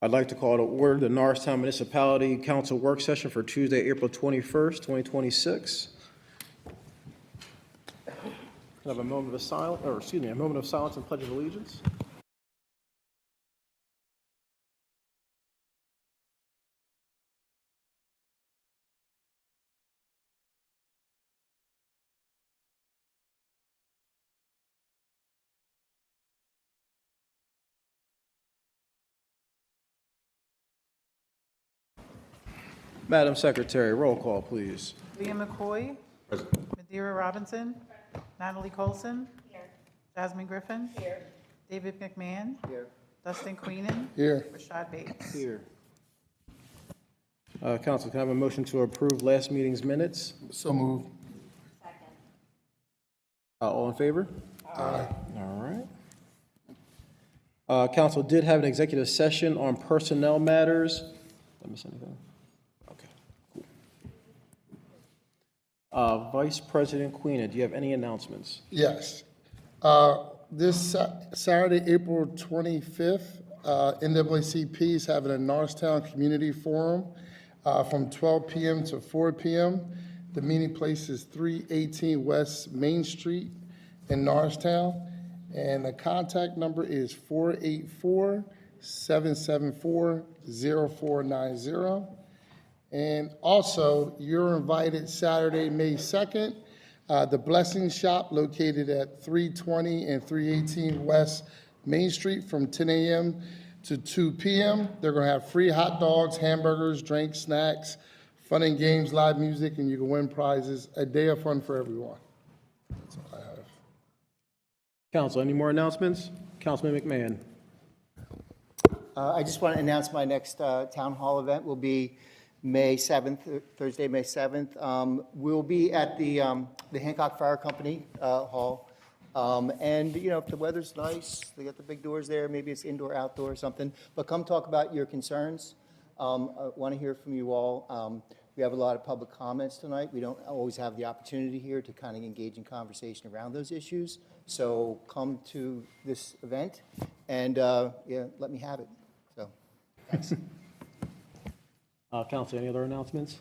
I'd like to call to order the Norristown Municipality Council Work Session for Tuesday, April 21st, 2026. Can I have a moment of silence, a moment of silence and pledge of allegiance? Madam Secretary, roll call, please. Liam McCoy. Present. Madeira Robinson. Natalie Colson. Here. Jasmine Griffin. Here. David McMahon. Here. Dustin Queenan. Here. Rashad Bates. Here. Council, can I have a motion to approve last meeting's minutes? So moved. Second. All in favor? Aye. All right. Council did have an executive session on personnel matters. Did I miss anything? Okay, cool. Vice President Queen, do you have any announcements? Yes. This Saturday, April 25th, NAACP is having a Norristown Community Forum from 12 p.m. to 4 p.m. The meeting place is 318 West Main Street in Norristown, and the contact number is 484-774-0490. And also, you're invited Saturday, May 2nd, the Blessing Shop located at 320 and 318 West Main Street from 10 a.m. to 2 p.m. They're going to have free hot dogs, hamburgers, drinks, snacks, fun and games, live music, and you can win prizes. A day of fun for everyone. That's all I have. Council, any more announcements? Councilman McMahon. I just want to announce my next town hall event will be May 7th, Thursday, May 7th. We'll be at the Hancock Fire Company Hall. And, you know, if the weather's nice, they got the big doors there, maybe it's indoor, outdoor or something. But come talk about your concerns. I want to hear from you all. We have a lot of public comments tonight. We don't always have the opportunity here to kind of engage in conversation around those issues. So come to this event and, yeah, let me have it. So, thanks. Council, any other announcements?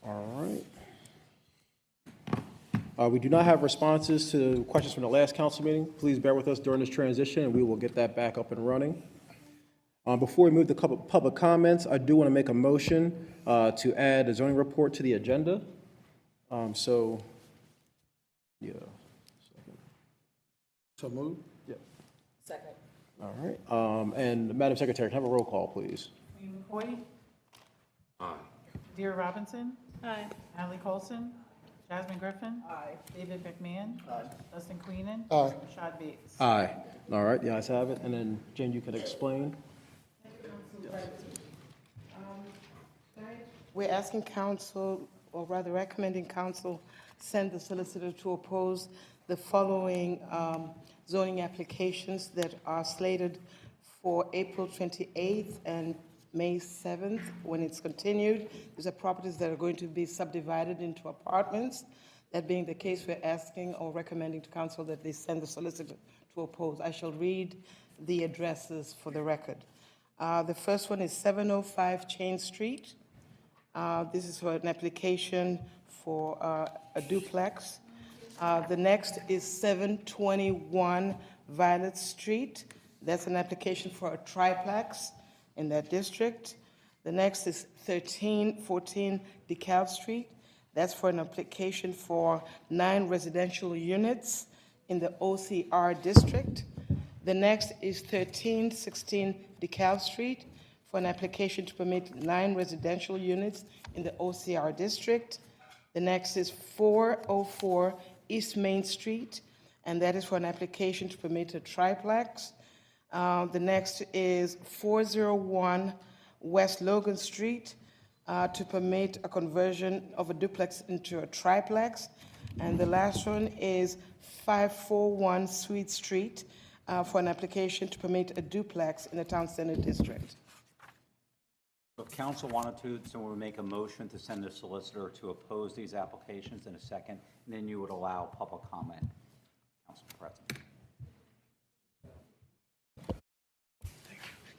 All right. We do not have responses to questions from the last council meeting. Please bear with us during this transition, and we will get that back up and running. Before we move to public comments, I do want to make a motion to add a zoning report to the agenda. Yeah. So moved. Yeah. Second. All right. And Madam Secretary, can I have a roll call, please? Liam McCoy. Aye. Madeira Robinson. Aye. Natalie Colson. Jasmine Griffin. Aye. David McMahon. Aye. Dustin Queenan. Aye. Rashad Bates. Aye. All right, the ayes have it. And then, Jane, you can explain. We're asking council, or rather recommending council, send the solicitor to oppose the following zoning applications that are slated for April 28th and May 7th, when it's continued. These are properties that are going to be subdivided into apartments. That being the case, we're asking or recommending to council that they send the solicitor to oppose. I shall read the addresses for the record. The first one is 705 Chain Street. This is for an application for a duplex. The next is 721 Violet Street. That's an application for a triplex in that district. The next is 1314 DeKalb Street. That's for an application for 9 residential units in the OCR district. The next is 1316 DeKalb Street for an application to permit 9 residential units in the OCR district. The next is 404 East Main Street, and that is for an application to permit a triplex. The next is 401 West Logan Street to permit a conversion of a duplex into a triplex. And the last one is 541 Swede Street for an application to permit a duplex in the Town Center District. So if council wanted to, so we'll make a motion to send the solicitor to oppose these applications in a second, and then you would allow public comment. Council President.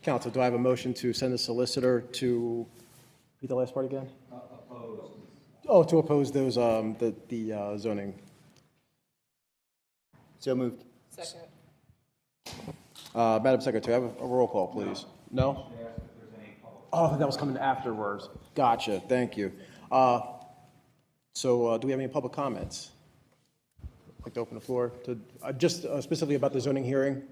Council, do I have a motion to send the solicitor to, read the last part again? Oppose. Oh, to oppose those, the zoning. So moved. Madam Secretary, have a roll call, please. No? Oh, that was coming afterwards. Gotcha, thank you. So do we have any public comments? I'd like to open the floor to, just specifically about the zoning hearing?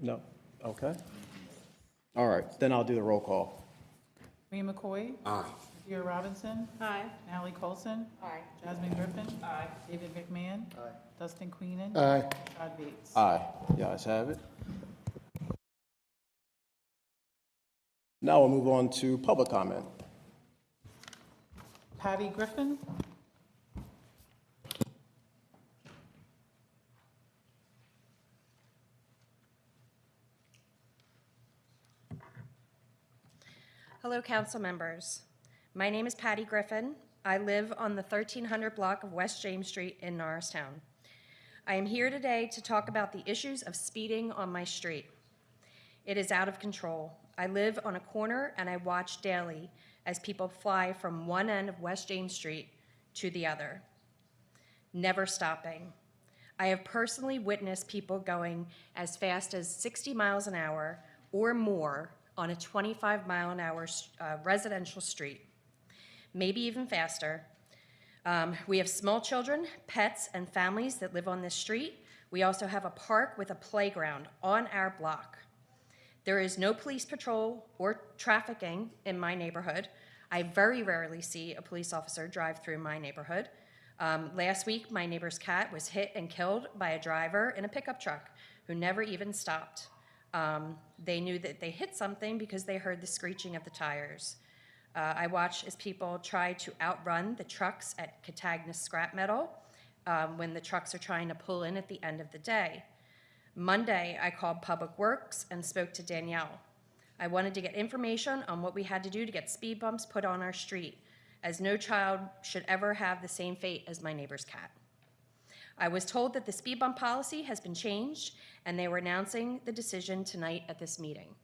No? Okay. All right, then I'll do the roll call. Ree McCoy. Aye. Madeira Robinson. Aye. Natalie Colson. Aye. Jasmine Griffin. Aye. David McMahon. Aye. Dustin Queenan. Aye. Todd Bates. Aye. The ayes have it. Now we'll move on to public comment. Patty Griffin. Hello, council members. My name is Patty Griffin. I live on the 1300 block of West James Street in Norristown. I am here today to talk about the issues of speeding on my street. It is out of control. I live on a corner and I watch daily as people fly from one end of West James Street to the other, never stopping. I have personally witnessed people going as fast as 60 miles an hour or more on a 25-mile-an-hour residential street, maybe even faster. We have small children, pets, and families that live on this street. We also have a park with a playground on our block. There is no police patrol or trafficking in my neighborhood. I very rarely see a police officer drive through my neighborhood. Last week, my neighbor's cat was hit and killed by a driver in a pickup truck who never even stopped. They knew that they hit something because they heard the screeching of the tires. I watch as people try to outrun the trucks at Catagna Scrap Metal when the trucks are trying to pull in at the end of the day. Monday, I called Public Works and spoke to Danielle. I wanted to get information on what we had to do to get speed bumps put on our street, as no child should ever have the same fate as my neighbor's cat. I was told that the speed bump policy has been changed, and they were announcing the decision tonight at this meeting.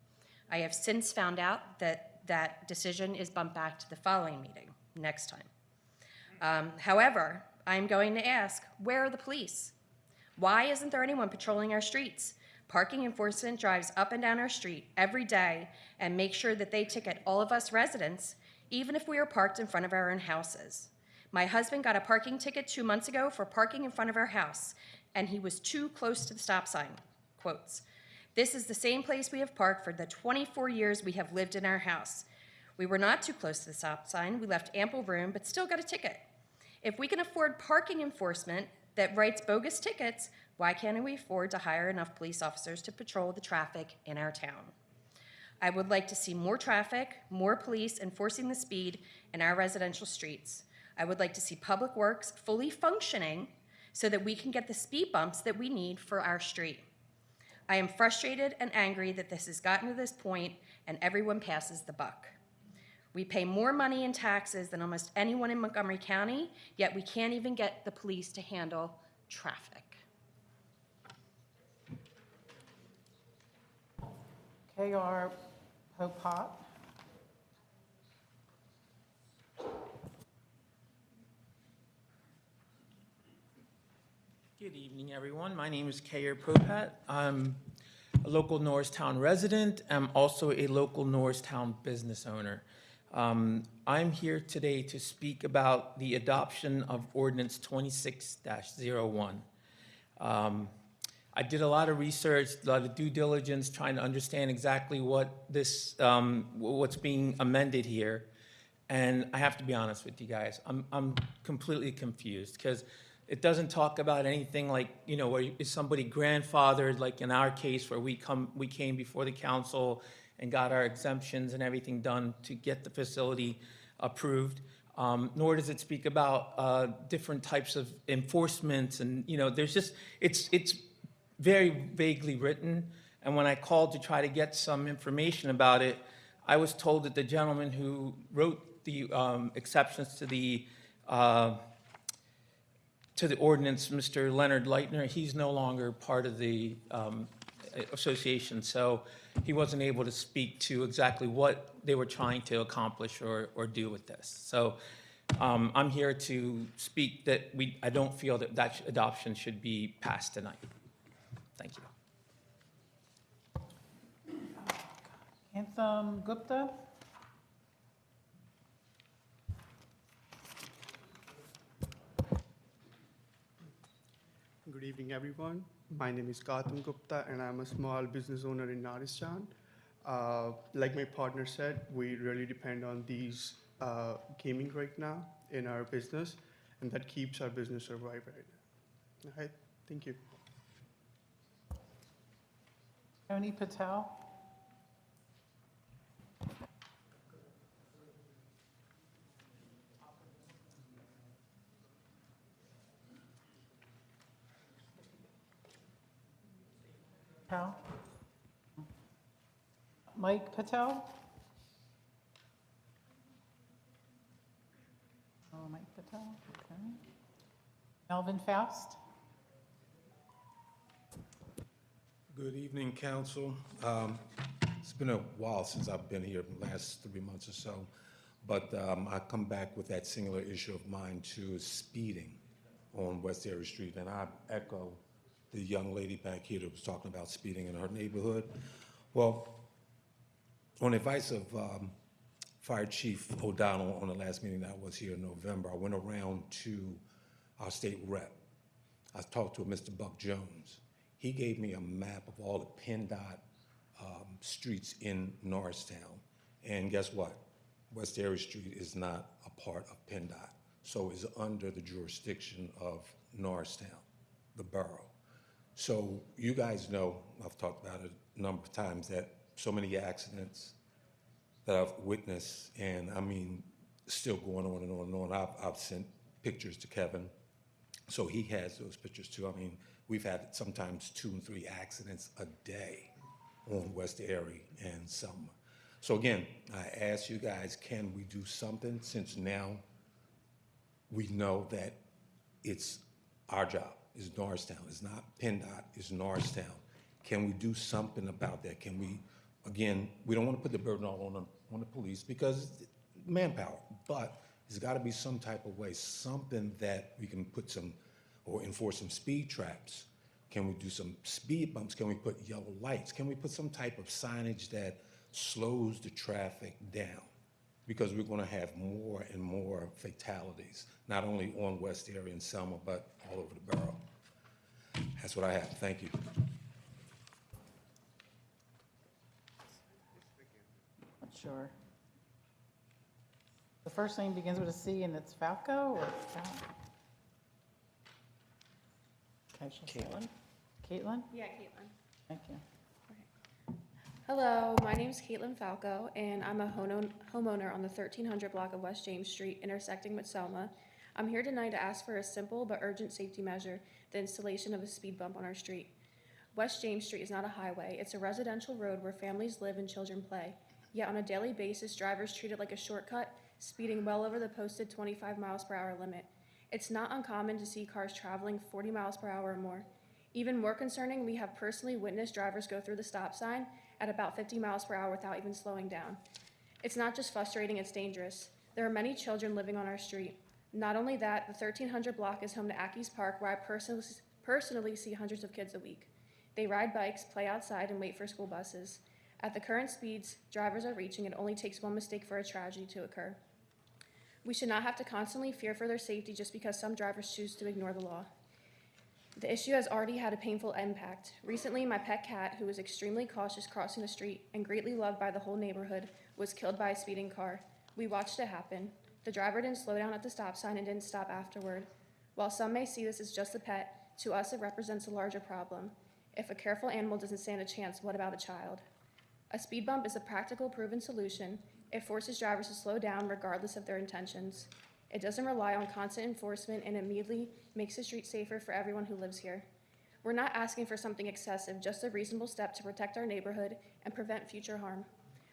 I have since found out that that decision is bumped back to the following meeting, next time. However, I'm going to ask, where are the police? Why isn't there anyone patrolling our streets? Parking enforcement drives up and down our street every day and makes sure that they ticket all of us residents, even if we are parked in front of our own houses. My husband got a parking ticket 2 months ago for parking in front of our house, and he was too close to the stop sign, quotes. This is the same place we have parked for the 24 years we have lived in our house. We were not too close to the stop sign. We left ample room, but still got a ticket. If we can afford parking enforcement that writes bogus tickets, why can't we afford to hire enough police officers to patrol the traffic in our town? I would like to see more traffic, more police enforcing the speed in our residential streets. I would like to see Public Works fully functioning so that we can get the speed bumps that we need for our street. I am frustrated and angry that this has gotten to this point and everyone passes the buck. We pay more money in taxes than almost anyone in Montgomery County, yet we can't even get the police to handle traffic. K.R. Popat. Good evening, everyone. My name is K.R. Popat. I'm a local Norristown resident. I'm also a local Norristown business owner. I'm here today to speak about the adoption of Ordinance 26-01. I did a lot of research, a lot of due diligence, trying to understand exactly what this, what's being amended here. And I have to be honest with you guys, I'm completely confused because it doesn't talk about anything like, you know, where is somebody grandfathered, like in our case where we came before the council and got our exemptions and everything done to get the facility approved. Nor does it speak about different types of enforcements, and you know, there's just it's very vaguely written. And when I called to try to get some information about it, I was told that the gentleman who wrote the exceptions to the ordinance, Mr. Leonard Leitner, he's no longer part of the association, so he wasn't able to speak to exactly what they were trying to accomplish or do with this. So I'm here to speak that I don't feel that that adoption should be passed tonight. Thank you. Anthem Gupta? Good evening, everyone. My name is Gautam Gupta, and I'm a small business owner in Norristown. Like my partner said, we really depend on these gaming right now in our business, and that keeps our business survive right now. All right, thank you. Tony Patel? Patel? Mike Patel? Oh, Mike Patel, okay. Melvin Faust? Good evening, council. It's been a while since I've been here, the last 3 months or so, but I come back with that singular issue of mine too, speeding on West Area Street, and I echo the young lady back here that was talking about speeding in her neighborhood. Well, on advice of Fire Chief O'Donnell on the last meeting that I was here in November, I went around to our state rep. I talked to Mr. Buck Jones. He gave me a map of all the PennDOT streets in Norristown. And guess what? West Area Street is not a part of PennDOT, so it's under the jurisdiction of Norristown, the borough. So you guys know, I've talked about it a number of times, that so many accidents that I've witnessed, and I mean, still going on and on and on. I've sent pictures to Kevin, so he has those pictures too. I mean, we've had sometimes 2 and 3 accidents a day on West Erie and Selma. So again, I ask you guys, can we do something, since now we know that it's our job, it's Norristown, it's not PennDOT, it's Norristown. Can we do something about that? Can we, again, we don't want to put the burden all on the police because manpower, but there's got to be some type of way, something that we can put some, or enforce some speed traps. Can we do some speed bumps? Can we put yellow lights? Can we put some type of signage that slows the traffic down? Because we're going to have more and more fatalities, not only on West Area and Selma, but all over the borough. That's what I have. Thank you. Not sure. The first name begins with a C and it's Falco or Cal? Okay, Caitlin. Caitlin? Yeah, Caitlin. Thank you. Hello, my name is Caitlin Falco, and I'm a homeowner on the 1300 block of West James Street, intersecting with Selma. I'm here tonight to ask for a simple but urgent safety measure, the installation of a speed bump on our street. West James Street is not a highway. It's a residential road where families live and children play. Yet on a daily basis, drivers treat it like a shortcut, speeding well over the posted 25 miles per hour limit. It's not uncommon to see cars traveling 40 miles per hour or more. Even more concerning, we have personally witnessed drivers go through the stop sign at about 50 miles per hour without even slowing down. It's not just frustrating, it's dangerous. There are many children living on our street. Not only that, the 1300 block is home to Ackies Park, where I personally see hundreds of kids a week. They ride bikes, play outside, and wait for school buses. At the current speeds drivers are reaching, it only takes one mistake for a tragedy to occur. We should not have to constantly fear for their safety just because some drivers choose to ignore the law. The issue has already had a painful impact. Recently, my pet cat, who was extremely cautious crossing the street and greatly loved by the whole neighborhood, was killed by a speeding car. We watched it happen. The driver didn't slow down at the stop sign and didn't stop afterward. While some may see this as just a pet, to us it represents a larger problem. If a careful animal doesn't stand a chance, what about a child? A speed bump is a practical, proven solution. It forces drivers to slow down regardless of their intentions. It doesn't rely on constant enforcement and immediately makes the street safer for everyone who lives here. We're not asking for something excessive, just a reasonable step to protect our neighborhood and prevent future harm.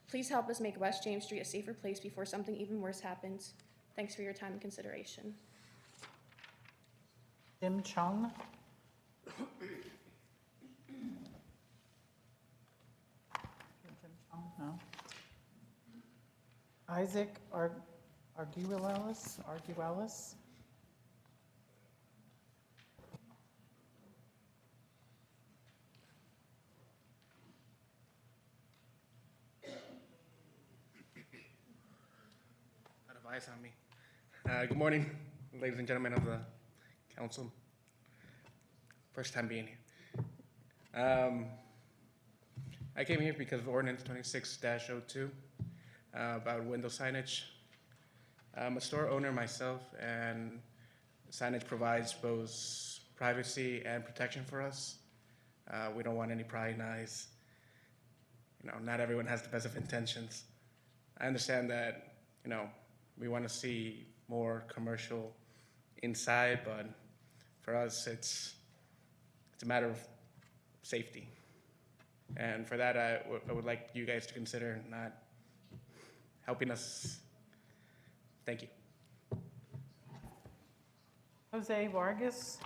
Please help us make West James Street a safer place before something even worse happens. Thanks for your time and consideration. Jim Chung? Isaac Arguelles. Advice on me. Good morning, ladies and gentlemen of the council. First time being here. I came here because of Ordinance 26-02 about window signage. I'm a store owner myself, and signage provides both privacy and protection for us. We don't want any prying eyes. You know, not everyone has the best of intentions. I understand that, you know, we want to see more commercial inside, but for us, it's a matter of safety. And for that, I would like you guys to consider not helping us. Thank you. Jose Vargas.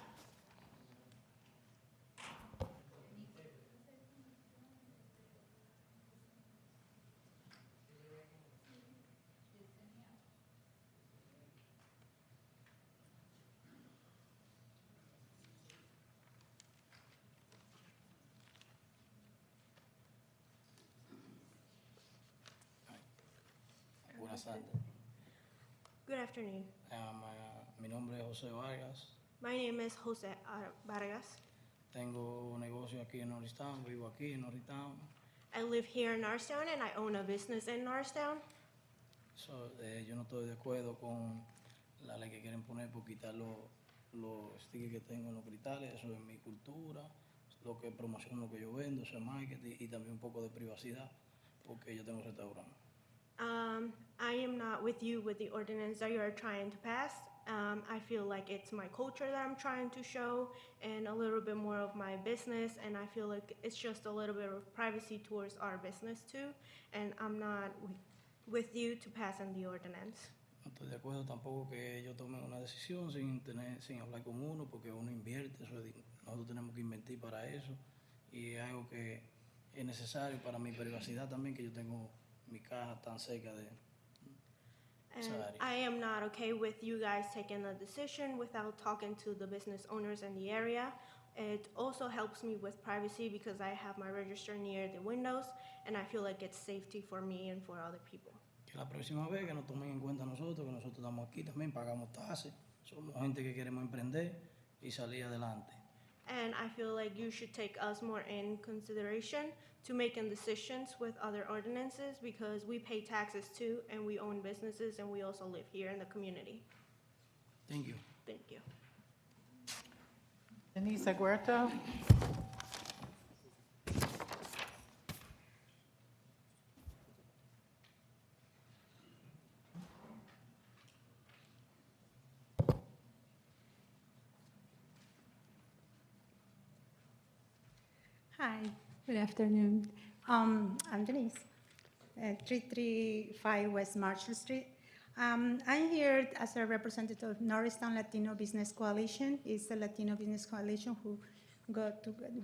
Buenas tardes. Good afternoon. Mi nombre es José Vargas. My name is Jose Vargas. Tengo un negocio aquí en Norristown, vivo aquí en Norristown. I live here in Norristown and I own a business in Norristown. So, yo no estoy de acuerdo con la ley que quieren poner por quitar los stickers que tengo en los cristales. Eso es mi cultura, lo que promociono, lo que yo vendo, eso es marketing y también un poco de privacidad porque yo tengo un restaurante. I am not with you with the ordinance that you are trying to pass. I feel like it's my culture that I'm trying to show and a little bit more of my business, and I feel like it's just a little bit of privacy towards our business too, and I'm not with you to pass in the ordinance. No estoy de acuerdo tampoco que ellos tomen una decisión sin hablar con uno, porque uno invierte, nosotros tenemos que invertir para eso, y es algo que es necesario para mi privacidad también, que yo tengo mi caja tan cerca de esa And área. I am not okay with you guys taking a decision without talking to the business owners in the area. It also helps me with privacy because I have my register near the windows, and I feel like it's safety for me and for other people. Que la próxima vez que nos tomen en cuenta nosotros, que nosotros estamos aquí también, pagamos taxes, somos gente que queremos emprender y salir adelante. And I feel like you should take us more in consideration to making decisions with other ordinances because we pay taxes too and we own businesses and we also live here in the community. Thank you. Thank you. Denise Aguerto. Hi, good afternoon. I'm Denise, 335 West Marshall Street. I'm here as a representative of Norristown Latino Business Coalition. It's a Latino business coalition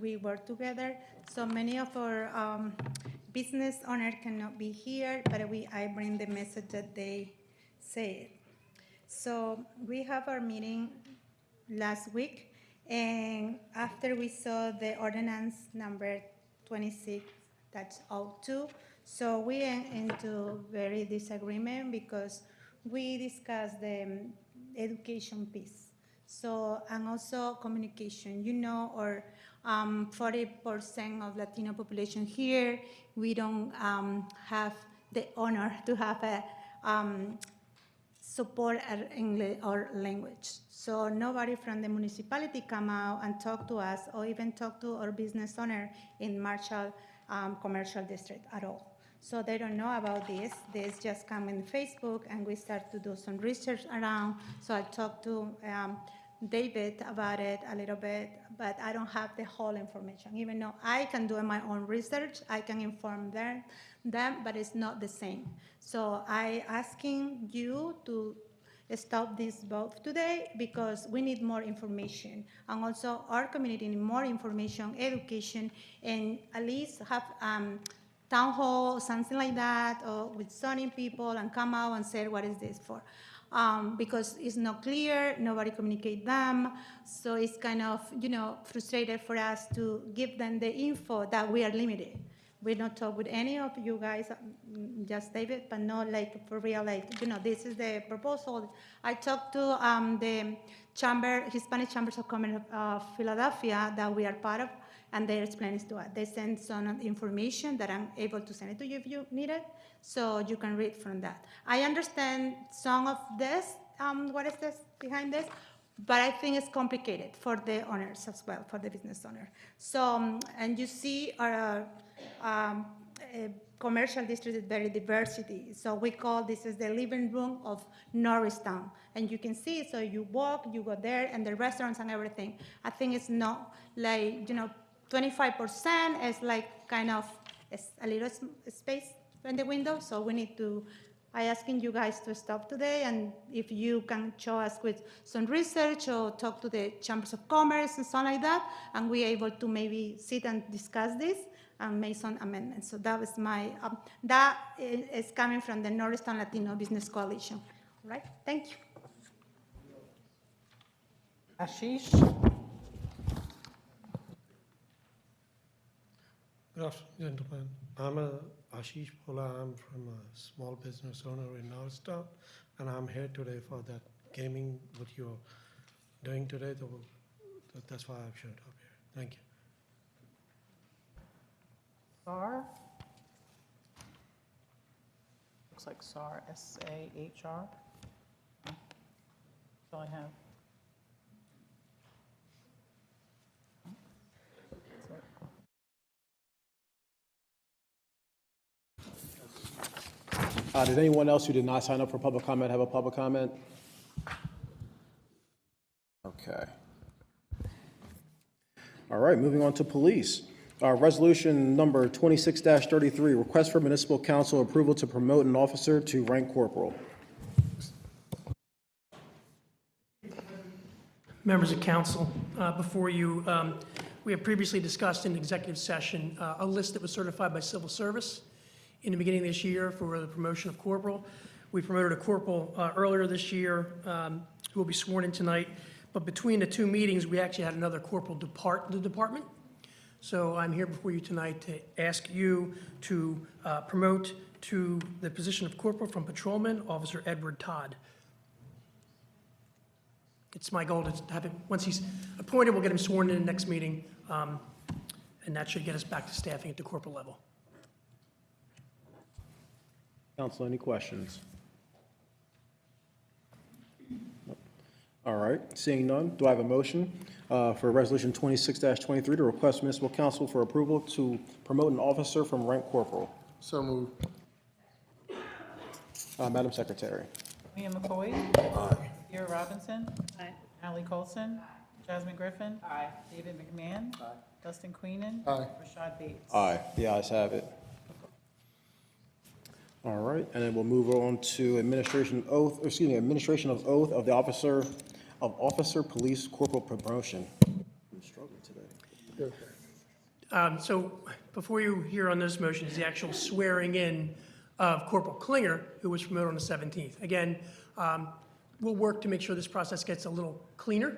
we work together. So many of our business owners cannot be here, but I bring the message that they say. So we have our meeting last week, and after we saw the ordinance number 26-02, so we went into very disagreement because we discussed the education piece. So, and also communication, or 40% of Latino population here, we don't have the honor to have a support English or language. So nobody from the municipality come out and talk to us or even talk to our business owner in Marshall Commercial District at all. So they don't know about this. This just come in Facebook and we start to do some research around. So I talked to David about it a little bit, but I don't have the whole information. Even though I can do my own research, I can inform them, but it's not the same. So I asking you to stop this vote today because we need more information. And also our community need more information, education, and at least have town hall, something like that, or with zoning people and come out and say, what is this for? Because it's not clear, nobody communicate them, so it's kind of, frustrated for us to give them the info that we are limited. We don't talk with any of you guys, just David, but not like for real, like, this is the proposal. I talked to the Hispanic Chambers of Commerce of Philadelphia that we are part of, and they explained it to us. They sent some information that I'm able to send it to you if you need it, so you can read from that. I understand some of this, what is this behind this, but I think it's complicated for the owners as well, for the business owner. So, and you see our commercial district is very diversity. So we call this is the living room of Norristown. And you can see, so you walk, you go there, and the restaurants and everything. I think it's not like, 25% is like kind of a little space in the window. So we need to, I asking you guys to stop today, and if you can show us with some research or talk to the chambers of commerce and something like that, and we're able to maybe sit and discuss this and make some amendments. So that was my, that is coming from the Norristown Latino Business Coalition. All right, thank you. Ashish? Good afternoon, gentlemen. I'm Ashish Pola. I'm from a small business owner in Norristown, and I'm here today for that gaming, what you're doing today. That's why I've showed up here. Thank you. SAR? Looks like SAR, S-A-H-R. That's all I have. Does anyone else who did not sign up for public comment have a public comment? Okay. All right, moving on to police. Resolution number 26-33, request for municipal council approval to promote an officer to rank corporal. Members of council, before you, we have previously discussed in executive session a list that was certified by civil service in the beginning of this year for the promotion of corporal. We promoted a corporal earlier this year who will be sworn in tonight, but between the two meetings, we actually had another corporal depart the department. So I'm here before you tonight to ask you to promote to the position of corporal from patrolman, Officer Edward Todd. It's my goal to have him, once he's appointed, we'll get him sworn in the next meeting, and that should get us back to staffing at the corporal level. Council, any questions? Nope. All right, seeing none, do I have a motion for Resolution 26-23 to request municipal council for approval to promote an officer from rank corporal? So moved. Madam Secretary. William McCoy? Aye. Vera Robinson? Aye. Natalie Colson? Jasmine Griffin? Aye. David McMahon? Aye. Dustin Queenan? Aye. Rashad Bates? Aye, the ayes have it. All right, and then we'll move on to administration of oath of the officer police corporal promotion. I'm struggling today. So before you hear on this motion is the actual swearing in of Corporal Klinger, who was promoted on the 17th. Again, we'll work to make sure this process gets a little cleaner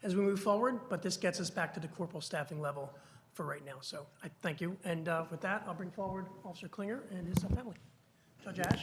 as we move forward, but this gets us back to the corporal staffing level for right now. So I thank you. And with that, I'll bring forward Officer Klinger and his family. Judge Ash.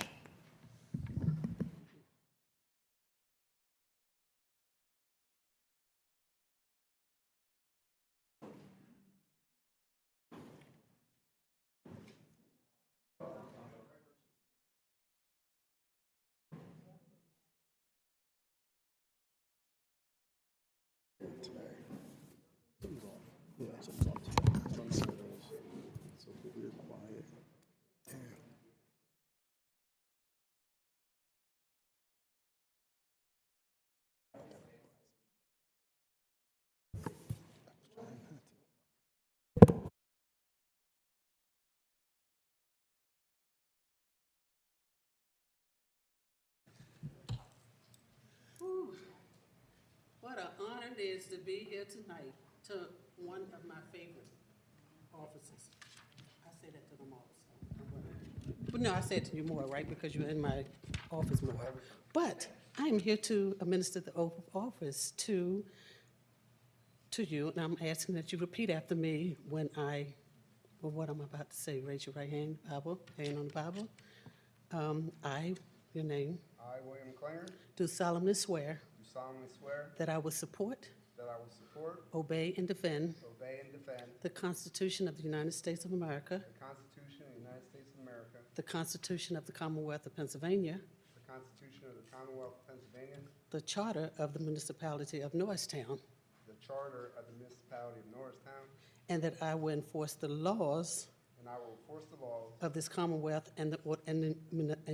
What an honor it is to be here tonight to one of my favorite officers. I say that to them all the time. But no, I said to you more, right, because you're in my office more. But I am here to administer the oath of office to you, and I'm asking that you repeat after me when what I'm about to say. Raise your right hand, Bible, hand on the Bible. I, your name, I, William Klinger, do solemnly swear do solemnly swear that I will support, that I will support, obey, and defend obey, and defend the Constitution of the United States of America, the Constitution of the United States of America, the Constitution of the Commonwealth of Pennsylvania, the Constitution of the Commonwealth of Pennsylvania, the Charter of the Municipality of Norristown, the Charter of the Municipality of Norristown, and that I will enforce the laws and I will enforce the laws of this Commonwealth and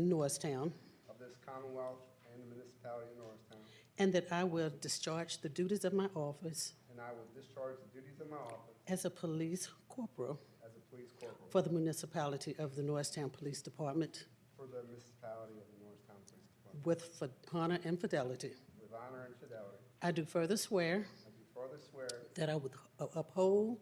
Norristown, of this Commonwealth and the Municipality of Norristown, and that I will discharge the duties of my office and I will discharge the duties of my office as a police corporal as a police corporal for the municipality of the Norristown Police Department for the municipality of the Norristown Police Department with honor and fidelity. with honor and fidelity. I do further swear I do further swear that I will uphold,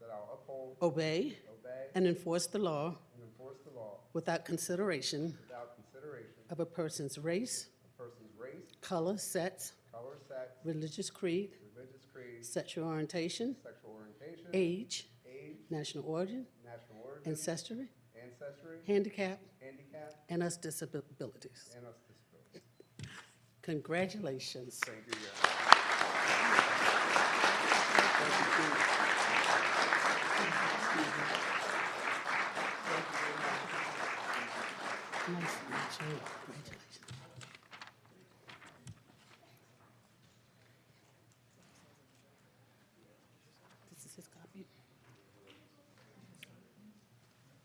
that I will uphold, obey, obey, and enforce the law and enforce the law without consideration without consideration of a person's race, of a person's race, color, sex, color, sex, religious creed, religious creed, sexual orientation, sexual orientation, age, age, national origin, national origin, ancestry, ancestry, handicap, handicap, and us disabilities. and us disabilities. Congratulations. Thank you, Your Honor. Nice to meet you. Congratulations. This is his copy.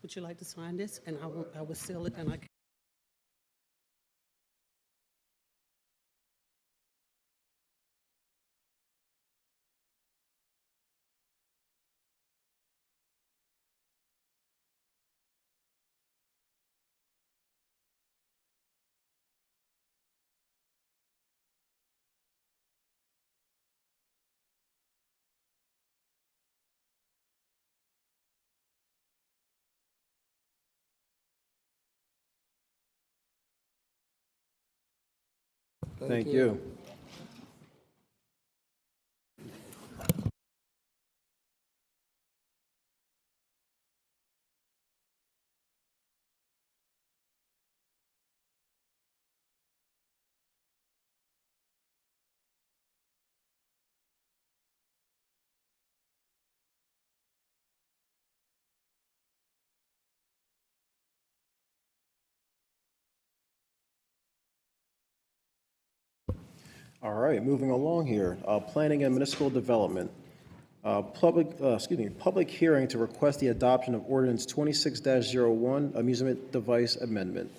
Would you like to sign this? And I will seal it and I can. Thank you. All right, moving along here. Planning and Municipal Development. Public hearing to request the adoption of Ordinance 26-01, Amusement Device Amendment.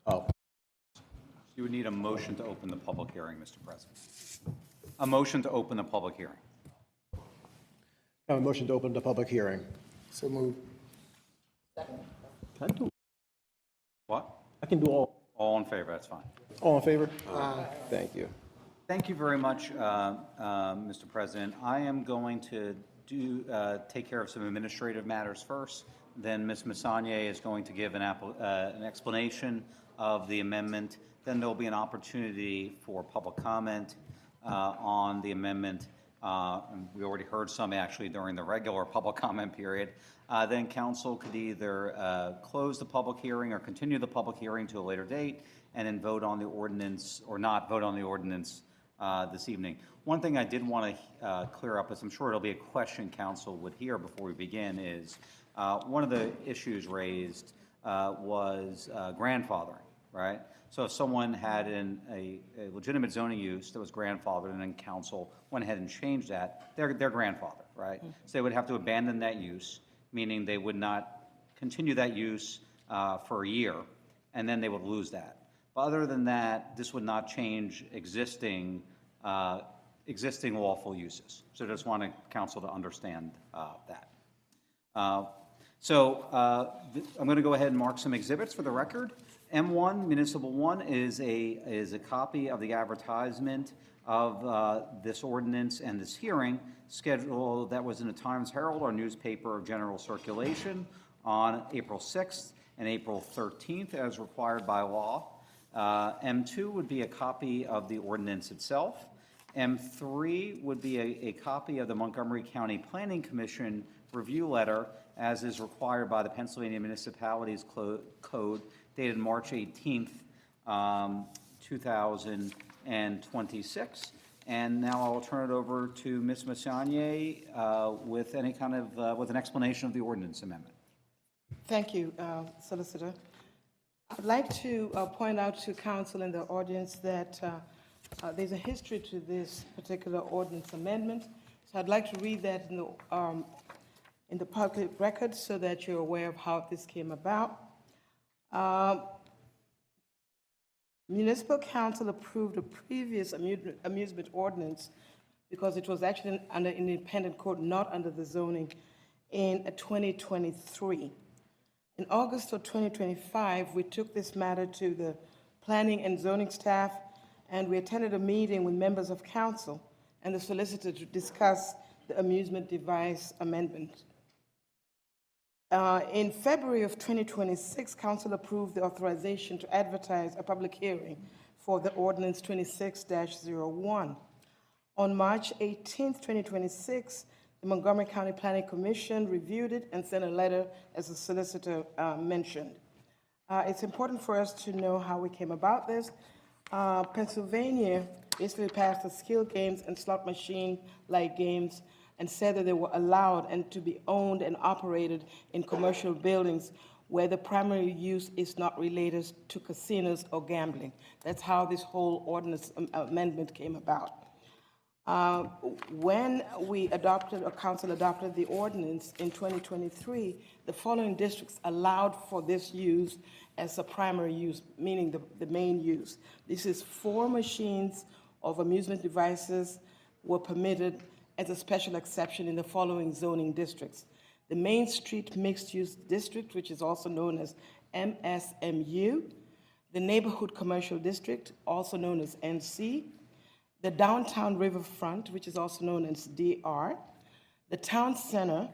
Oh, You would need a motion to open the public hearing, Mr. President. A motion to open the public hearing. I have a motion to open the public hearing. So moved. What? I can do all. All in favor, that's fine. All in favor? Thank you. Thank you very much, Mr. President. I am going to take care of some administrative matters first. Then Ms. Massagne is going to give an explanation of the amendment. Then there'll be an opportunity for public comment on the amendment. And we already heard some actually during the regular public comment period. Then council could either close the public hearing or continue the public hearing to a later date and then vote on the ordinance or not vote on the ordinance this evening. One thing I did want to clear up, as I'm sure it'll be a question council would hear before we begin, is one of the issues raised was grandfathering, right? So if someone had a legitimate zoning use that was grandfathered and then council went ahead and changed that, they're grandfathered, right? So they would have to abandon that use, meaning they would not continue that use for a year, and then they would lose that. But other than that, this would not change existing lawful uses. So I just want council to understand that. I'm going to go ahead and mark some exhibits for the record. M1, Municipal 1, is a copy of the advertisement of this ordinance and this hearing schedule that was in the Times Herald, our newspaper of general circulation, on April 6th and April 13th as required by law. M2 would be a copy of the ordinance itself. M3 would be a copy of the Montgomery County Planning Commission review letter as is required by the Pennsylvania Municipalities Code dated March 18th, 2026. And now I'll turn it over to Ms. Massanier with any kind of, with an explanation of the ordinance amendment. Thank you, Solicitor. I'd like to point out to council and the audience that there's a history to this particular ordinance amendment. So I'd like to read that in the public record so that you're aware of how this came about. Municipal Council approved a previous amusement ordinance because it was actually under an independent code, not under the zoning, in 2023. In August of 2025, we took this matter to the planning and zoning staff, and we attended a meeting with members of council and the solicitor to discuss the amusement device amendment. In February of 2026, council approved the authorization to advertise a public hearing for the ordinance 26-01. On March 18th, 2026, the Montgomery County Planning Commission reviewed it and sent a letter, as the solicitor mentioned. It's important for us to know how we came about this. Pennsylvania basically passed the skill games and slot machine-like games and said that they were allowed and to be owned and operated in commercial buildings where the primary use is not related to casinos or gambling. That's how this whole ordinance amendment came about. When we adopted, or council adopted the ordinance in 2023, the following districts allowed for this use as a primary use, meaning the main use. This is 4 machines of amusement devices were permitted as a special exception in the following zoning districts: the Main Street Mixed Use District, which is also known as MSMU, the Neighborhood Commercial District, also known as NC, the Downtown Riverfront, which is also known as DR, the Town Center,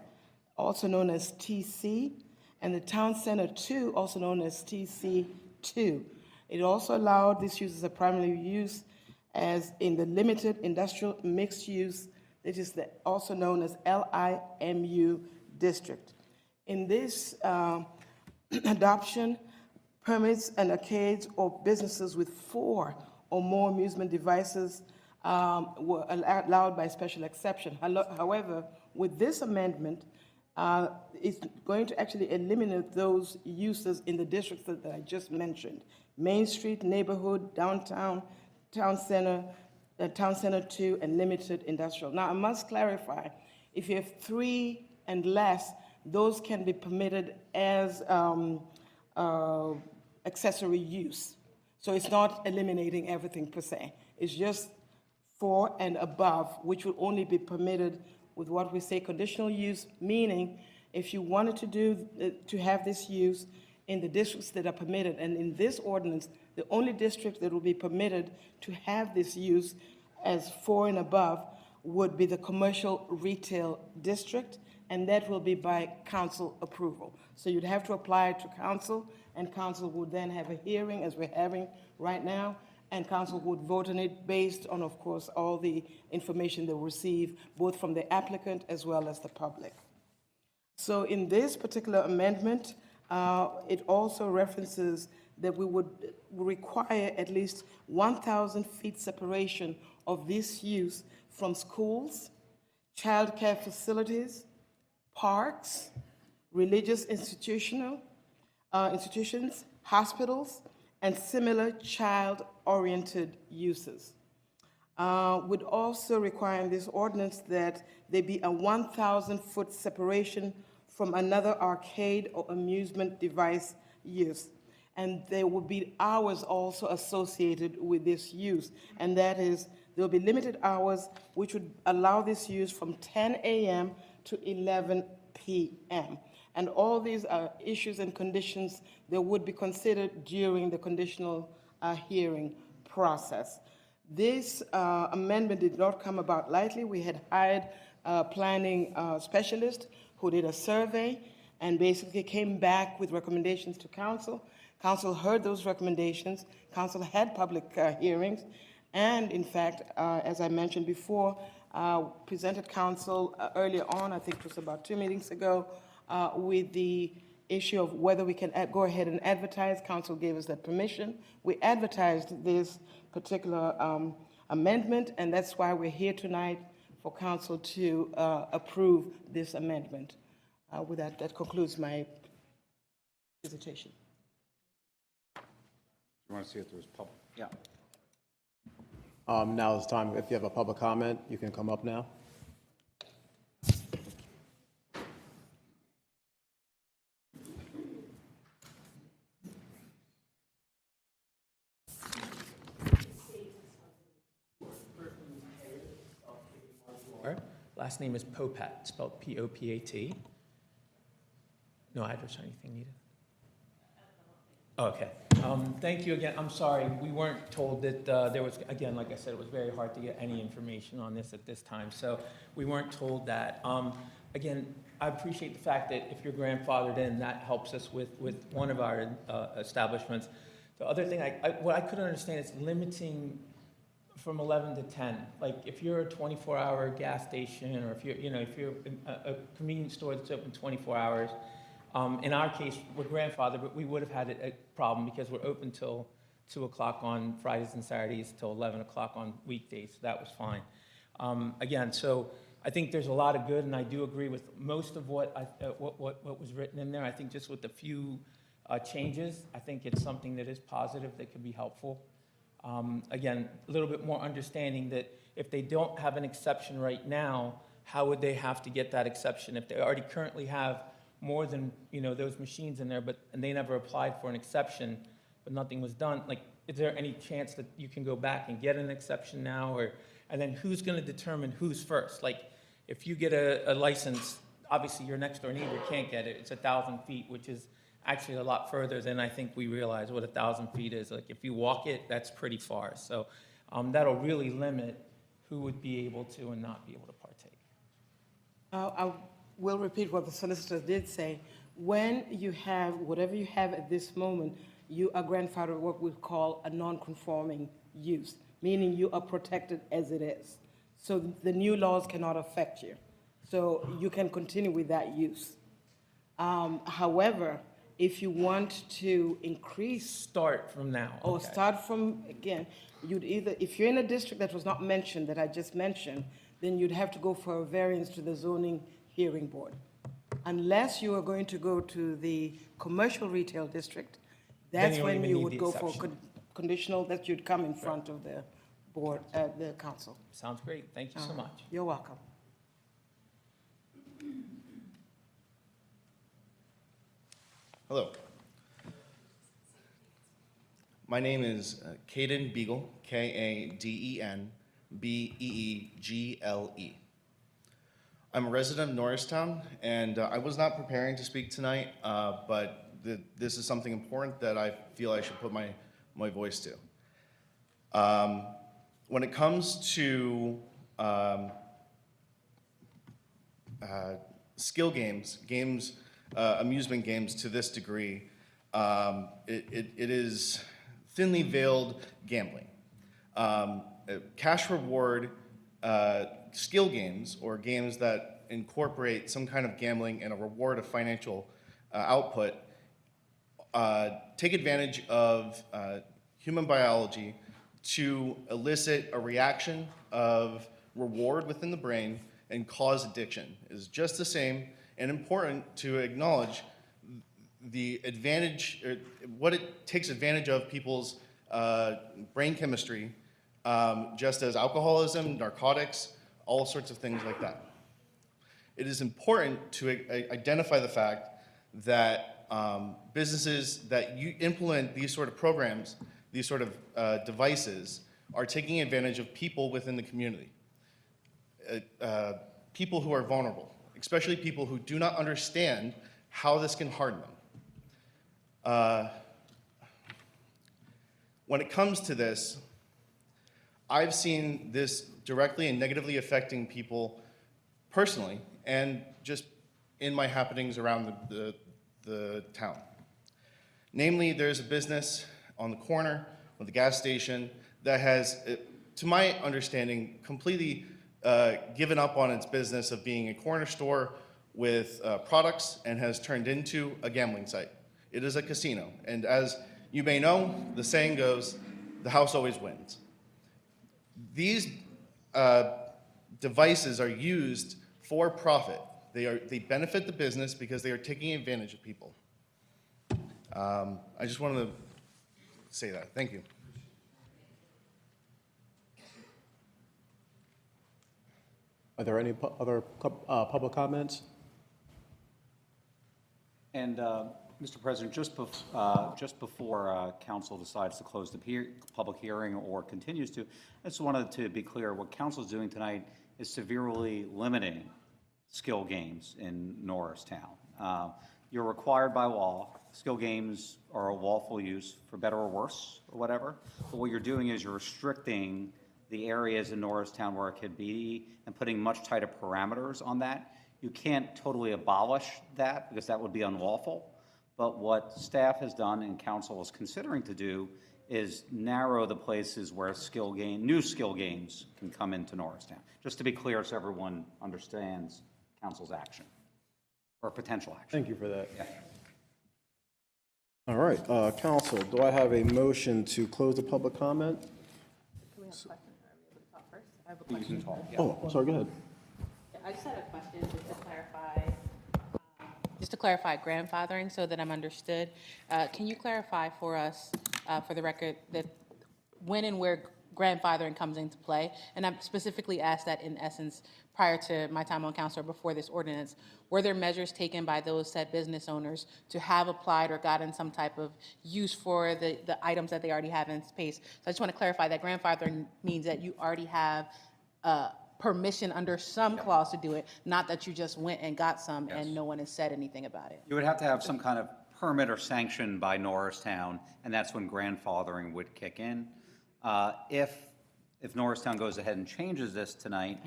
also known as TC, and the Town Center 2, also known as TC2. It also allowed this use as a primary use as in the Limited Industrial Mixed Use, that is also known as LIMU District. In this adoption, permits and arcades or businesses with 4 or more amusement devices were allowed by special exception. However, with this amendment, it's going to actually eliminate those uses in the districts that I just mentioned: Main Street, Neighborhood, Downtown, Town Center, Town Center 2, and Limited Industrial. Now, I must clarify, if you have 3 and less, those can be permitted as accessory use. So it's not eliminating everything per se. It's just 4 and above, which will only be permitted with what we say conditional use, meaning if you wanted to have this use in the districts that are permitted, and in this ordinance, the only district that will be permitted to have this use as 4 and above would be the commercial retail district, and that will be by council approval. So you'd have to apply it to council, and council would then have a hearing, as we're having right now, and council would vote on it based on, of course, all the information they receive, both from the applicant as well as the public. So in this particular amendment, it also references that we would require at least 1,000 feet separation of this use from schools, childcare facilities, parks, religious institutions, hospitals, and similar child-oriented uses. Would also require in this ordinance that there be a 1,000-foot separation from another arcade or amusement device use. And there will be hours also associated with this use, and that is, there will be limited hours which would allow this use from 10 a.m. to 11 p.m. And all these issues and conditions that would be considered during the conditional hearing process. This amendment did not come about lightly. We had hired a planning specialist who did a survey, and basically came back with recommendations to council. Council heard those recommendations. Council had public hearings, and in fact, as I mentioned before, presented council earlier on, I think it was about 2 meetings ago, with the issue of whether we can go ahead and advertise. Council gave us that permission. We advertised this particular amendment, and that's why we're here tonight for council to approve this amendment. With that, that concludes my presentation. You want to see if there's public? Yeah. Now is the time, if you have a public comment, you can come up now. Last name is Popat, spelled P-O-P-A-T. No address or anything needed? Okay. Thank you again. I'm sorry, we weren't told that there was, again, like I said, it was very hard to get any information on this at this time, so we weren't told that. Again, I appreciate the fact that if you're grandfathered in, that helps us with one of our establishments. The other thing, what I couldn't understand is limiting from 11 to 10. Like, if you're a 24-hour gas station, or if you're, if you're a convenience store that's open 24 hours, in our case, we're grandfathered, but we would have had a problem because we're open till 2 o'clock on Fridays and Saturdays, till 11 o'clock on weekdays, so that was fine. Again, so I think there's a lot of good, and I do agree with most of what was written in there. I think just with a few changes, I think it's something that is positive, that could be helpful. Again, a little bit more understanding that if they don't have an exception right now, how would they have to get that exception? If they already currently have more than, those machines in there, and they never applied for an exception, but nothing was done, like, is there any chance that you can go back and get an exception now? And then who's gonna determine who's first? Like, if you get a license, obviously your next door neighbor can't get it. It's 1,000 feet, which is actually a lot further than I think we realize what 1,000 feet is. Like, if you walk it, that's pretty far. So that'll really limit who would be able to and not be able to partake. I will repeat what the solicitor did say. When you have, whatever you have at this moment, you are grandfathered what we call a non-conforming use, meaning you are protected as it is. So the new laws cannot affect you. So you can continue with that use. However, if you want to increase... Start from now. Or okay. start from, again, you'd either, if you're in a district that was not mentioned, that I just mentioned, then you'd have to go for a variance to the zoning hearing board. Unless you are going to go to the commercial retail district, that's when you would go for conditional, that you'd come in front of the board, the council. Sounds great. Thank you so much. You're welcome. Hello. My name is Caden Beagle, K-A-D-E-N-B-E-E-G-L-E. I'm a resident of Norristown, and I was not preparing to speak tonight, but this is something important that I feel I should put my voice to. When it comes to skill games, amusement games to this degree, it is thinly veiled gambling. Cash reward skill games, or games that incorporate some kind of gambling and a reward of financial output, take advantage of human biology to elicit a reaction of reward within the brain and cause addiction. It is just the same and important to acknowledge the advantage, or what it takes advantage of people's brain chemistry, just as alcoholism, narcotics, all sorts of things like that. It is important to identify the fact that businesses that implement these sort of programs, these sort of devices, are taking advantage of people within the community, people who are vulnerable, especially people who do not understand how this can harm them. When it comes to this, I've seen this directly and negatively affecting people personally, and just in my happenings around the town. Namely, there's a business on the corner with a gas station that has, to my understanding, completely given up on its business of being a corner store with products and has turned into a gambling site. It is a casino, and as you may know, the saying goes, the house always wins. These devices are used for profit. They benefit the business because they are taking advantage of people. I just wanted to say that. Thank you. Are there any other public comments? And, Mr. President, just before council decides to close the public hearing or continues to, I just wanted to be clear, what council is doing tonight is severely limiting skill games in Norristown. You're required by law. Skill games are a lawful use, for better or worse, or whatever. But what you're doing is you're restricting the areas in Norristown where it could be and putting much tighter parameters on that. You can't totally abolish that because that would be unlawful. But what staff has done and council is considering to do is narrow the places where new skill games can come into Norristown. Just to be clear so everyone understands council's action or potential action. Thank you for that. Yeah. All right, council, do I have a motion to close the public comment? Can we have a question? Are we able to talk first? I have a You question. can talk, yeah. Oh, I'm sorry, go ahead. I just had a question just to clarify grandfathering so that I'm understood. Can you clarify for us, for the record, that when and where grandfathering comes into play? And I specifically asked that in essence prior to my time on council or before this ordinance. Were there measures taken by those said business owners to have applied or gotten some type of use for the items that they already have in space? So I just want to clarify that grandfathering means that you already have permission under some clause to do it, not that you just went and got some and no one has said anything about it. You would have to have some kind of permit or sanction by Norristown, and that's when grandfathering would kick in. If Norristown goes ahead and changes this tonight,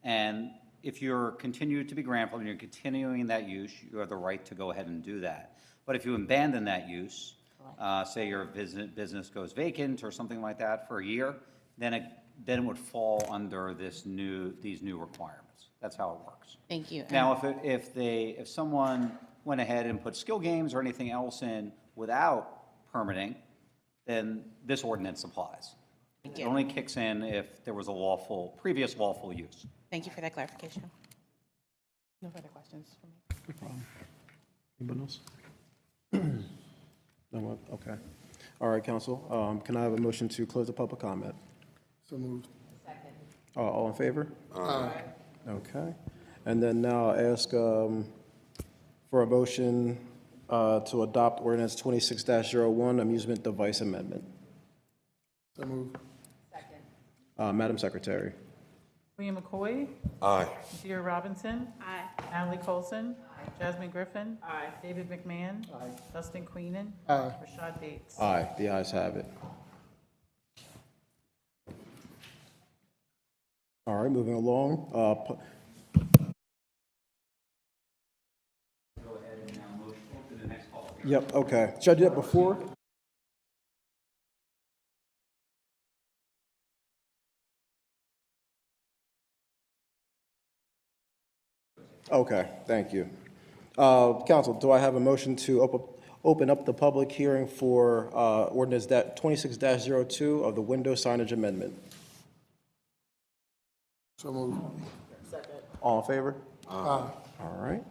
and if you're continued to be grandfathered and you're continuing that use, you have the right to go ahead and do that. But if you abandon that use, say your business goes vacant or something like that for a year, then it would fall under these new requirements. That's how it works. Thank you. Now, if someone went ahead and put skill games or anything else in without permitting, then this ordinance applies. It only kicks in if there was a previous lawful use. Thank you for that clarification. No further questions for me. No problem. Anybody else? No one? Okay. All right, council. Can I have a motion to close the public comment? So moved. Second. All in favor? Aye. Okay. And then now I'll ask for a motion to adopt ordinance 26-01, amusement device amendment. So moved. Second. Madam Secretary. William McCoy. Aye. Deidre Robinson. Aye. Natalie Colson. Jasmine Griffin. Aye. David McMahon. Aye. Dustin Queenan. Aye. Rashad Bates. Aye. The ayes have it. All right, moving along. Go ahead and now motion to the next call. Yep, okay. Should I do that before? Okay, thank you. Council, do I have a motion to open up the public hearing for ordinance 26-02 of the window signage amendment? So moved. All in favor? Aye. All right.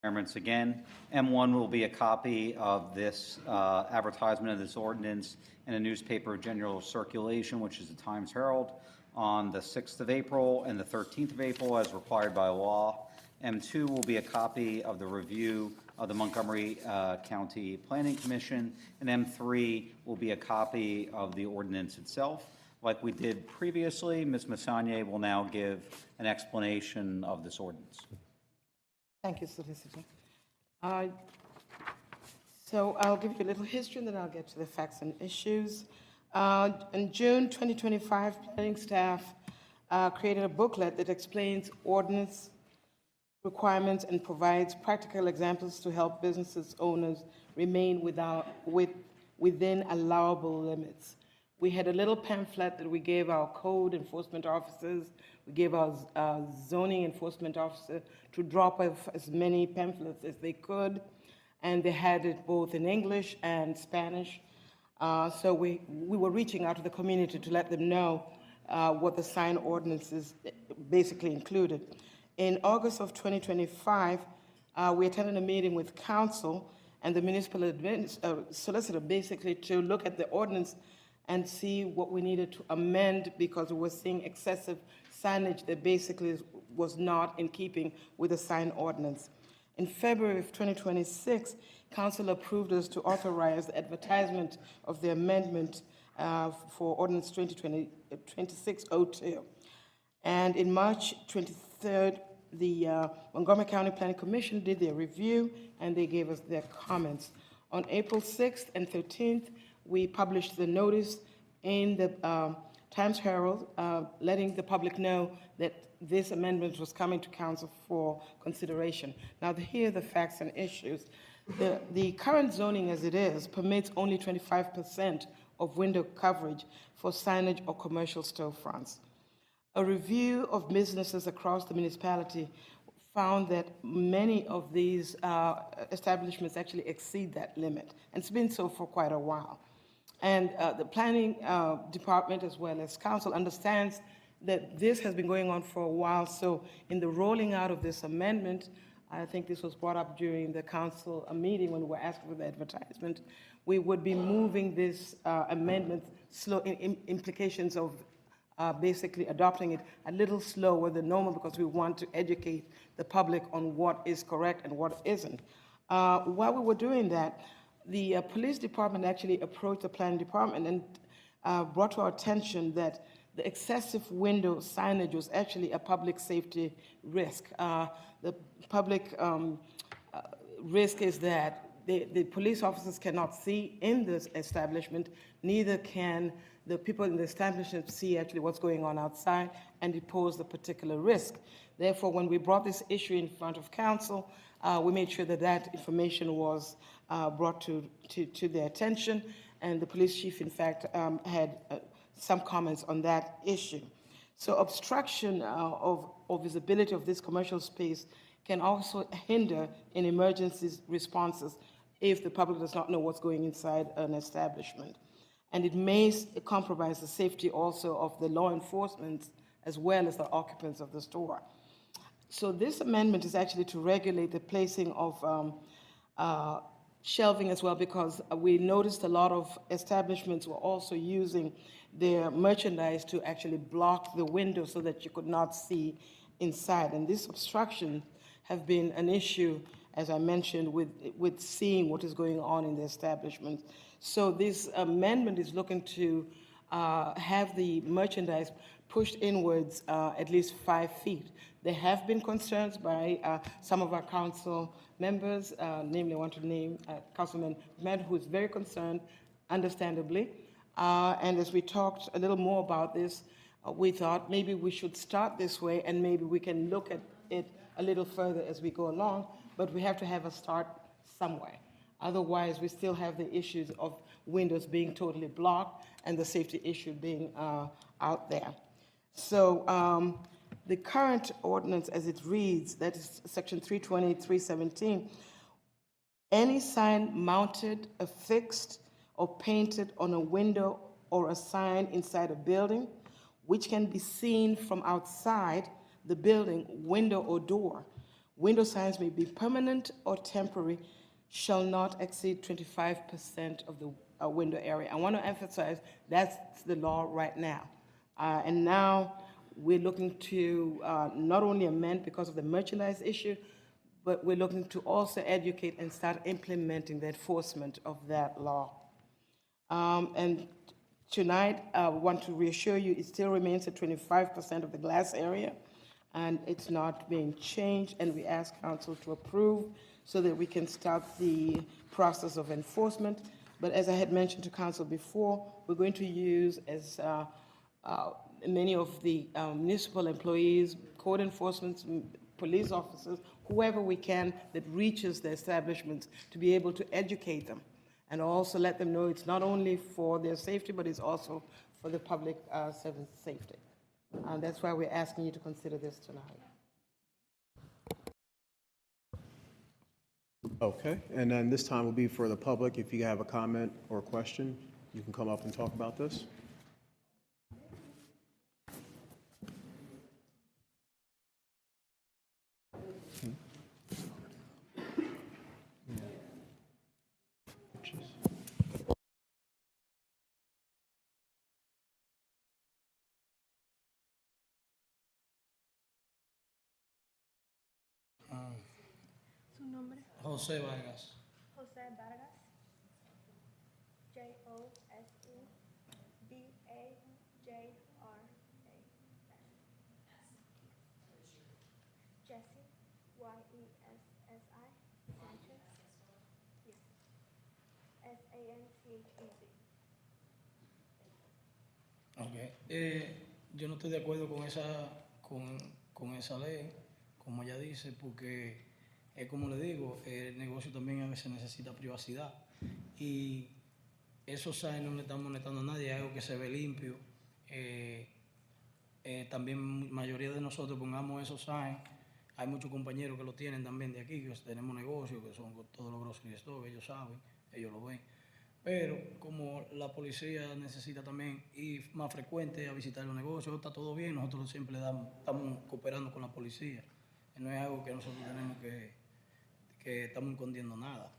Requirements again. M1 will be a copy of this advertisement of this ordinance in a newspaper of general circulation, which is the Times Herald, on the 6th of April and the 13th of April as required by law. M2 will be a copy of the review of the Montgomery County Planning Commission, and M3 will be a copy of the ordinance itself. Like we did previously, Ms. Massagne will now give an explanation of this ordinance. Thank you, Solicitor. So I'll give you a little history, and then I'll get to the facts and issues. In June 2025, planning staff created a booklet that explains ordinance requirements and provides practical examples to help businesses owners remain within allowable limits. We had a little pamphlet that we gave our code enforcement officers. We gave our zoning enforcement officer to drop off as many pamphlets as they could, and they had it both in English and Spanish. So we were reaching out to the community to let them know what the sign ordinances basically included. In August of 2025, we attended a meeting with council and the municipal solicitor basically to look at the ordinance and see what we needed to amend because we were seeing excessive signage that basically was not in keeping with the sign ordinance. In February of 2026, council approved us to authorize the advertisement of the amendment for Ordinance 2602. And in March 23rd, the Montgomery County Planning Commission did their review and they gave us their comments. On April 6th and 13th, we published the notice in the Times Herald letting the public know that this amendment was coming to council for consideration. Now, here are the facts and issues. The current zoning as it is permits only 25% of window coverage for signage or commercial storefronts. A review of businesses across the municipality found that many of these establishments actually exceed that limit, and it's been so for quite a while. And the planning department as well as council understands that this has been going on for a while, so in the rolling out of this amendment, I think this was brought up during the council meeting when we were asking for the advertisement, we would be moving this amendment slow in implications of basically adopting it a little slower than normal because we want to educate the public on what is correct and what isn't. While we were doing that, the police department actually approached the planning department and brought to our attention that the excessive window signage was actually a public safety risk. The public risk is that the police officers cannot see in this establishment, neither can the people in the establishment see actually what's going on outside, and it posed a particular risk. Therefore, when we brought this issue in front of council, we made sure that that information was brought to their attention, and the police chief, in fact, had some comments on that issue. So obstruction of visibility of this commercial space can also hinder in emergency responses if the public does not know what's going inside an establishment. And it may compromise the safety also of the law enforcement as well as the occupants of the store. So this amendment is actually to regulate the placing of shelving as well, because we noticed a lot of establishments were also using their merchandise to actually block the window so that you could not see inside. And this obstruction have been an issue, as I mentioned, with seeing what is going on in the establishment. So this amendment is looking to have the merchandise pushed inwards at least 5 feet. There have been concerns by some of our council members, namely I want to name Councilman Ahmed, who is very concerned, understandably. And as we talked a little more about this, we thought maybe we should start this way and maybe we can look at it a little further as we go along, but we have to have a start somewhere. Otherwise, we still have the issues of windows being totally blocked and the safety issue being out there. So the current ordinance as it reads, that is section 320, 317, any sign mounted, affixed, or painted on a window or a sign inside a building, which can be seen from outside the building, window or door. Window signs may be permanent or temporary, shall not exceed 25% of the window area. I want to emphasize that's the law right now. And now we're looking to not only amend because of the merchandise issue, but we're looking to also educate and start implementing the enforcement of that law. And tonight, I want to reassure you, it still remains at 25% of the glass area, and it's not being changed, and we ask council to approve so that we can start the process of enforcement. But as I had mentioned to council before, we're going to use as many of the municipal employees, code enforcement, police officers, whoever we can that reaches the establishments to be able to educate them and also let them know it's not only for their safety, but it's also for the public safety. That's why we're asking you to consider this tonight. Okay, and then this time will be for the public. If you have a comment or a question, you can come up and talk about this. Su nombre? José Vargas. Jose Vargas. Jose. Jesse. Yessi. Sanchez. Yes. Sanchez. Okay. Yo no estoy de acuerdo con esa ley, como ella dice, porque es como le digo, el negocio también a veces necesita privacidad y esos signs no le están molestando a nadie, es algo que se ve limpio. También mayoría de nosotros pongamos esos signs, hay muchos compañeros que lo tienen también de aquí, que tenemos negocios, que son todos los grocery stores, ellos saben, ellos lo ven. Pero como la policía necesita también ir más frecuente a visitar los negocios, está todo bien, nosotros siempre estamos cooperando con la policía. No es algo que nosotros tenemos que estamos escondiendo nada.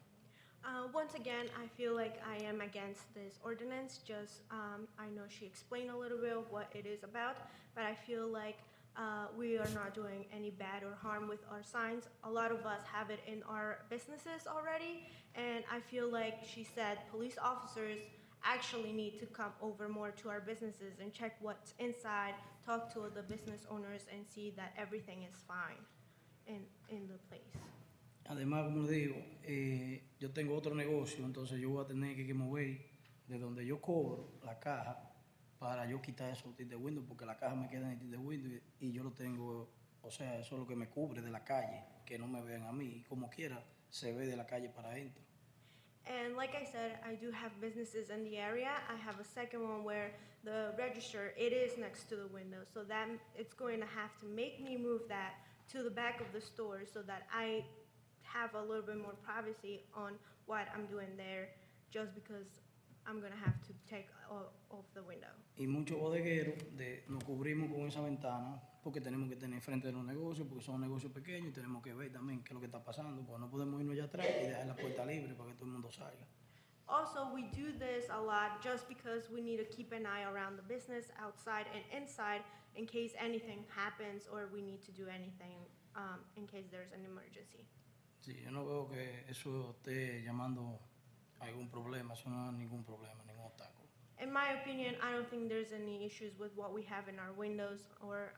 Once again, I feel like I am against this ordinance. Just, I know she explained a little bit of what it is about, but I feel like we are not doing any bad or harm with our signs. A lot of us have it in our businesses already, and I feel like she said police officers actually need to come over more to our businesses and check what's inside, talk to the business owners, and see that everything is fine in the place. Además, como le digo, yo tengo otro negocio, entonces yo voy a tener que mover de donde yo cobro la caja para yo quitar esos tickets de window, porque la caja me queda en el ticket de window y yo lo tengo, o sea, eso es lo que me cubre de la calle, que no me vean a mí, y como quiera se ve de la calle para adentro. And like I said, I do have businesses in the area. I have a second one where the register, it is next to the window, so that it's going to have to make me move that to the back of the store so that I have a little bit more privacy on what I'm doing there, just because I'm gonna have to take off the window. Y muchos bodegueros nos cubrimos con esa ventana porque tenemos que tener frente de los negocios, porque son negocios pequeños y tenemos que ver también qué es lo que está pasando, porque no podemos irnos allá atrás y dejar la puerta libre para que todo el mundo salga. Also, we do this a lot just because we need to keep an eye around the business outside and inside in case anything happens or we need to do anything in case there's an emergency. Sí, yo no veo que eso esté llamando a algún problema, eso no es ningún problema, ningún obstáculo. In my opinion, I don't think there's any issues with what we have in our windows or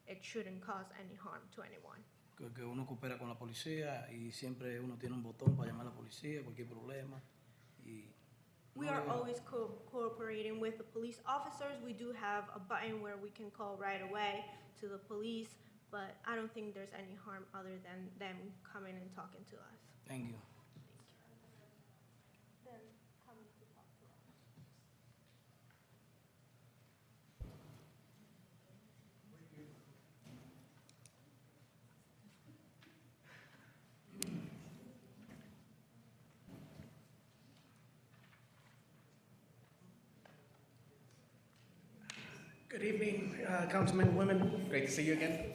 it shouldn't cause any harm to anyone. Que uno coopera con la policía y siempre uno tiene un botón para llamar a la policía, cualquier problema. We are always cooperating with the police officers. We do have a button where we can call right away to the police, but I don't think there's any harm other than them coming and talking to us. Thank you. Then coming to talk to us. Good evening, councilmen and women. Great to see you again.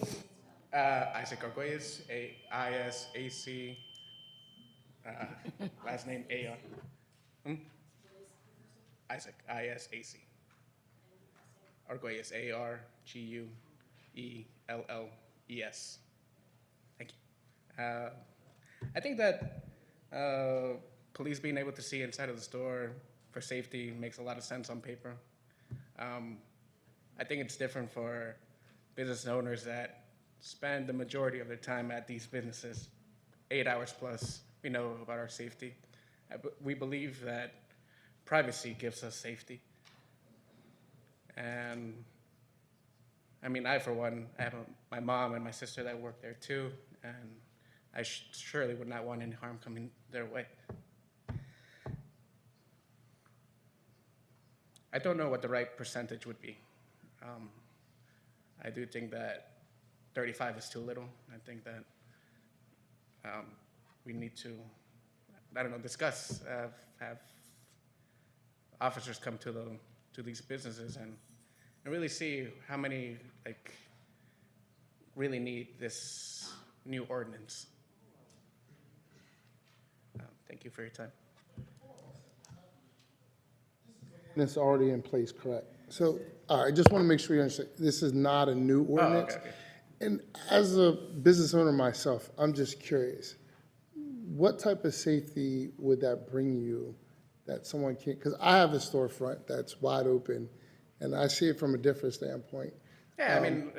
Isaac Arguelles, ISAC, last name AR. Isaac, ISAC. Arguelles, ARGUELLES. Thank you. I think that police being able to see inside of the store for safety makes a lot of sense on paper. I think it's different for business owners that spend the majority of their time at these businesses, 8 hours plus. We know about our safety. We believe that privacy gives us safety. And I mean, I, for one, I have my mom and my sister that work there too, and I surely would not want any harm coming their way. I don't know what the right percentage would be. I do think that 35 is too little. I think that we need to, I don't know, discuss, have officers come to these businesses and really see how many really need this new ordinance. Thank you for your time. It's already in place, correct? So, all right, I just want to make sure you understand, this is not a new ordinance. okay. And as a business owner myself, I'm just curious, what type of safety would that bring you that someone can't, because I have a storefront that's wide open, and I see it from a different standpoint. Yeah, I mean,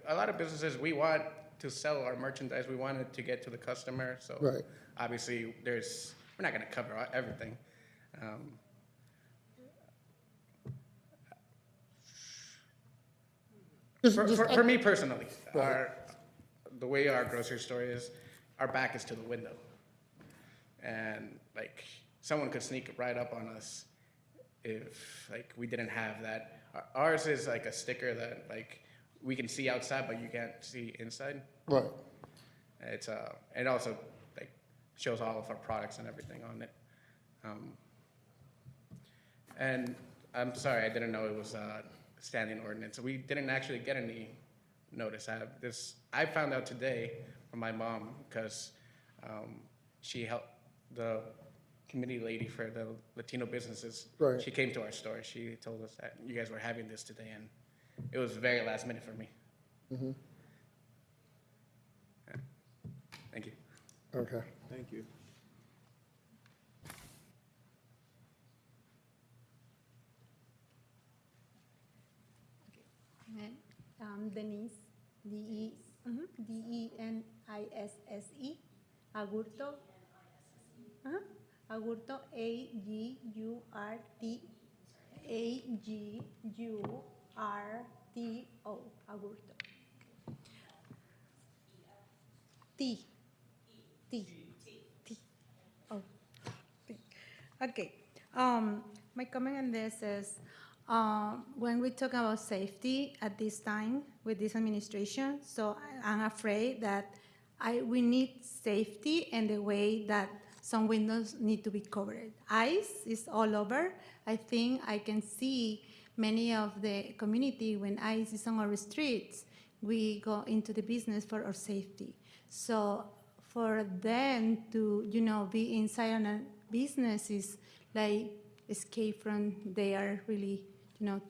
a lot of businesses, we want to sell our merchandise. We want it to get to the customer. So Right. obviously, we're not going to cover everything. For me personally, the way our grocery store is, our back is to the window. And someone could sneak right up on us if we didn't have that. Ours is a sticker that we can see outside, but you can't see inside. Right. It's it also shows all of our products and everything on it. And I'm sorry, I didn't know it was a standing ordinance. We didn't actually get any notice. I found out today from my mom because she helped the committee lady for the Latino businesses. Right. She came to our store. She told us that you guys were having this today, and it was very last minute for me. Mhm. Yeah. Thank you. Okay. Thank you. Denise, D-E-N-I-S-S-E, Agurto, Agurto, A-G-U-R-T-O, Agurto. T. Oh. Okay. My comment on this is, when we talk about safety at this time with this administration, so I'm afraid that we need safety in the way that some windows need to be covered. Ice is all over. I think I can see many of the community when ice is on our streets, we go into the business for our safety. So for them to, be inside on a business is like escape from, they are really,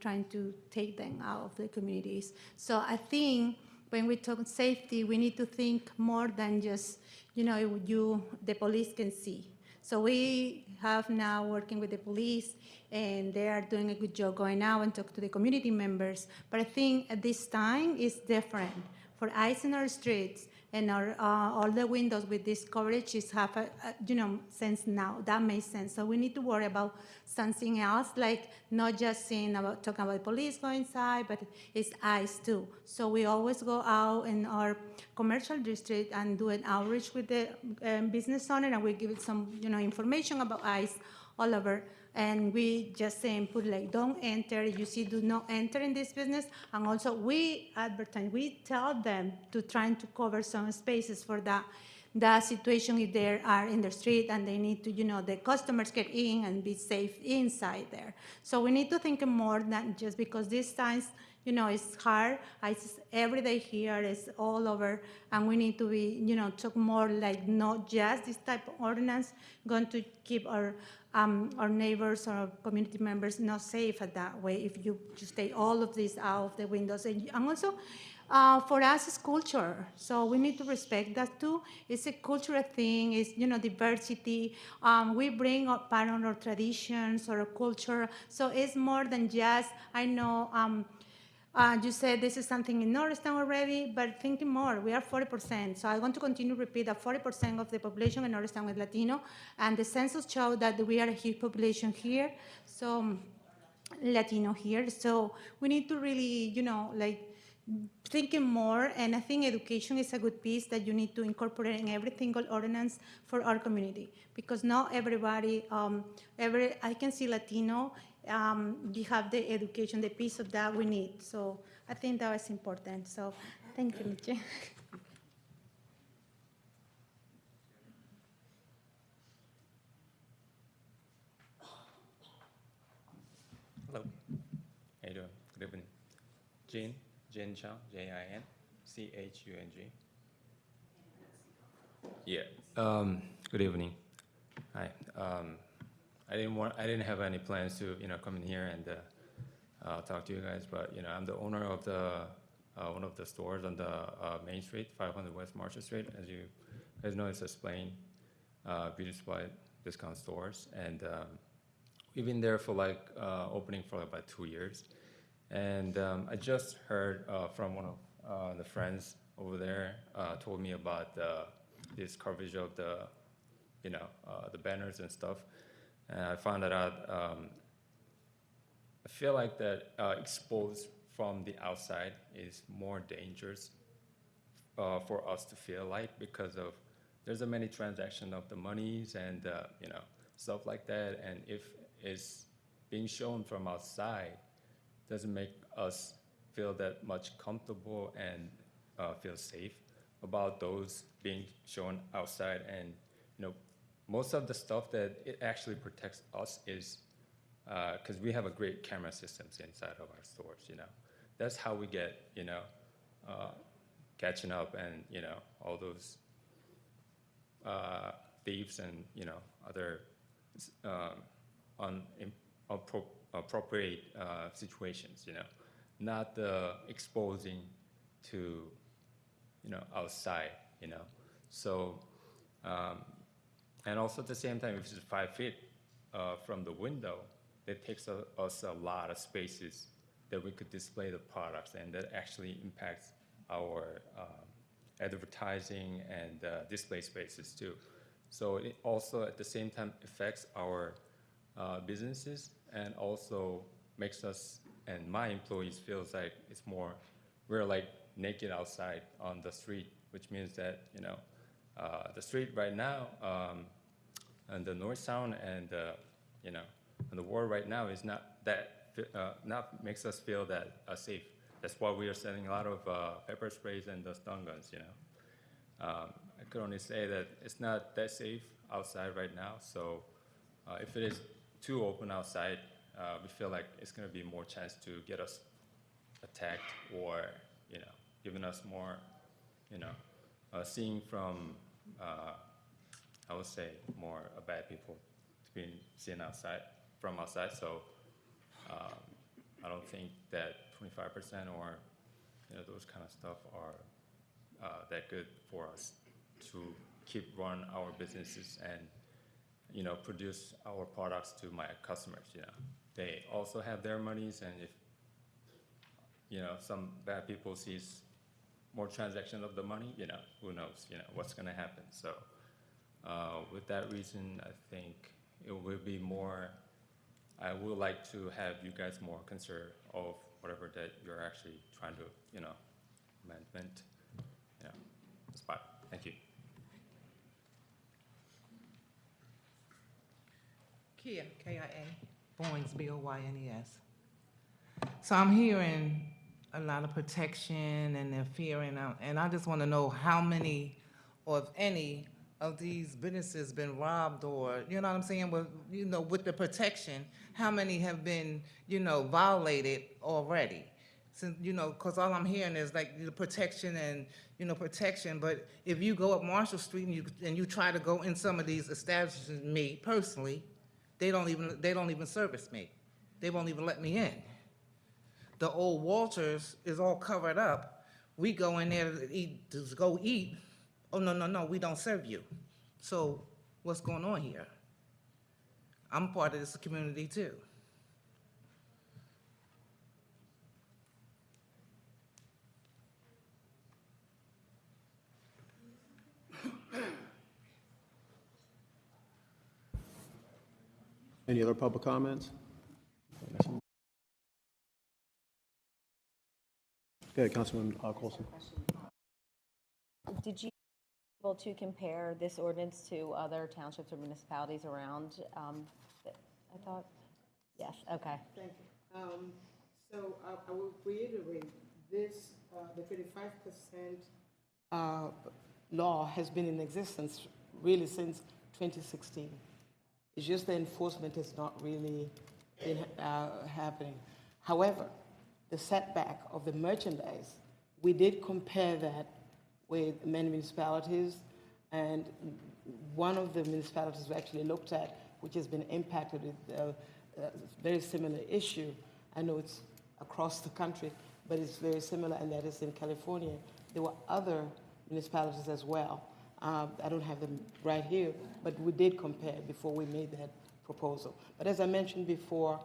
trying to take them out of the communities. So I think when we talk safety, we need to think more than just, the police can see. So we have now working with the police, and they are doing a good job going out and talk to the community members. But I think at this time it's different. For ice in our streets and all the windows with this coverage is have sense now. That makes sense. So we need to worry about something else, like not just talking about the police going inside, but it's ice too. So we always go out in our commercial district and do an outreach with the business owner, and we give it some information about ice all over. And we just put don't enter, do not enter in this business. And also we advertise, we tell them to try to cover some spaces for that situation if they are in the street and they need to, the customers get in and be safe inside there. So we need to think more than just because these times, it's hard. It's every day here, it's all over, and we need to be, talk more not just this type of ordinance going to keep our neighbors or our community members not safe at that way if you just take all of this out of the windows. And also, for us, it's culture. So we need to respect that too. It's a cultural thing. It's, diversity. We bring part of our traditions or our culture. So it's more than just, I know, you said this is something in Norristown already, but thinking more, we are 40%. So I want to continue to repeat that 40% of the population in Norristown is Latino, and the census showed that we are a huge population here, so Latino here. So we need to really, thinking more, and I think education is a good piece that you need to incorporate in every single ordinance for our community, because not everybody, I can see Latino, you have the education, the piece of that we need. So I think that was important. So thank you, Michi. Hello. How you doing? Good evening. Jin Chang, Jinchung. Yeah. Good evening. Hi. I didn't have any plans to come in here and talk to you guys, but I'm the owner of the one of the stores on the Main Street, 500 West Marshall Street. As you guys know, it's a Spain beauty supply discount stores, and we've been there for opening for about 2 years. And I just heard from one of the friends over there told me about this coverage of the the banners and stuff. And I found that out. I feel like that exposed from the outside is more dangerous for us to feel like, because of there's a many transaction of the monies and stuff like that. And if it's being shown from outside, doesn't make us feel that much comfortable and feel safe about those being shown outside. And most of the stuff that it actually protects us is because we have a great camera systems inside of our stores. That's how we get catching up and all those thieves and other appropriate situations, not the exposing to, outside, So, and also at the same time, if it's 5 feet from the window, it takes us a lot of spaces that we could display the products, and that actually impacts our advertising and display spaces too. So it also at the same time affects our businesses, and also makes us and my employees feels like it's more, we're like naked outside on the street, which means that the street right now and the Norristown and and the world right now is not that not makes us feel that safe. That's why we are selling a lot of pepper sprays and the stun guns. I could only say that it's not that safe outside right now. So if it is too open outside, we feel like it's going to be more chance to get us attacked, or giving us more seeing from I would say more bad people to be seen outside from outside. So I don't think that 25% or those kind of stuff are that good for us to keep run our businesses and produce our products to my customers. They also have their monies, and if some bad people sees more transaction of the money, who knows what's going to happen. So with that reason, I think it will be more, I would like to have you guys more concerned of whatever that you're actually trying to amendment spot. Thank you. Kia, K-I-A, Boynes, B-O-Y-N-E-S. So I'm hearing a lot of protection and they're fearing, and I just want to know how many, or if any, of these businesses been robbed, or, you know what I'm saying, with, with the protection, how many have been, violated already? Since, because all I'm hearing is like the protection and, protection, but if you go up Marshall Street and you try to go in some of these establishments, me personally, they don't even service me. They won't even let me in. The old Walters is all covered up. We go in there to go eat. Oh, no, we don't serve you. So what's going on here? I'm part of this community too. Any other public comments? Okay, Councilman Colson. Did you be able to compare this ordinance to other townships or municipalities around? I thought, yes, okay. Thank you. So I will reiterate, this, the 35% law has been in existence really since 2016. It's just the enforcement is not really been happening. However, the setback of the merchandise, we did compare that with many municipalities, and one of the municipalities we actually looked at, which has been impacted with a very similar issue. I know it's across the country, but it's very similar, and that is in California. There were other municipalities as well. I don't have them right here, but we did compare before we made that proposal. But as I mentioned before,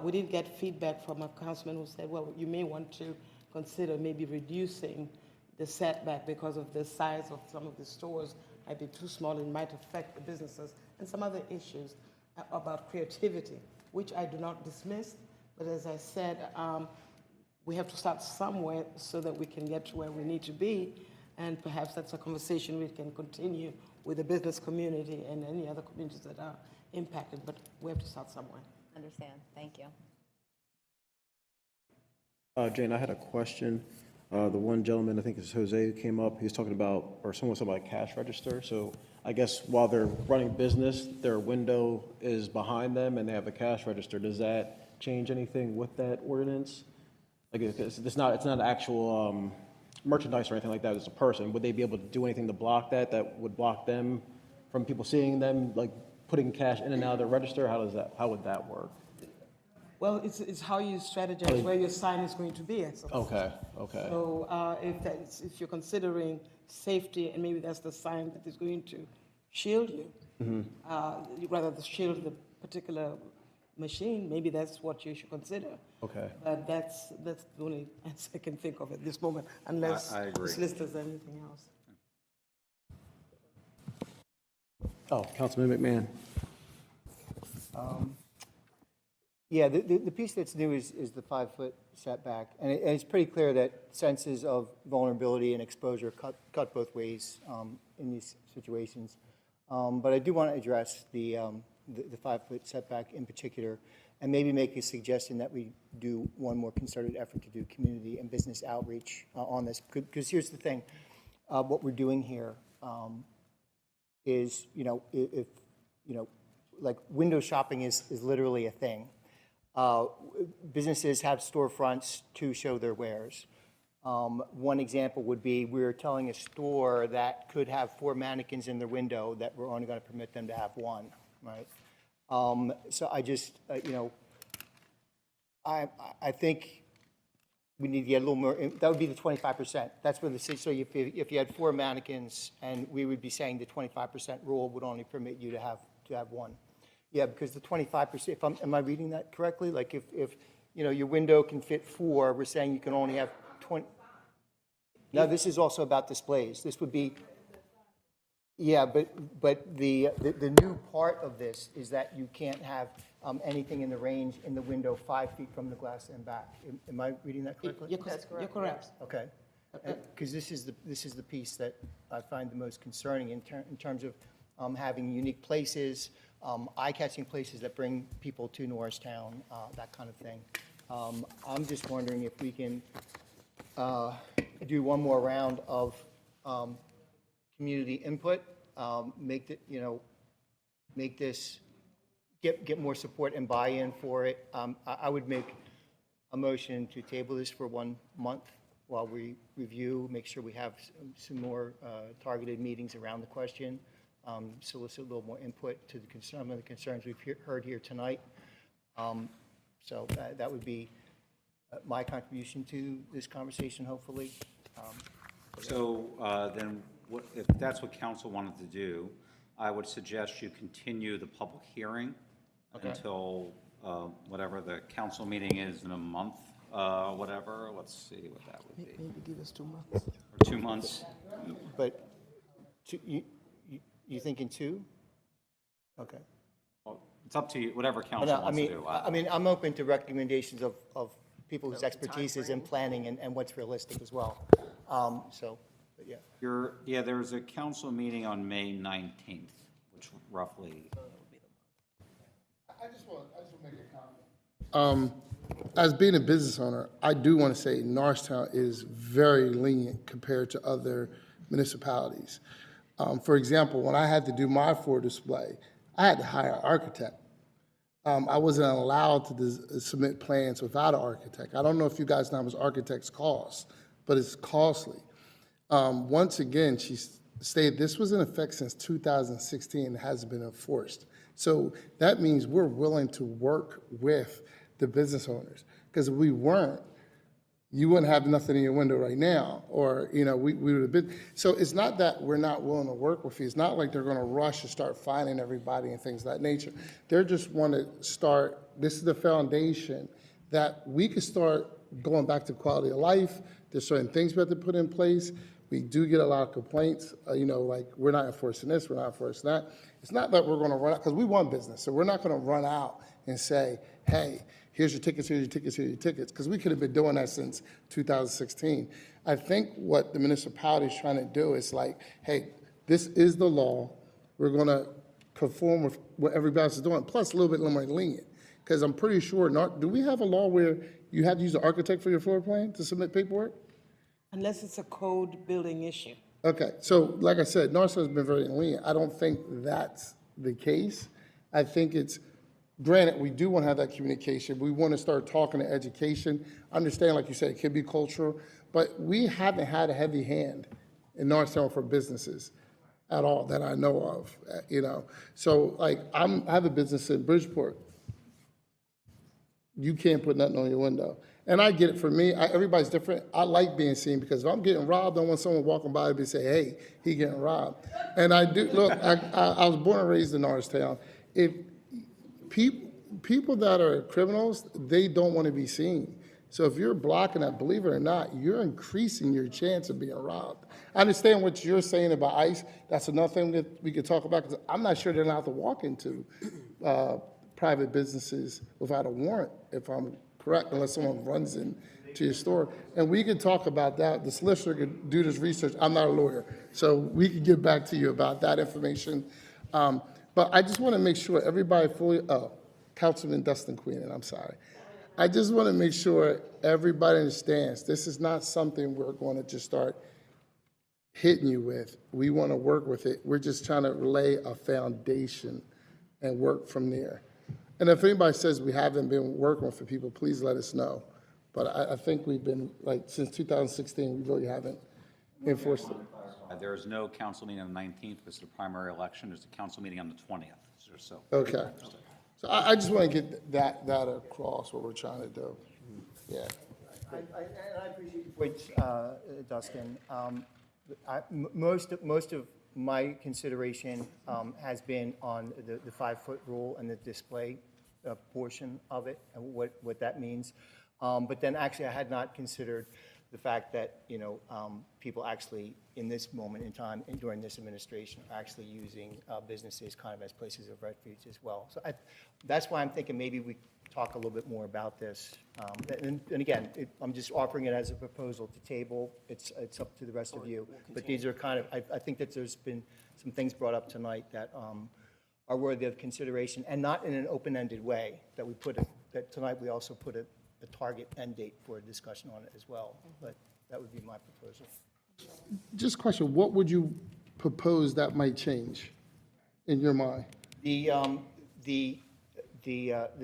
we did get feedback from a councilman who said, well, you may want to consider maybe reducing the setback because of the size of some of the stores might be too small and might affect the businesses, and some other issues about creativity, which I do not dismiss. But as I said, we have to start somewhere so that we can get to where we need to be. And perhaps that's a conversation we can continue with the business community and any other communities that are impacted. But we have to start somewhere. Understand. Thank you. Jane, I had a question. The one gentleman, I think it's Jose, who came up, he was talking about, or someone was talking about cash register. So I guess while they're running business, their window is behind them and they have a cash register. Does that change anything with that ordinance? Like, it's not actual merchandise or anything like that. It's a person. Would they be able to do anything to block that would block them from people seeing them, like putting cash in and out of their register? How would that work? Well, it's how you strategize where your sign is going to be, I suppose. Okay. So if you're considering safety, and maybe that's the sign that is going to shield you, rather than shield the particular machine, maybe that's what you should consider. Okay. But that's the only answer I can think of at this moment, unless I agree. this list has anything else. Oh, Councilman McMahon. Yeah, the piece that's new is the 5-foot setback. And it's pretty clear that senses of vulnerability and exposure cut both ways in these situations. But I do want to address the 5-foot setback in particular, and maybe make a suggestion that we do one more concerted effort to do community and business outreach on this. Because here's the thing, what we're doing here is, if like window shopping is literally a thing. Businesses have storefronts to show their wares. One example would be, we're telling a store that could have 4 mannequins in their window that we're only going to permit them to have 1, right? So I just, I think we need to get a little more, that would be the 25%. That's where so if you had 4 mannequins, and we would be saying the 25% rule would only permit you to have 1. Yeah, because the 25%, am I reading that correctly? Like if your window can fit 4, we're saying you can only have 20. Now, this is also about displays. This would be, yeah, but the new part of this is that you can't have anything in the range in the window 5 feet from the glass and back. Am I reading that correctly? You're correct. Okay. Because this is the piece that I find the most concerning in terms of having unique places, eye-catching places that bring people to Norristown, that kind of thing. I'm just wondering if we can do one more round of community input, make this, get more support and buy-in for it. I would make a motion to table this for 1 month while we review, make sure we have some more targeted meetings around the question. Solicit a little more input to some of the concerns we've heard here tonight. So that would be my contribution to this conversation, hopefully. So then, if that's what council wanted to do, I would suggest you continue the public hearing until whatever the council meeting is in a month, whatever. Let's see what that would be. Maybe give us 2 months. Or 2 months. But you thinking 2? Okay. Well, it's up to you, whatever council wants to do. I mean, I'm open to recommendations of people whose expertise is in planning and what's realistic as well. So, but yeah. There's a council meeting on May 19th, which roughly. I just want to make a comment. As being a business owner, I do want to say Norristown is very lenient compared to other municipalities. For example, when I had to do my floor display, I had to hire an architect. I wasn't allowed to submit plans without an architect. I don't know if you guys know how much architects cost, but it's costly. Once again, she stated this was in effect since 2016 and hasn't been enforced. So that means we're willing to work with the business owners, because if we weren't, you wouldn't have nothing in your window right now, or, we would have been. So it's not that we're not willing to work with you. It's not like they're going to rush and start finding everybody and things of that nature. They just want to start, this is the foundation that we could start going back to quality of life. There's certain things we have to put in place. We do get a lot of complaints, like we're not enforcing this, we're not enforcing that. It's not that we're going to run out, because we want business, so we're not going to run out and say, hey, here's your tickets, here's your tickets, here's your tickets, because we could have been doing that since 2016. I think what the municipality is trying to do is like, hey, this is the law. We're going to conform with what everybody else is doing, plus a little bit more lenient. Because I'm pretty sure, do we have a law where you have to use an architect for your floor plan to submit paperwork? Unless it's a code building issue. Okay, so like I said, Norristown has been very lenient. I don't think that's the case. I think it's, granted, we do want to have that communication. We want to start talking to education. Understand, like you said, it could be cultural, but we haven't had a heavy hand in Norristown for businesses at all that I know of, So like, I have a business in Bridgeport. You can't put nothing on your window. And I get it. For me, everybody's different. I like being seen, because if I'm getting robbed, I want someone walking by to say, hey, he getting robbed. And I do, look, I was born and raised in Norristown. If people that are criminals, they don't want to be seen. So if you're blocking that, believe it or not, you're increasing your chance of being robbed. I understand what you're saying about ICE. That's another thing that we could talk about, because I'm not sure they're allowed to walk into private businesses without a warrant, if I'm correct, unless someone runs into your store. And we could talk about that. The solicitor could do this research. I'm not a lawyer, so we could get back to you about that information. But I just want to make sure everybody fully, Councilman Dustin Queenan, I'm sorry. I just want to make sure everybody understands this is not something we're going to just start hitting you with. We want to work with it. We're just trying to lay a foundation and work from there. And if anybody says we haven't been working with the people, please let us know. But I think we've been, since 2016, we really haven't enforced it. There is no council meeting on the 19th, because the primary election. There's a council meeting on the 20th. So. Okay. So I just want to get that across, what we're trying to do. Yeah. I appreciate your points, Dustin. Most of my consideration has been on the 5-foot rule and the display portion of it, and what that means. But then actually I had not considered the fact that, people actually in this moment in time and during this administration are actually using businesses kind of as places of refuge as well. So that's why I'm thinking maybe we talk a little bit more about this. And again, I'm just offering it as a proposal to table. It's up to the rest of you. But these are kind of, I think that there's been some things brought up tonight that are worthy of consideration, and not in an open-ended way, that we put it, that tonight we also put a target end date for a discussion on it as well. But that would be my proposal. Just a question, what would you propose that might change in your mind? The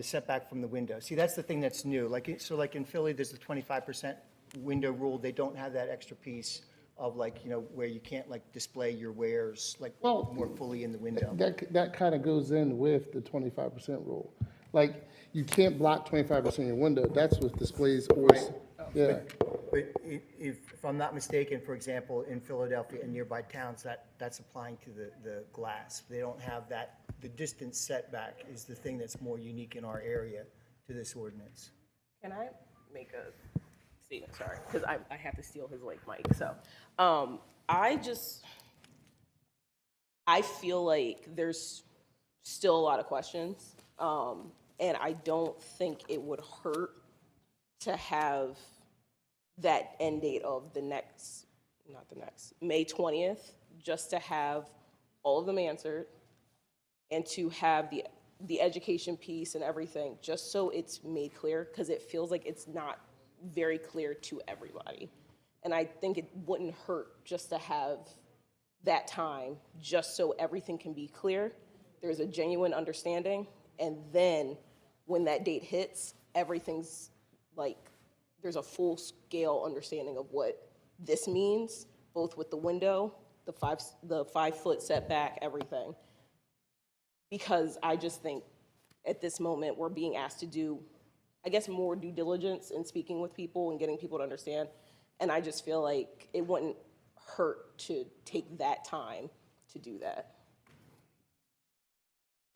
setback from the window. See, that's the thing that's new. Like in Philly, there's the 25% window rule. They don't have that extra piece of where you can't display your wares more fully in the window. That kind of goes in with the 25% rule. You can't block 25% of your window. That's what displays or, yeah. But if I'm not mistaken, for example, in Philadelphia and nearby towns, that's applying to the glass. They don't have that. The distance setback is the thing that's more unique in our area to this ordinance. Can I make a statement? Sorry, because I have to steal his mic. So I feel like there's still a lot of questions, and I don't think it would hurt to have that end date of May 20th, just to have all of them answered and to have the education piece and everything, just so it's made clear, because it feels like it's not very clear to everybody. And I think it wouldn't hurt just to have that time, just so everything can be clear, there's a genuine understanding, and then when that date hits, everything's like, there's a full-scale understanding of what this means, both with the window, the 5-foot setback, everything. Because I just think at this moment, we're being asked to do, I guess, more due diligence in speaking with people and getting people to understand. And I just feel like it wouldn't hurt to take that time to do that.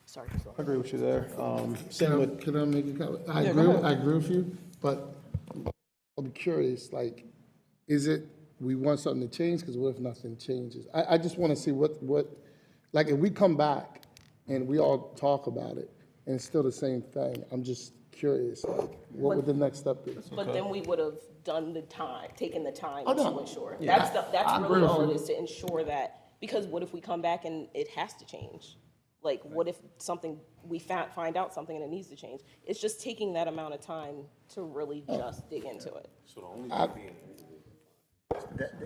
Sorry. I agree with you there. Can I make a comment? I Yeah, go ahead. agree with you, but I'm curious, like, is it, we want something to change, because what if nothing changes? I just want to see what, like, if we come back and we all talk about it, and it's still the same thing, I'm just curious, like, what would the next step be? But then we would have done the time, taken the time Oh, no. to ensure. Yeah. That's I really agree all with it you. is, to ensure that, because what if we come back and it has to change? Like, what if something, we find out something and it needs to change? It's just taking that amount of time to really just dig into it.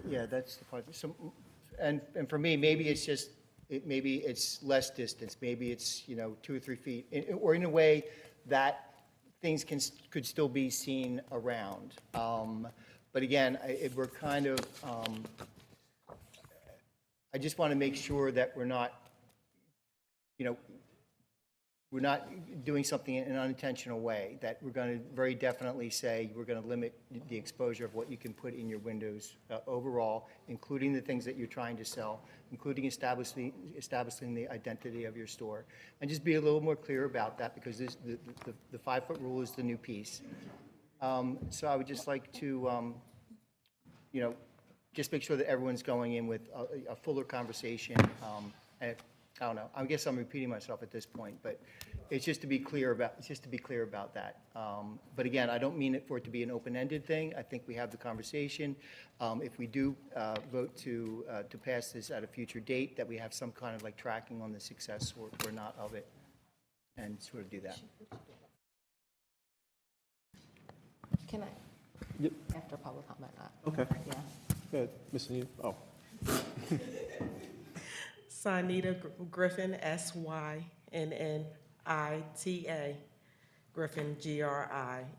Yeah, that's the part. So, and for me, maybe it's just, maybe it's less distance, maybe it's, 2 or 3 feet, or in a way that things could still be seen around. But again, we're kind of, I just want to make sure that we're not, we're not doing something in an unintentional way, that we're going to very definitely say we're going to limit the exposure of what you can put in your windows overall, including the things that you're trying to sell, including establishing the identity of your store. And just be a little more clear about that, because the 5-foot rule is the new piece. So I would just like to, just make sure that everyone's going in with a fuller conversation. And I don't know, I guess I'm repeating myself at this point, but it's just to be clear about, that. But again, I don't mean it for it to be an open-ended thing. I think we have the conversation. If we do vote to pass this at a future date, that we have some kind of like tracking on the success or not of it, and sort of do that. Can I? Yep. After public comment. Okay. Yeah. Good, Ms. Anita. Oh. Sonita Griffin, Synnita, Griffin, Griffen.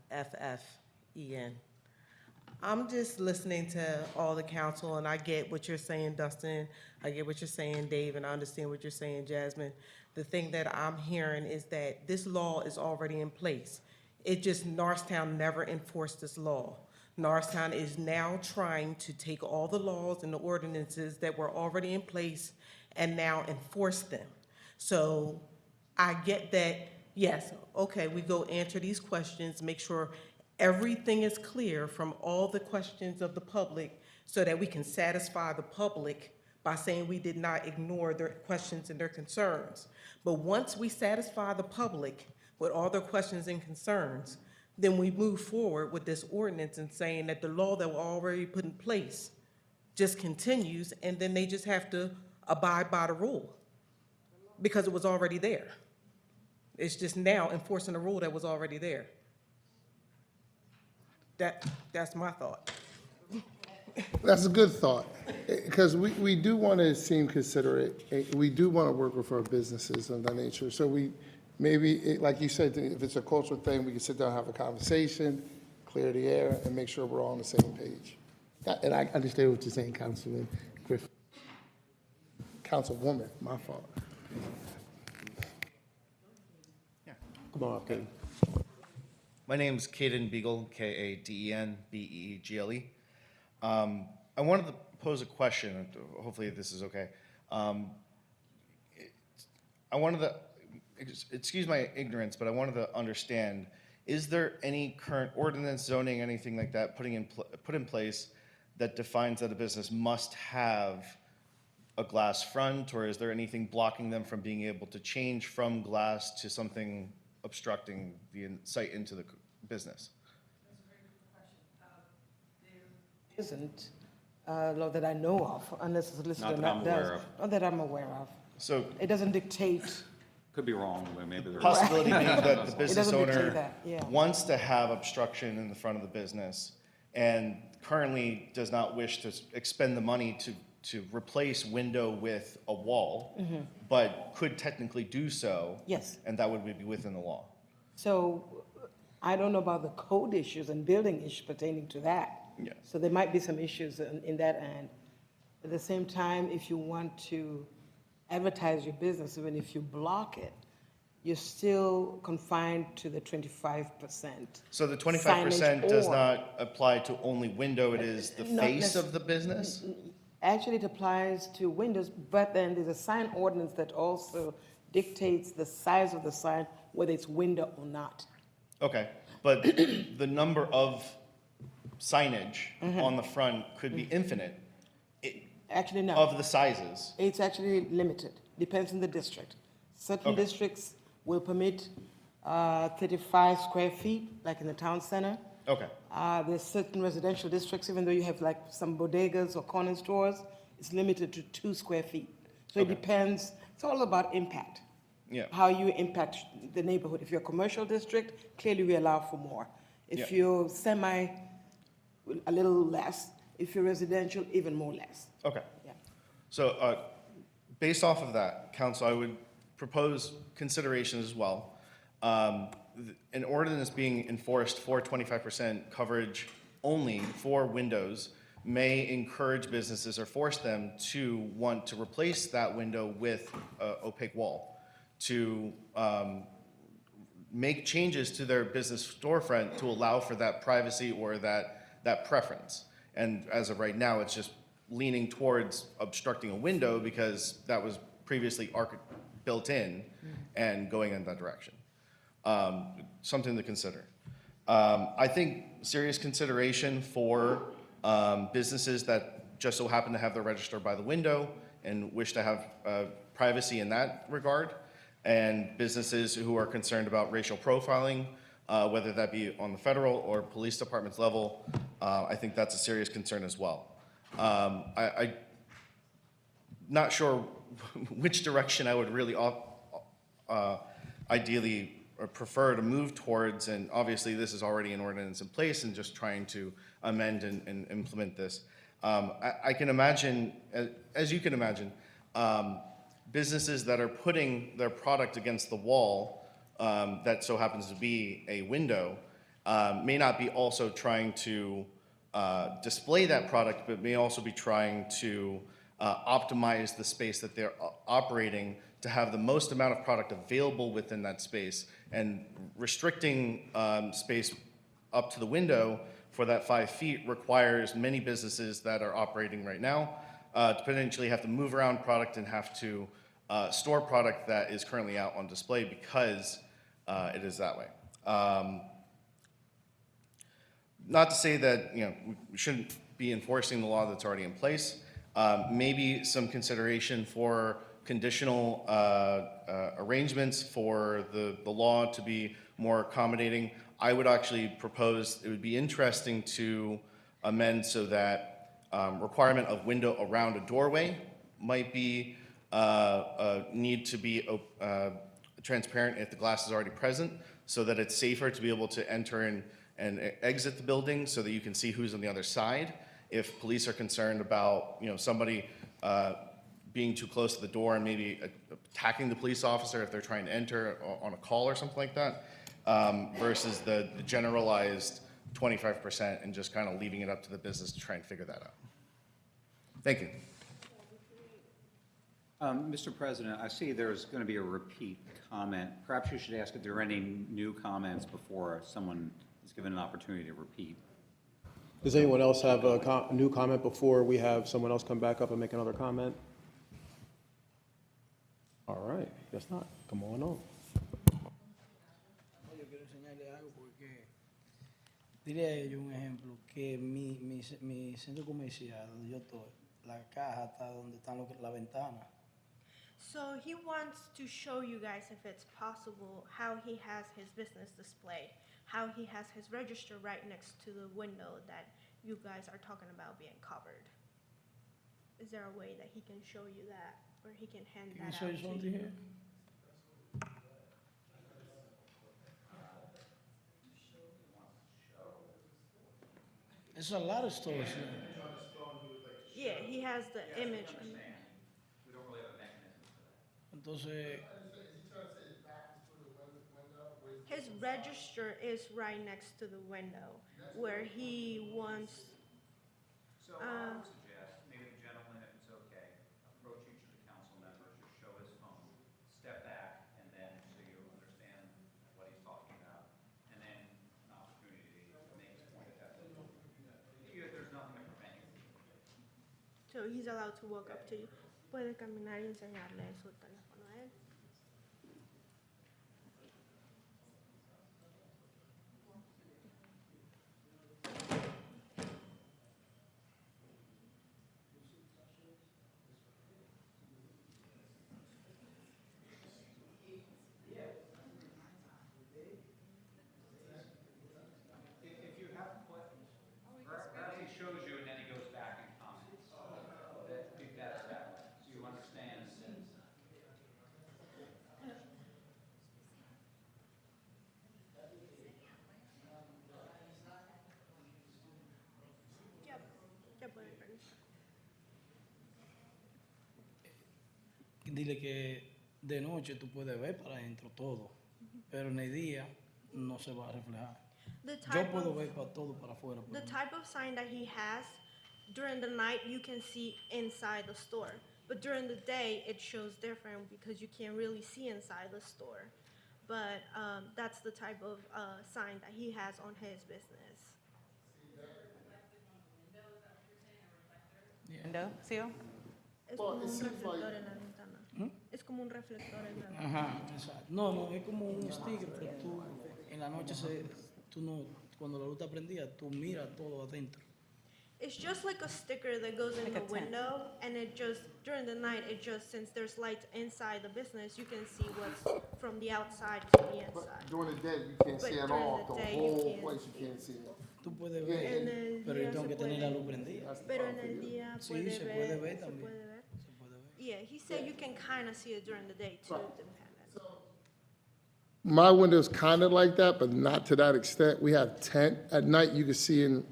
I'm just listening to all the council, and I get what you're saying, Dustin. I get what you're saying, Dave, and I understand what you're saying, Jasmine. The thing that I'm hearing is that this law is already in place. It just, Norristown never enforced this law. Norristown is now trying to take all the laws and the ordinances that were already in place and now enforce them. So I get that, yes, okay, we go answer these questions, make sure everything is clear from all the questions of the public, so that we can satisfy the public by saying we did not ignore their questions and their concerns. But once we satisfy the public with all their questions and concerns, then we move forward with this ordinance and saying that the law that was already put in place just continues, and then they just have to abide by the rule because it was already there. It's just now enforcing a rule that was already there. That's my thought. That's a good thought, because we do want to seem considerate. We do want to work with our businesses of that nature. So we, maybe, like you said, if it's a cultural thing, we can sit down and have a conversation, clear the air, and make sure we're all on the same page. And I understand what you're saying, Councilman Griffin. Councilwoman, my fault. Come on, Ken. My name's Caden Beagle, Kadenbeegle. I wanted to pose a question. Hopefully this is okay. I wanted to, excuse my ignorance, but I wanted to understand, is there any current ordinance, zoning, anything like that put in place that defines that a business must have a glass front, or is there anything blocking them from being able to change from glass to something obstructing the sight into the business? isn't a law that I know of, unless the solicitor Not that I'm does. aware of. Not that I'm aware of. So It doesn't dictate. Could be wrong, but maybe there's. possibility being that the It business doesn't dictate owner that, yeah. wants to have obstruction in the front of the business and currently does not wish to expend the money to replace window with a wall, but could technically do so. Yes. And that would be within the law. So I don't know about the code issues and building issues pertaining to that. Yeah. So there might be some issues in that end. At the same time, if you want to advertise your business, even if you block it, you're still confined to the 25%. So the 25% signage does or- not apply to only window, it is the Not face necess- of the business? Actually, it applies to windows, but then there's a sign ordinance that also dictates the size of the sign, whether it's window or not. Okay, but the number of signage on the front could be infinite Actually, no. of the sizes. It's actually limited, depends on the district. Certain Okay. districts will permit 35 square feet, like in the town center. Okay, There's certain residential districts, even though you have like some bodegas or corner stores, it's limited to 2 square feet. So it Okay. depends, it's all about impact. yeah, How you impact the neighborhood. If you're a commercial district, clearly we allow for more. If Yeah. you're semi, a little less. If you're residential, even more less. okay. Yeah. So, based off of that, council, I would propose consideration as well. An ordinance being enforced for 25% coverage only for windows may encourage businesses or force them to want to replace that window with an opaque wall, to make changes to their business storefront to allow for that privacy or that preference. And as of right now, it's just leaning towards obstructing a window because that was previously built in and going in that direction. Something to consider. I think serious consideration for businesses that just so happen to have their register by the window and wish to have privacy in that regard, and businesses who are concerned about racial profiling, whether that be on the federal or police department's level, I think that's a serious concern as well. I'm not sure which direction I would really ideally or prefer to move towards, and obviously this is already an ordinance in place and just trying to amend and implement this. I can imagine, as you can imagine, businesses that are putting their product against the wall that so happens to be a window may not be also trying to display that product, but may also be trying to optimize the space that they're operating to have the most amount of product available within that space. And restricting space up to the window for that 5 feet requires many businesses that are operating right now to potentially have to move around product and have to store product that is currently out on display because it is that way. Not to say that we shouldn't be enforcing the law that's already in place. Maybe some consideration for conditional arrangements for the law to be more accommodating. I would actually propose, it would be interesting to amend so that requirement of window around a doorway might be need to be transparent if the glass is already present, so that it's safer to be able to enter in and exit the building so that you can see who's on the other side. If police are concerned about somebody being too close to the door and maybe attacking the police officer if they're trying to enter on a call or something like that, versus the generalized 25% and just kind of leaving it up to the business to try and figure that out. Thank you. Mr. President, I see there's going to be a repeat comment. Perhaps you should ask if there are any new comments before someone is given an opportunity to repeat. Does anyone else have a new comment before we have someone else come back up and make another comment? All right, guess not. Come on on. Yo quiero enseñarle algo porque diré a ellos un ejemplo que mi centro comercial donde yo estoy, la caja está donde están la ventana. So he wants to show you guys, if it's possible, how he has his business displayed, how he has his register right next to the window that you guys are talking about being covered. Is there a way that he can show you that, or he can hand Can I that show out you to something you? here? There's a lot of stores here. Yeah, he has the image. We don't really have a mechanism for that. Entonces, His register is right next to the window where he wants. So I would suggest, maybe the gentleman, if it's okay, approach each of the council members, just show his phone, step back, and then so you understand what he's talking about, and then an opportunity to make his point at that point. There's nothing to prevent you. So he's allowed to walk up to you. Puede caminar y enseñarle su teléfono a él. If you have questions, perhaps he shows you and then he goes back and comments. That's that way, so you understand. Ya puede revisar. dile que de noche tú puedes ver para adentro todo, pero en el día no se va a reflejar. The Yo type puedo of- ver para todo para afuera. The type of sign that he has, during the night you can see inside the store. But during the day, it shows different because you can't really see inside the store. But that's the type of sign that he has on his business. Window seal? Es Well, como it un seems reflector like- en la ventana. Es como un reflector en la ventana. Ajá, exacto. No, no, es como un sticker, pero tú en la noche tú no, cuando la luz está prendida, tú miras todo adentro. It's just like a sticker that goes in Like the a tent. window, and it just, during the night, it just, since there's lights inside the business, you can see what's from the outside to the But inside. during the day, you can't But see at during all. the The day, you whole can't place, you can't see it. Tú puedes Yeah, ver, En el pero yo día tengo se que tener la puede- luz prendida. Pero en el día Sí, puede se ver, puede ver se también. puede ver. Se puede ver. Yeah, he said you can kind of see it during the day too, depending. My window's kind of like that, but not to that extent. We have tent. At night, you can see in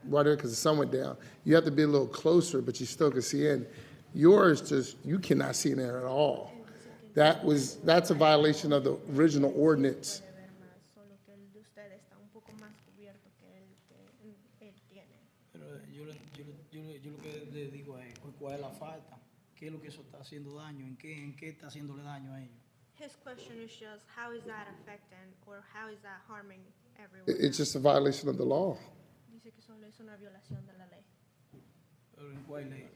right there because the sun went down. You have to be a little closer, but you still can see in. Yours just, you cannot see in there at all. That's a violation of the original ordinance. Puede ver más, solo que el de usted está un poco más cubierto que el que él tiene. Pero yo lo que le digo es, ¿cuál es la falta? ¿Qué es lo que eso está haciendo daño? ¿En qué está haciéndole daño a ellos? His question is just, how is that affecting, or how is that harming everyone? It's just a violation of the law. Dice que solo es una violación de la ley. Pero ¿en cuál ley?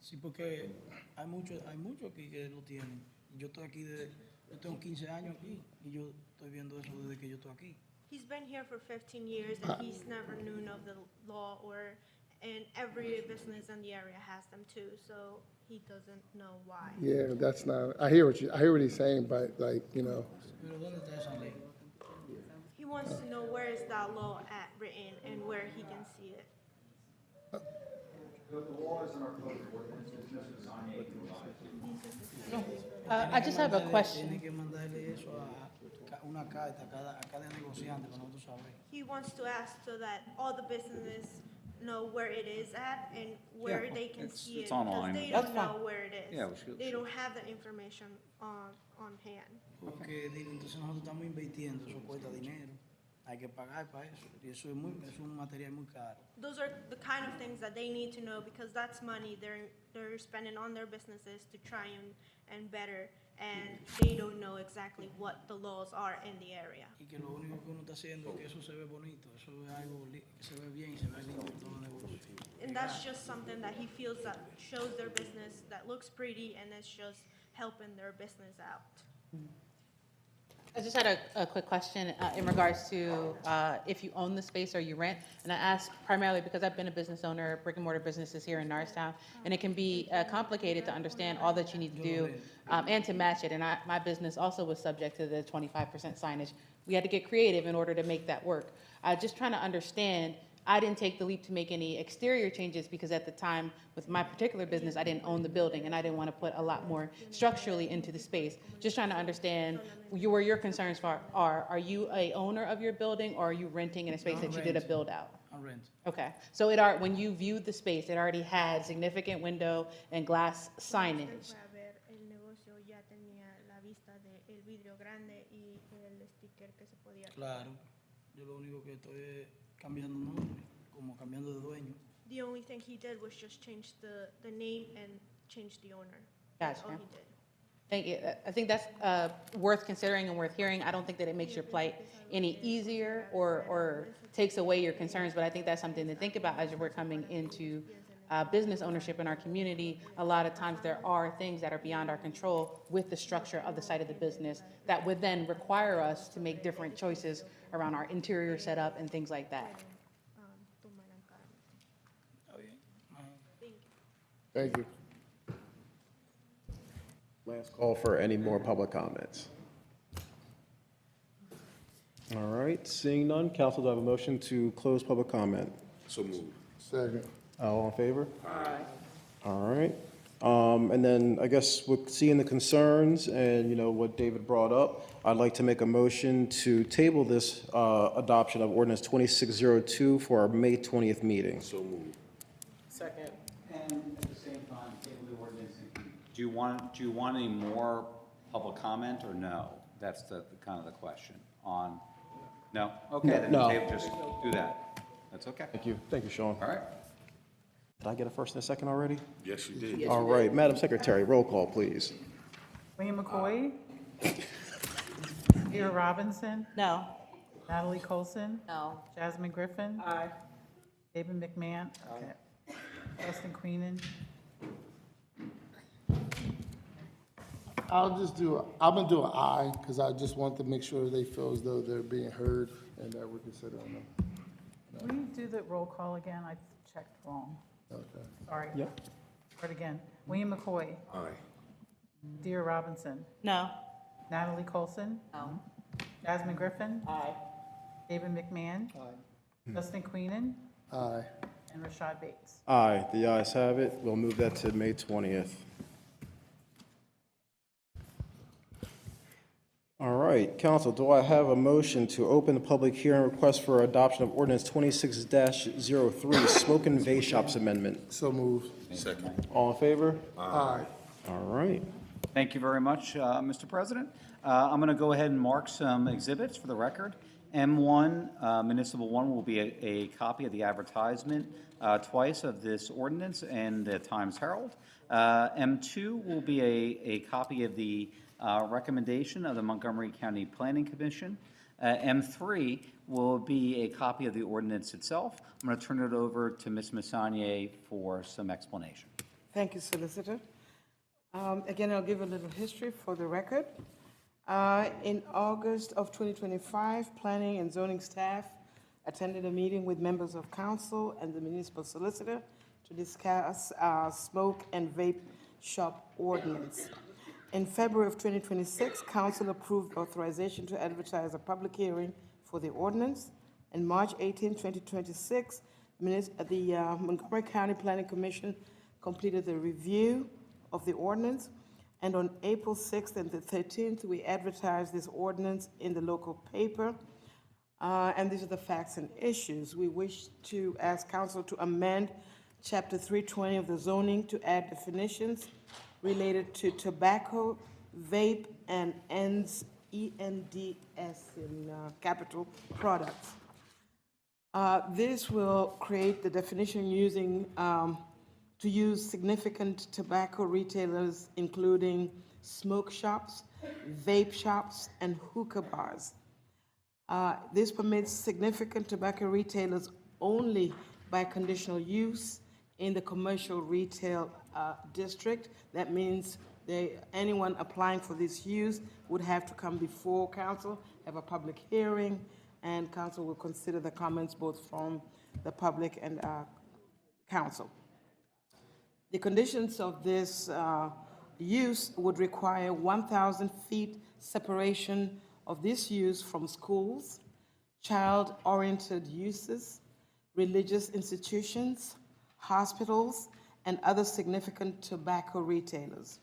Sí, porque hay muchos aquí que lo tienen. Yo estoy aquí, yo tengo 15 años aquí y yo estoy viendo eso desde que yo estoy aquí. He's been here for 15 years and he's never known of the law, and every business in the area has them too, so he doesn't know why. Yeah, that's not, I hear what he's saying, but like, you know. Pero ¿dónde está esa ley? He wants to know where is that law written and where he can see it. I just have a Tiene question. que mandarle eso una carta a cada negociante para nosotros saber. He wants to ask so that all the businesses know where it is at and where Yeah, they can it's- see it. it's online. Because they That's don't fine. know where it is. Yeah, we should- They don't have the information on hand. Porque digo, entonces nosotros estamos invirtiendo, eso cuesta dinero. Hay que pagar para eso. Y eso es un material muy caro. Those are the kind of things that they need to know because that's money they're spending on their businesses to try and better, and they don't know exactly what the laws are in the area. Y que lo único que uno está haciendo es que eso se ve bonito, eso es algo que se ve bien y se ve lindo en todos los negocios. And that's just something that he feels that shows their business, that looks pretty, and it's just helping their business out. I just had a quick question in regards to if you own the space or you rent. And I ask primarily because I've been a business owner, brick and mortar businesses here in Norristown, and it can be complicated to understand all that you need to do and to match it. And my business also was subject to the 25% signage. We had to get creative in order to make that work. Just trying to understand I didn't take the leap to make any exterior changes because at the time, with my particular business, I didn't own the building and I didn't want to put a lot more structurally into the space. Just trying to understand where your concerns are. Are you a owner of your building or are you renting in a space that you did a build out? I'm rent. Okay, so when you viewed the space, it already had significant window and glass signage. Fue a ver el negocio, ya tenía la vista del vidrio grande y el sticker que se podía. Claro, yo lo único que estoy es cambiando nombre, como cambiando de dueño. The only thing he did was just change the name and change the owner. That's all Gotcha. he did. Thank you. I think that's worth considering and worth hearing. I don't think that it makes your plight any easier or takes away your concerns, but I think that's something to think about as we're coming into business ownership in our community. A lot of times there are things that are beyond our control with the structure of the site of the business that would then require us to make different choices around our interior setup and things like that. Thank you. Last call for any more public comments. All right, seeing none, council, do I have a motion to close public comment? So moved. Second. All in favor? Aye. All right. And then I guess with seeing the concerns and, you know, what David brought up, I'd like to make a motion to table this adoption of ordinance 2602 for our May 20th meeting. So moved. Second. And at the same time, table the ordinance. Do you want any more public comment or no? That's the kind of the question on, no? Okay, then No. Dave, just do that. That's okay. Thank you, Sean. All right. Did I get a first and a second already? Yes, you did. All right, Madam Secretary, roll call, please. William McCoy? Vera Robinson? No. Natalie Colson? No. Jasmine Griffin? Aye. David McMahon? Okay. Dustin Queenan? I'm gonna do an aye, because I just want to make sure they feel as though they're being heard and that we're considering them. Will you do the roll call again? I checked wrong. Okay. Sorry. Yep. Start again. William McCoy? Aye. Dear Robinson? No. Natalie Colson? No. Jasmine Griffin? Aye. David McMahon? Aye. Dustin Queenan? Aye. And Rashad Bates. Aye, the ayes have it. We'll move that to May 20th. All right, council, do I have a motion to open the public hearing request for adoption of ordinance 26-03, smoke and vape shops amendment? So moved. Second. All in favor? Aye. All right. Thank you very much, Mr. President. I'm going to go ahead and mark some exhibits for the record. M1, Municipal 1, will be a copy of the advertisement twice of this ordinance and the Times Herald. M2 will be a copy of the recommendation of the Montgomery County Planning Commission. M3 will be a copy of the ordinance itself. I'm going to turn it over to Ms. Messanier for some explanation. Thank you, Solicitor. Again, I'll give a little history for the record. In August of 2025, Planning and Zoning staff attended a meeting with members of council and the municipal solicitor to discuss smoke and vape shop ordinance. In February of 2026, council approved authorization to advertise a public hearing for the ordinance. On March 18, 2026, the Montgomery County Planning Commission completed the review of the ordinance. And on April 6th and the 13th, we advertised this ordinance in the local paper. And these are the facts and issues. We wish to ask council to amend Chapter 320 of the zoning to add definitions related to tobacco, vape, and ENDS in capital products. This will create the definition using to use significant tobacco retailers, including smoke shops, vape shops, and hookah bars. This permits significant tobacco retailers only by conditional use in the commercial retail district. That means anyone applying for this use would have to come before council, have a public hearing, and council will consider the comments both from the public and council. The conditions of this use would require 1,000 feet separation of this use from schools, child-oriented uses, religious institutions, hospitals, and other significant tobacco retailers.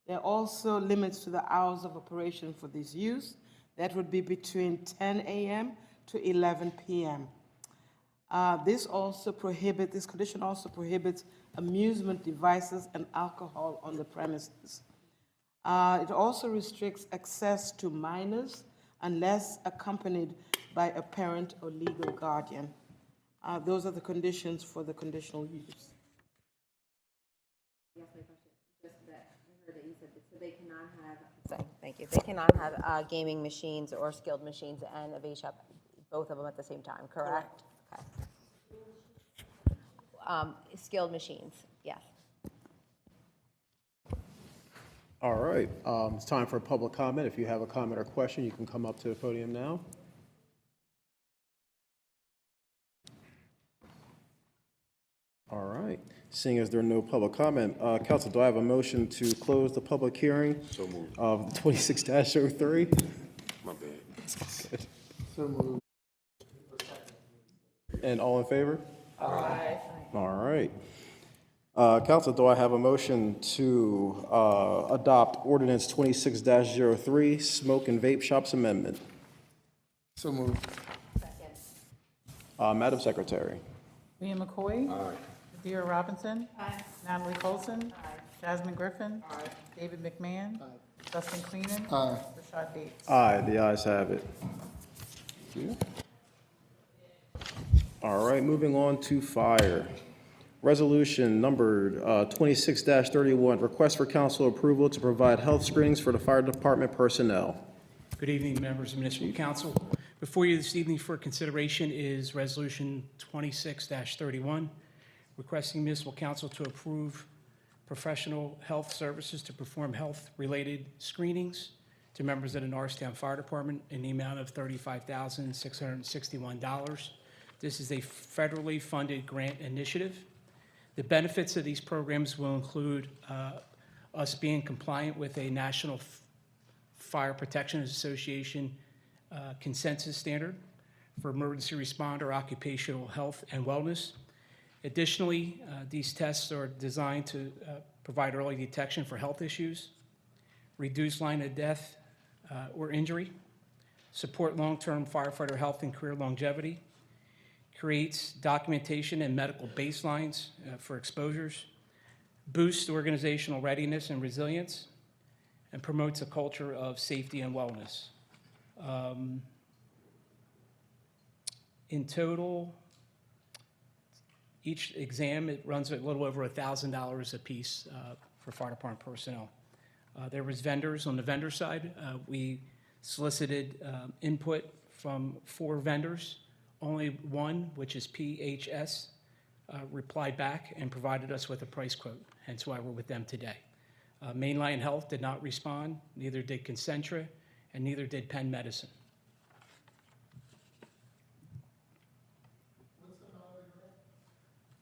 There are also limits to the hours of operation for this use. That would be between 10 a.m. to 11 p.m. This condition also prohibits amusement devices and alcohol on the premises. It also restricts access to minors unless accompanied by a parent or legal guardian. Those are the conditions for the conditional use. Yes, my question, just that, I heard that you said that, so they cannot have, thank you, they cannot have gaming machines or skilled machines and a vape shop, both of them at the same time, correct? Okay. Skilled machines, yes. All right, it's time for public comment. If you have a comment or question, you can come up to the podium now. All right, seeing as there are no public comment, council, do I have a motion to close the public hearing? So moved. Of 26-03? My bad. So moved. And all in favor? Aye. All right. Council, do I have a motion to adopt ordinance 26-03, smoke and vape shops amendment? So moved. Madam Secretary. Liam McCoy. Aye. Madeira Robinson. Aye. Natalie Colson. Aye. Jasmine Griffin. Aye. David McMahon. Aye. Dustin Queenan. Aye. Rashad Bates. Aye, the ayes have it. All right, moving on to fire. Resolution numbered 26-31, request for council approval to provide health screenings for the fire department personnel. Good evening, members of the Municipal Council. Before you this evening for consideration is Resolution 26-31, requesting Municipal Council to approve professional health services to perform health-related screenings to members of the Norristown Fire Department in the amount of $35,661. This is a federally funded grant initiative. The benefits of these programs will include us being compliant with a National Fire Protection Association consensus standard for emergency responder occupational health and wellness. Additionally, these tests are designed to provide early detection for health issues, reduce line of death or injury, support long-term firefighter health and career longevity, creates documentation and medical baselines for exposures, boosts organizational readiness and resilience, and promotes a culture of safety and wellness. In total, each exam, it runs a little over $1,000 a piece for fire department personnel. There was vendors on the vendor side. We solicited input from 4 vendors. Only one, which is PHS, replied back and provided us with a price quote, hence why we're with them today. Mainline Health did not respond, neither did Concentra, and neither did Penn Medicine.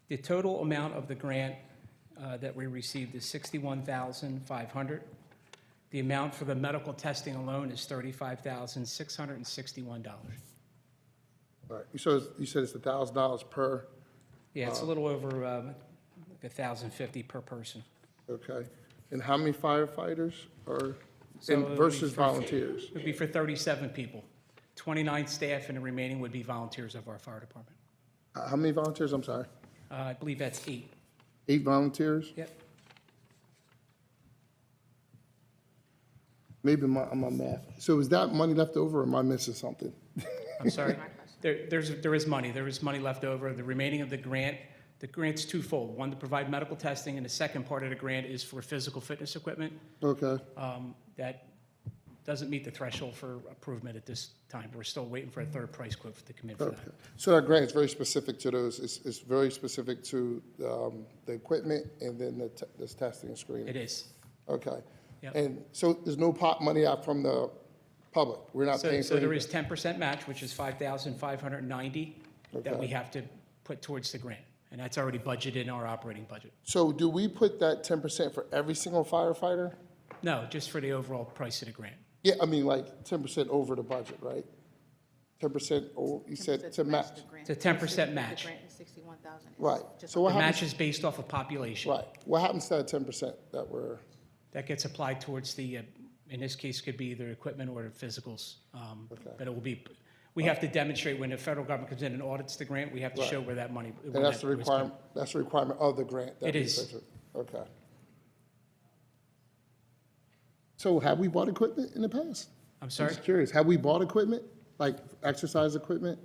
The total amount of the grant that we received is $61,500. The amount for the medical testing alone is $35,661. All right, you said it's $1,000 per? Yeah, it's a little over like $1,050 per person. Okay, and how many firefighters are, So it would be versus for- volunteers? It would be for 37 people. 29 staff and the remaining would be volunteers of our fire department. How many volunteers, I'm sorry? I believe that's 8. 8 volunteers? Yep. Maybe my math. So is that money left over, or am I missing something? I'm sorry. There is money. There is money left over. The remaining of the grant's twofold. One, to provide medical testing, and the second part of the grant is for physical fitness equipment. Okay. That doesn't meet the threshold for improvement at this time. We're still waiting for a third price quote to come in for that. Okay. So that grant is very specific to those, it's very specific to the equipment and then this testing and screening? It is. Okay. Yep. And so there's no pot money out from the public? We're not paying for So there anything? is 10% match, which is $5,590 that Okay. we have to put towards the grant. And that's already budgeted in our operating budget. So do we put that 10% for every single firefighter? No, just for the overall price of the grant. Yeah, I mean, like 10% over the budget, right? 10%, or you said to match? It's a 10% match. The grant is 61,000. Right. So The what match happens? is based off of population. Right. What happens to that 10% that we're, That gets applied towards the, in this case, could be either equipment or the physicals. But it will be, we have to demonstrate when the federal government comes in and audits the grant, we have to Right. show where that money. and where that's that the was requirement, that's the requirement of the grant? that It we is. purchase? Okay. So have we bought equipment in the past? I'm sorry? just curious. Have we bought equipment, like exercise equipment?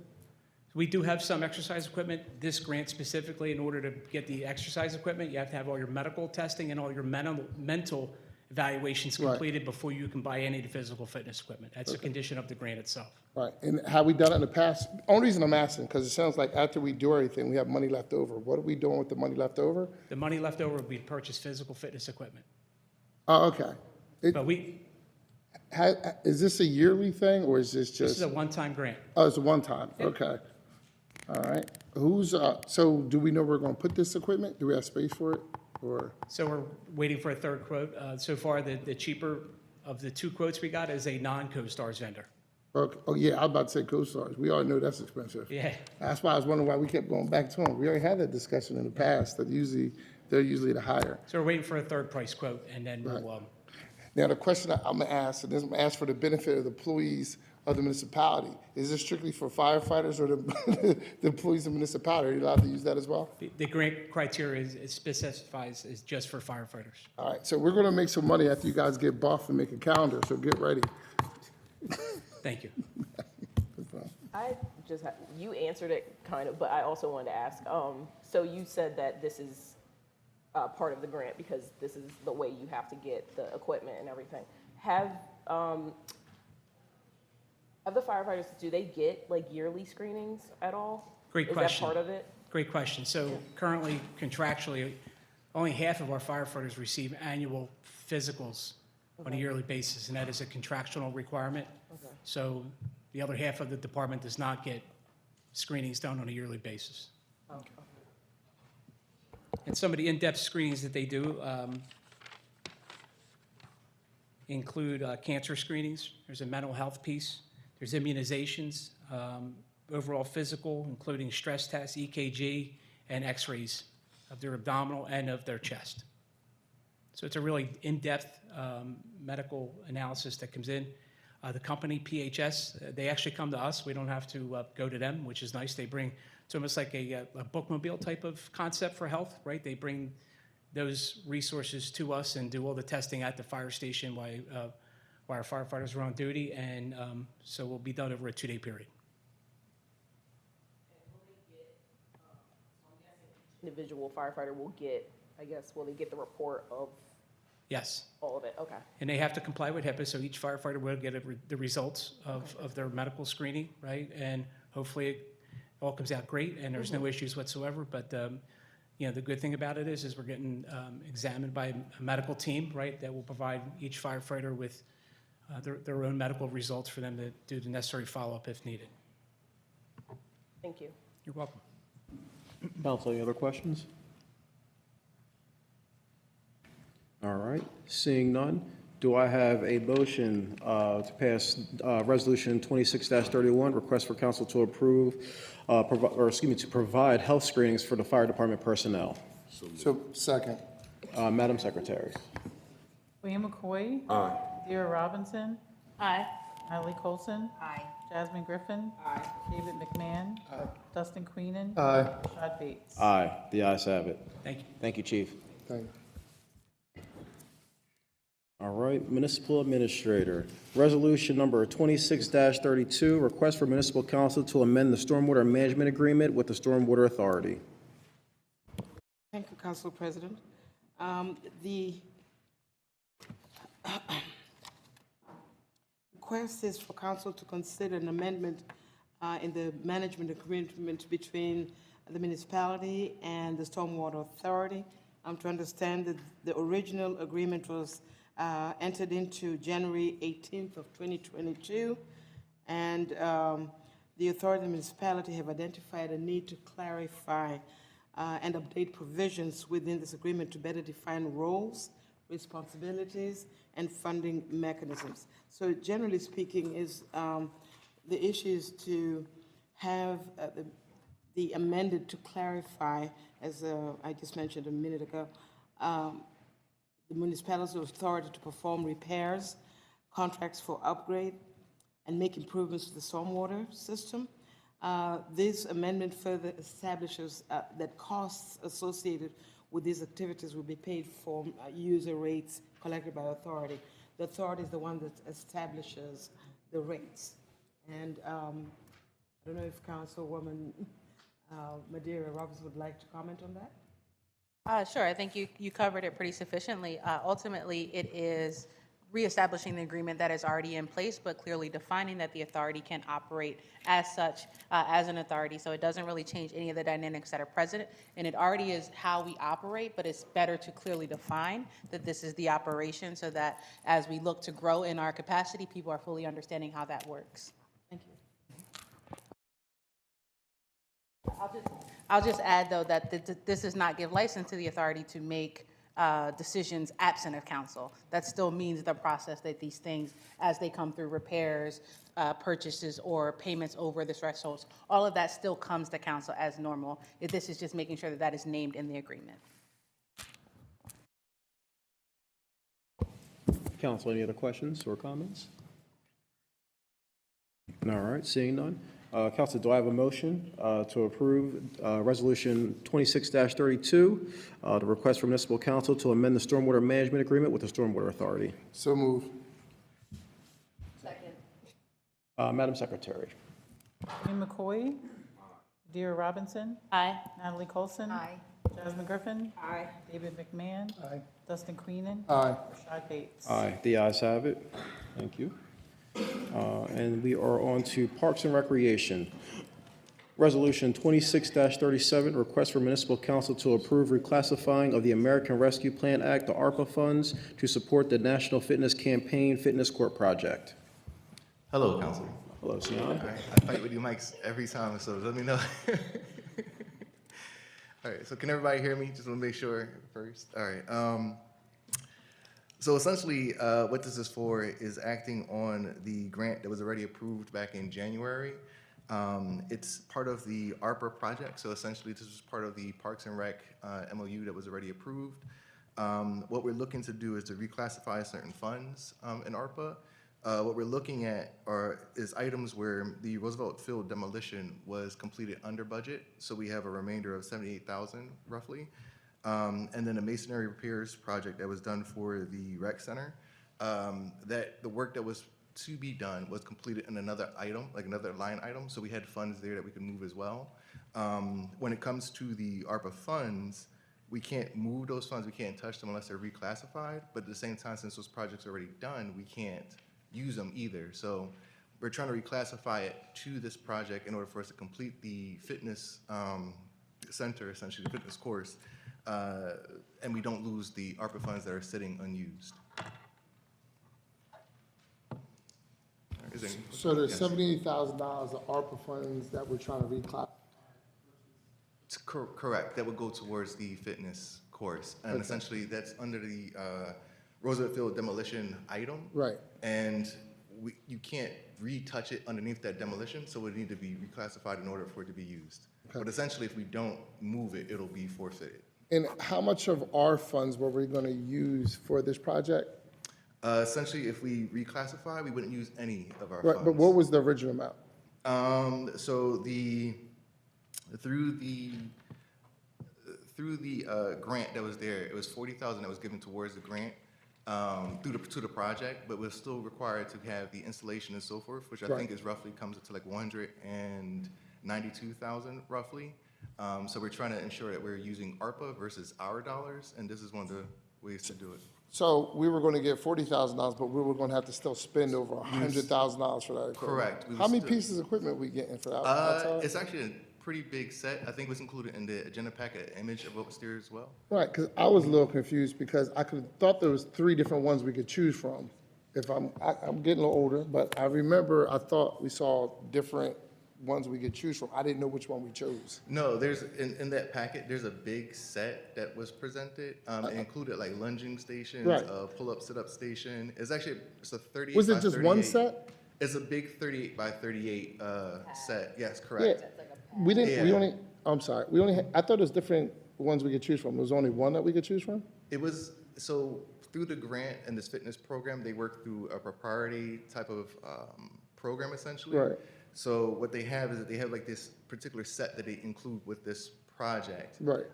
We do have some exercise equipment. This grant specifically, in order to get the exercise equipment, you have to have all your medical testing and all your mental evaluations Right. completed before you can buy any of the physical fitness equipment. That's a Okay. condition of the grant itself. Right. And have we done it in the past? Only reason I'm asking, because it sounds like after we do everything, we have money left over. What are we doing with the money left over? The money left over will be to purchase physical fitness equipment. Oh, okay. But Is this a yearly thing, or is this this just? is a one-time grant. Oh, it's a one-time, okay. All right. So do we know where we're gonna put this equipment? Do we have space for it, or? So we're waiting for a third quote. So far, the cheaper of the two quotes we got is a non-CoStarz vendor. Okay. Oh, yeah, I was about to say CoStarz. We already know that's expensive. Yeah. That's why I was wondering why we kept going back to them. We already had that discussion in the past, that they're usually the higher. So we're waiting for a third price quote, and then we'll, Now, the question I'm gonna ask, and this I'm gonna ask for the benefit of the employees of the municipality, is this strictly for firefighters or the employees of the municipality? Are you allowed to use that as well? the grant criteria is specifies is just for firefighters. All right, so we're gonna make some money after you guys get buff and make a calendar, so get ready. Thank you. I just, you answered it kind of, but I also wanted to ask, so you said that this is part of the grant because this is the way you have to get the equipment and everything. Have the firefighters, do they get like yearly screenings at all? Great question. Is that part of it? Great question. So currently, contractually, only half of our firefighters receive annual physicals on a yearly basis, and that is a contractual requirement. Okay. So the other half of the department does not get screenings done on a yearly basis. Okay. And some of the in-depth screenings that they do include cancer screenings. There's a mental health piece. There's immunizations, overall physical, including stress tests, EKG, and x-rays of their abdominal and of their chest. So it's a really in-depth medical analysis that comes in. The company, PHS, they actually come to us. We don't have to go to them, which is nice. They bring, it's almost like a bookmobile type of concept for health, right? They bring those resources to us and do all the testing at the fire station while our firefighters are on duty, and so we'll be done over a 2-day period. Individual firefighter will get, I guess, will they get the report of Yes. all of it? Okay. And they have to comply with HIPAA, so each firefighter will get the results of their medical screening, right? And hopefully it all comes out great and there's no issues whatsoever. But, you know, the good thing about it is we're getting examined by a medical team, right? That will provide each firefighter with their own medical results for them to do the necessary follow-up if needed. Thank you. You're welcome. Council, any other questions? All right, seeing none, do I have a motion to pass Resolution 26-31, request for council to approve, to provide health screenings for the fire department personnel? So, second. Madam Secretary. William McCoy. Aye. Deidre Robinson. Aye. Natalie Colson. Aye. Jasmine Griffin. Aye. David McMahon. Dustin Queenan. Aye. Rashad Bates. Aye, the ayes have it. Thank you. Thank you, Chief. Thank you. All right, Municipal Administrator. Resolution number 26-32, request for Municipal Council to amend the Stormwater Management Agreement with the Stormwater Authority. Thank you, Council President. The request is for council to consider an amendment in the management agreement between the municipality and the Stormwater Authority. To understand that the original agreement was entered into January 18th of 2022, and the authority and municipality have identified a need to clarify and update provisions within this agreement to better define roles, responsibilities, and funding mechanisms. So generally speaking, is the issue is to have the amended to clarify, as I just mentioned a minute ago, the municipality's authority to perform repairs, contracts for upgrade, and make improvements to the stormwater system. This amendment further establishes that costs associated with these activities will be paid for user rates collected by authority. The authority is the one that establishes the rates. And I don't know if Councilwoman Madeira Roberts would like to comment on that? Sure, I think you covered it pretty sufficiently. Ultimately, it is reestablishing the agreement that is already in place, but clearly defining that the authority can operate as such, as an authority. So it doesn't really change any of the dynamics that are present. And it already is how we operate, but it's better to clearly define that this is the operation so that as we look to grow in our capacity, people are fully understanding how that works. Thank you. I'll just add, though, that this does not give license to the authority to make decisions absent of council. That still means the process that these things, as they come through repairs, purchases, or payments over the thresholds, all of that still comes to council as normal. This is just making sure that that is named in the agreement. Council, any other questions or comments? All right, seeing none. Council, do I have a motion to approve Resolution 26-32, the request from Municipal Council to amend the Stormwater Management Agreement with the Stormwater Authority? So move. Second. Madam Secretary. Amy McCoy. Madeira Robinson. Aye. Natalie Colson. Aye. Jasmine Griffin. Aye. David McMahon. Aye. Dustin Queenan. Aye. Rashad Bates. Aye, the ayes have it. Thank you. And we are on to Parks and Recreation. Resolution 26-37, request for Municipal Council to approve reclassifying of the American Rescue Plan Act, the ARPA funds, to support the National Fitness Campaign Fitness Court Project. Hello, Council. Hello, Sion. I fight with you mics every time, so let me know. All right, so can everybody hear me? Just want to make sure first. All right. So essentially, what this is for is acting on the grant that was already approved back in January. It's part of the ARPA project, so essentially this is part of the Parks and Rec MOU that was already approved. What we're looking to do is to reclassify certain funds in ARPA. What we're looking at is items where the Roosevelt Field demolition was completed under budget, so we have a remainder of $78,000 roughly. And then a masonry repairs project that was done for the rec center. That the work that was to be done was completed in another item, like another line item, so we had funds there that we could move as well. When it comes to the ARPA funds, we can't move those funds, we can't touch them unless they're reclassified, but at the same time, since those projects are already done, we can't use them either. So we're trying to reclassify it to this project in order for us to complete the fitness center, essentially the fitness course, and we don't lose the ARPA funds that are sitting unused. So there's $78,000 of ARPA funds that we're trying to reclassify. Correct. That would go towards the fitness course, and essentially that's under the Roosevelt Field demolition item. Right. And you can't retouch it underneath that demolition, so it would need to be reclassified in order for it to be used. Okay. But essentially, if we don't move it, it'll be forfeited. And how much of our funds were we going to use for this project? Essentially, if we reclassify, we wouldn't use any of our Right, funds. but what was the original amount? So through the grant that was there, it was $40,000 that was given towards the grant to the project, but we're still required to have the installation and so forth, which I think is roughly comes to like $192,000 roughly. So we're trying to ensure that we're using ARPA versus our dollars, and this is one of the ways to do it. So we were going to get $40,000, but we were going to have to still spend over $100,000 for that equipment. Correct. How many pieces of equipment are we getting for that? It's actually a pretty big set. I think it was included in the agenda packet, an image of what was there as well. Right, because I was a little confused because I could have thought there was 3 different ones we could choose from. If I'm getting a little older, but I remember I thought we saw different ones we could choose from. I didn't know which one we chose. No, there's in that packet, there's a big set that was presented. It included like lunging stations, Right. Pull-up, sit-up station. It's a 38 Was it by just 38. one set? It's a big 38 by 38 set. Yes, correct. Yeah, we didn't, we Yeah. only, I'm sorry, we only, I thought it was different ones we could choose from. There was only one that we could choose from? It was, so through the grant and this fitness program, they work through a proprietary type of program essentially. Right. So what they have is that they have like this particular set that they include with this project. Right.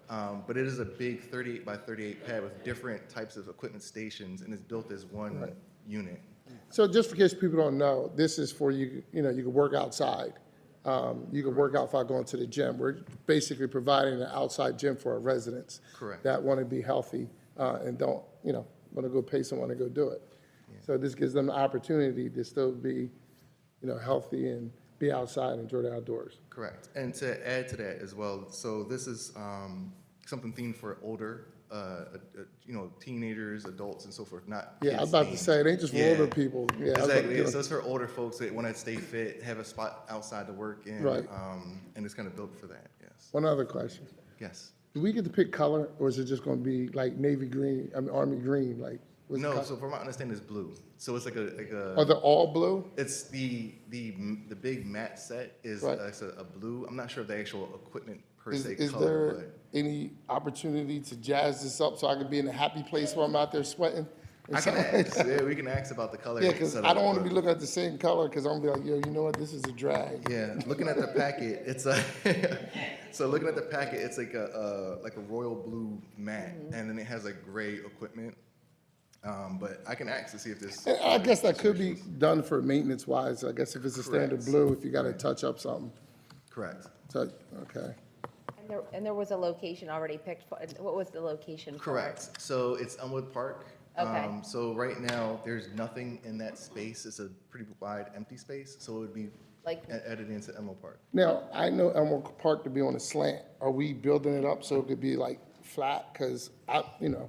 But it is a big 38 by 38 pad with different types of equipment stations, and it's built as one Right. unit. So just in case people don't know, this is for you, you know, you can work outside. You can work out without going to the gym. We're basically providing an outside gym for our residents. Correct. That want to be healthy and don't, you know, want to go pay someone to go do it. So this gives them the opportunity to still be, you know, healthy and be outside and enjoy the outdoors. Correct. And to add to that as well, so this is something themed for older, you know, teenagers, adults, and so forth, not Yeah, I kids was about to themed. say, it ain't just for older people. Yeah, I was about to Exactly. get So it's for older folks that want to stay fit, have a spot outside to work in. Right. And it's kind of built for that, yes. One other question. Yes. Do we get to pick color, or is it just going to be like navy green, I mean, army green, like? what's the No, color? so from my understanding, it's blue. So it's like a. Are they all blue? It's the big mat set is Right. it's a blue. I'm not sure of the actual equipment per Is, se is color, there any opportunity to jazz this up so I can be in a happy place while I'm out there sweating? but I can ask. Yeah, we can ask about the color. Yeah, because I setup, don't want to but- be looking at the same color, because I'm gonna be like, yo, you know what, this is a drag. Yeah, looking at the packet, it's a so looking at the packet, it's like a royal blue mat, and then it has like gray equipment. But I can ask to see if this. And I guess that could be done for maintenance wise. I guess if it's a standard Correct. blue, if you got to touch up something. Correct. So, okay. And there was a location already picked for, what was the location for? Correct. So it's Elmwood Park. Okay. So right now, there's nothing in that space. It's a pretty wide, empty space. So it would be Like- added into Elmwood Park. Now, I know Elmore Park to be on a slant. Are we building it up so it could be like flat? Because you know,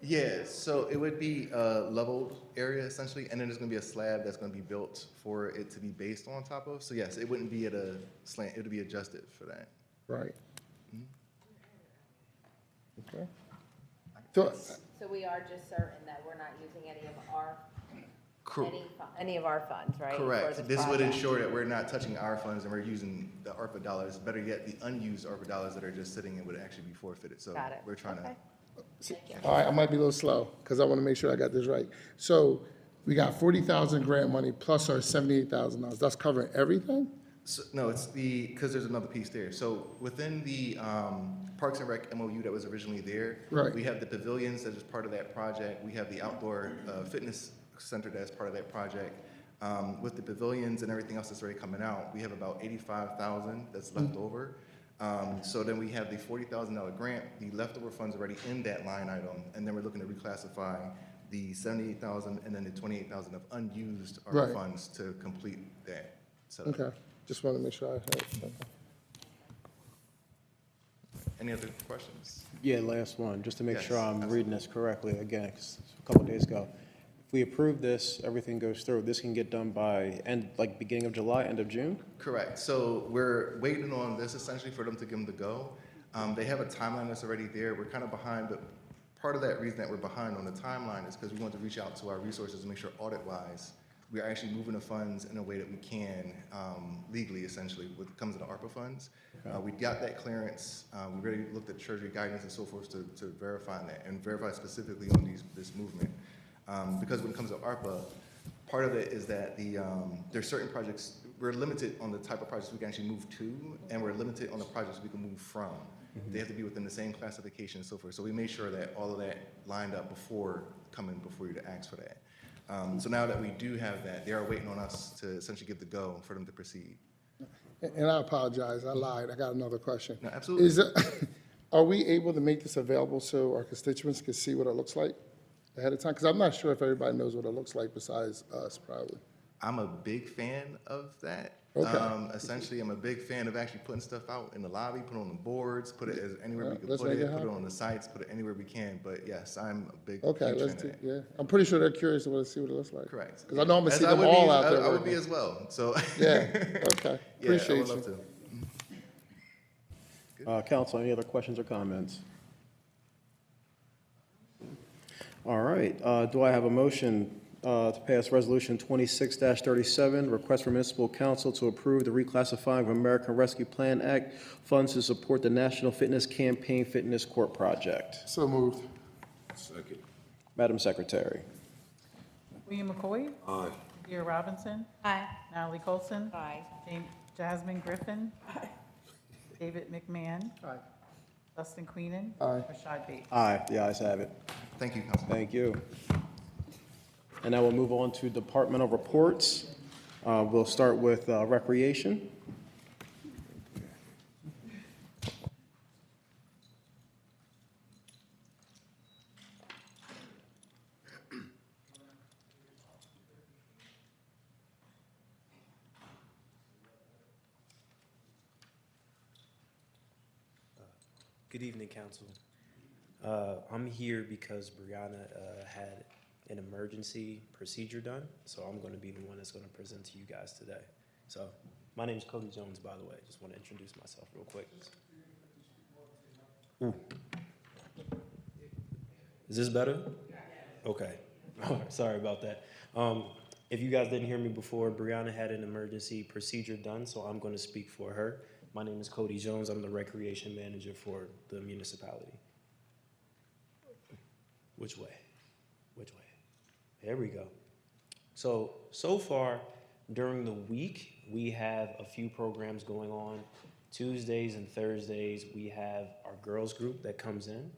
Yeah, so it would be a leveled area essentially, and then there's gonna be a slab that's gonna be built for it to be based on top of. So yes, it wouldn't be at a slant, it would be adjusted for that. right. Okay. So we are just certain that we're not using any of our, Cor- any of our funds, right? for Correct. this This would project? ensure that we're not touching our funds and we're using the ARPA dollars. Better yet, the unused ARPA dollars that are just sitting and would actually be forfeited. So Got it. we're trying Okay. to. All right, I might be a little slow because I want to make sure I got this right. So we got 40,000 grant money plus our $78,000. That's covering everything? So, no, it's because there's another piece there. So within the Parks and Rec MOU that was originally there, Right. we have the pavilions that is part of that project. We have the outdoor fitness center that's part of that project. With the pavilions and everything else that's already coming out, we have about 85,000 that's left over. So then we have the $40,000 grant, the leftover funds already in that line item, and then we're looking to reclassify the 78,000 and then the 28,000 of unused ARPA Right. funds to complete that setup. Okay, just want to make sure I had. Any other questions? Yeah, last one, just to make sure Yes, I'm reading this correctly. Again, 'cause a couple of days ago, if we approve this, everything goes through, this can get done by beginning of July, end of June? Correct. So we're waiting on this essentially for them to give them the go. They have a timeline that's already there. We're kind of behind, but part of that reason that we're behind on the timeline is because we want to reach out to our resources and make sure audit-wise, we're actually moving the funds in a way that we can legally, essentially, when it comes to the ARPA funds. We got that clearance. We already looked at Treasury guidance and so forth to verify that and verify specifically on this movement. Because when it comes to ARPA, part of it is that there's certain projects, we're limited on the type of projects we can actually move to, and we're limited on the projects we can move from. They have to be within the same classification and so forth. So we made sure that all of that lined up before coming before you to ask for that. So now that we do have that, they are waiting on us to essentially give the go for them to proceed. And I apologize, I lied. I got another question. No, absolutely. Are we able to make this available so our constituents can see what it looks like ahead of time? Because I'm not sure if everybody knows what it looks like besides us, probably. I'm a big fan of that. Okay. Essentially, I'm a big fan of actually putting stuff out in the lobby, put it on the boards, put it as anywhere we Yeah, can let's put make it, it put it happen. on the sites, put it anywhere we can. But yes, I'm a big Okay, huge let's fan do, of that. yeah. I'm pretty sure they're curious to see what it looks like. Correct. Because I know I'm gonna As see I them would be- all out there. I would be working. as well. So Yeah, okay. Yeah, I Appreciate would love you. to. Council, any other questions or comments? All right, do I have a motion to pass Resolution 26-37, request from Municipal Council to approve the Reclassifying of American Rescue Plan Act funds to support the National Fitness Campaign Fitness Court Project. So moved. Second. Madam Secretary. William McCoy? Aye. Dear Robinson? Aye. Natalie Colson? Aye. Jasmine Griffin? David McMahon? Aye. Dustin Queenan? Aye. Rashad Bates? Aye, the ayes have it. Thank you, Council. Thank you. And now we'll move on to departmental reports. We'll start with Recreation. Good evening, Council. I'm here because Brianna had an emergency procedure done, so I'm going to be the one that's going to present to you guys today. So, my name is Cody Jones, by the way. Just want to introduce myself real quick. Ooh. Is this better? Okay. All right, sorry about that. If you guys didn't hear me before, Brianna had an emergency procedure done, so I'm going to speak for her. My name is Cody Jones. I'm the recreation manager for the municipality. Which way? Which way? There we go. So far during the week, we have a few programs going on. Tuesdays and Thursdays, we have our girls group that comes in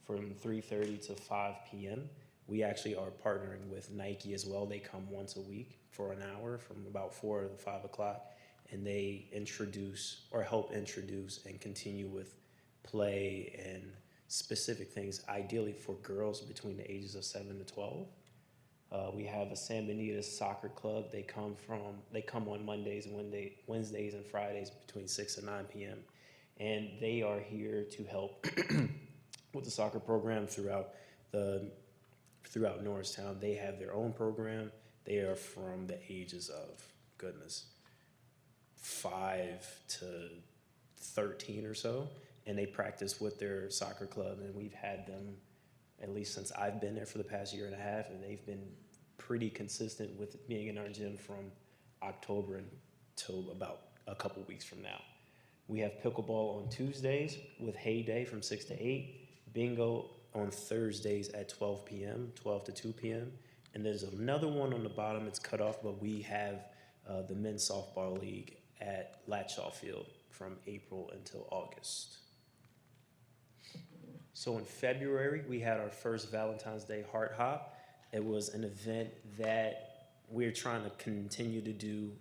from 3:30 to 5 p.m. We actually are partnering with Nike as well. They come once a week for an hour from about 4 to 5 o'clock. And they introduce or help introduce and continue with play and specific things, ideally for girls between the ages of 7 to 12. We have a San Benito Soccer Club. They come on Mondays and Wednesdays and Fridays between 6 and 9 p.m. And they are here to help with the soccer program throughout Norristown. They have their own program. They are from the ages of, goodness, 5 to 13 or so, and they practice with their soccer club, and we've had them at least since I've been there for the past year and a half, and they've been pretty consistent with being in our gym from October until about a couple weeks from now. We have pickleball on Tuesdays with Heyday from 6 to 8, bingo on Thursdays at 12 p.m., 12 to 2 p.m., and there's another one on the bottom. It's cut off, but we have the men's softball league at Latshaw Field from April until August. So in February, we had our first Valentine's Day Heart Hop. It was an event that we're trying to continue to do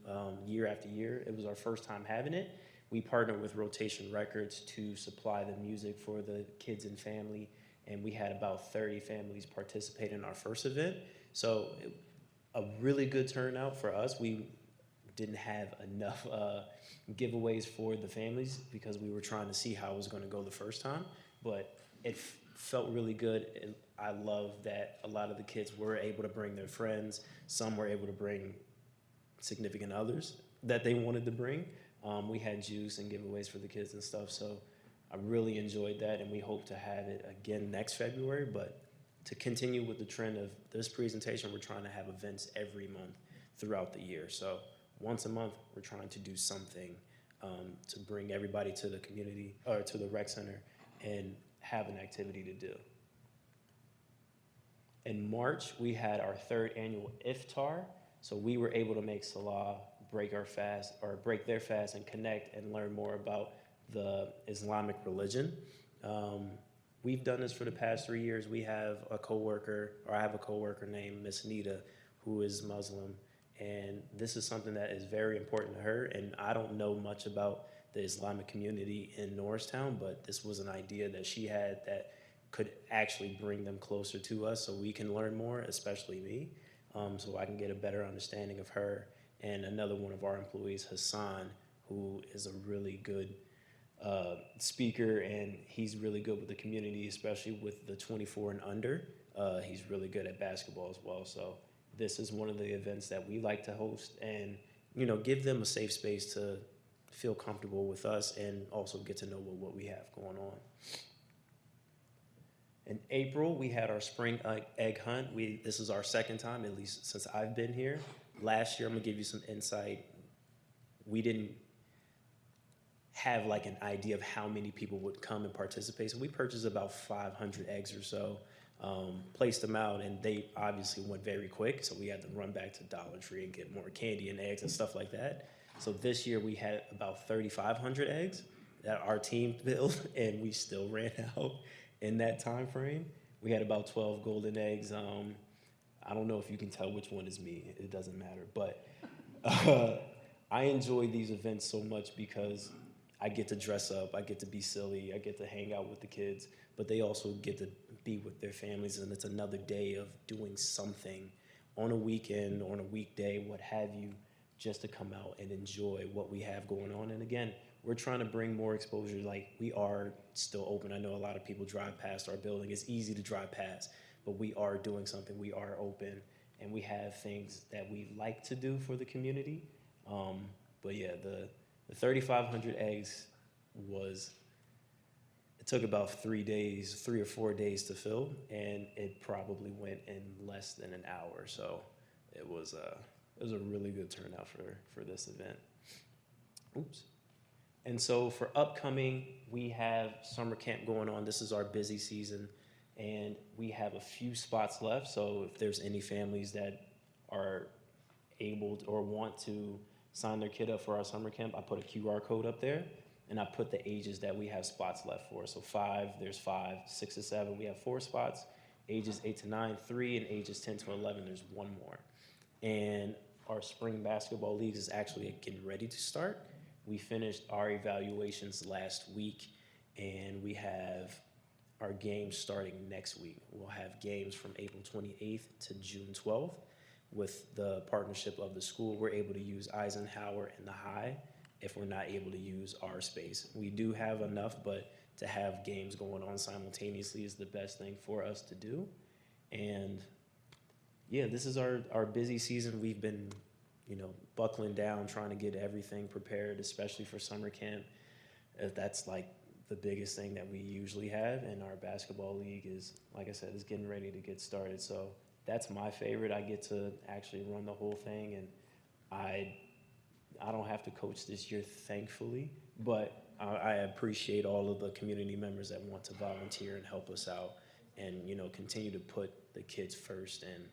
year after year. It was our first time having it. We partnered with Rotation Records to supply the music for the kids and family, and we had about 30 families participate in our first event. So a really good turnout for us. We didn't have enough giveaways for the families because we were trying to see how it was going to go the first time, but it felt really good. And I love that a lot of the kids were able to bring their friends. Some were able to bring significant others that they wanted to bring. We had juice and giveaways for the kids and stuff, so I really enjoyed that, and we hope to have it again next February. But to continue with the trend of this presentation, we're trying to have events every month throughout the year. So once a month, we're trying to do something to bring everybody to the community or to the rec center and have an activity to do. In March, we had our 3rd annual iftar. So we were able to make Salah break their fast and connect and learn more about the Islamic religion. We've done this for the past 3 years. We have a coworker, or I have a coworker named Miss Nita, who is Muslim. And this is something that is very important to her. And I don't know much about the Islamic community in Norristown, but this was an idea that she had that could actually bring them closer to us so we can learn more, especially me, so I can get a better understanding of her. And another one of our employees, Hassan, who is a really good speaker, and he's really good with the community, especially with the 24 and under. He's really good at basketball as well. So this is one of the events that we like to host and, give them a safe space to feel comfortable with us and also get to know what we have going on. In April, we had our spring egg hunt. This is our second time, at least since I've been here. Last year, I'm gonna give you some insight. We didn't have like an idea of how many people would come and participate. So we purchased about 500 eggs or so, placed them out, and they obviously went very quick. So we had to run back to Dollar Tree and get more candy and eggs and stuff like that. So this year we had about 3,500 eggs that our team built, and we still ran out in that time frame. We had about 12 golden eggs. I don't know if you can tell which one is me. It doesn't matter, but I enjoy these events so much because I get to dress up, I get to be silly, I get to hang out with the kids, but they also get to be with their families, and it's another day of doing something on a weekend, on a weekday, what have you, just to come out and enjoy what we have going on. And again, we're trying to bring more exposure. Like, we are still open. I know a lot of people drive past our building. It's easy to drive past, but we are doing something. We are open, and we have things that we like to do for the community. But yeah, the 3,500 eggs it took about 3 or 4 days to fill, and it probably went in less than an hour. So it was a really good turnout for this event. Oops. And so for upcoming, we have summer camp going on. This is our busy season, and we have a few spots left. So if there's any families that are able to, or want to sign their kid up for our summer camp, I put a QR code up there, and I put the ages that we have spots left for. So 5, there's 5, 6 to 7, we have 4 spots. Ages 8 to 9, 3, and ages 10 to 11, there's 1 more. And our spring basketball leagues is actually getting ready to start. We finished our evaluations last week, and we have our games starting next week. We'll have games from April 28th to June 12th. With the partnership of the school, we're able to use Eisenhower and the High if we're not able to use our space. We do have enough, but to have games going on simultaneously is the best thing for us to do. And yeah, this is our busy season. We've been, buckling down, trying to get everything prepared, especially for summer camp. That's like the biggest thing that we usually have. And our basketball league is, like I said, is getting ready to get started. So that's my favorite. I get to actually run the whole thing, and I don't have to coach this year, thankfully, but I appreciate all of the community members that want to volunteer and help us out, and continue to put the kids first. And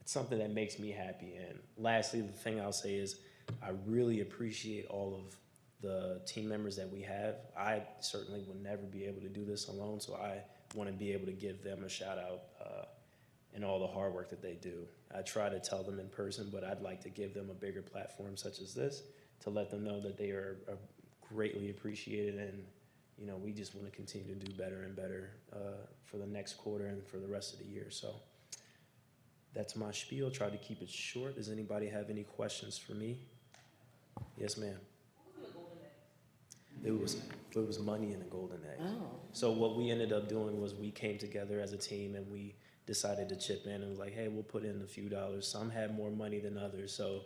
it's something that makes me happy. And lastly, the thing I'll say is I really appreciate all of the team members that we have. I certainly would never be able to do this alone, so I want to be able to give them a shout out and all the hard work that they do. I try to tell them in person, but I'd like to give them a bigger platform such as this to let them know that they are greatly appreciated, and we just want to continue to do better and better for the next quarter and for the rest of the year. So that's my spiel. Try to keep it short. Does anybody have any questions for me? Yes, ma'am. It was money in a golden egg. Oh. So what we ended up doing was we came together as a team, and we decided to chip in and was like, hey, we'll put in a few dollars. Some had more money than others. So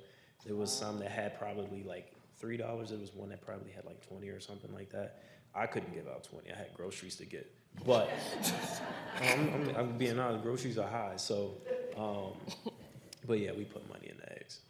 there was some that had probably like $3. There was one that probably had like 20 or something like that. I couldn't give out 20. I had groceries to get. But I'm being honest, groceries are high. So, but yeah, we put money in the eggs.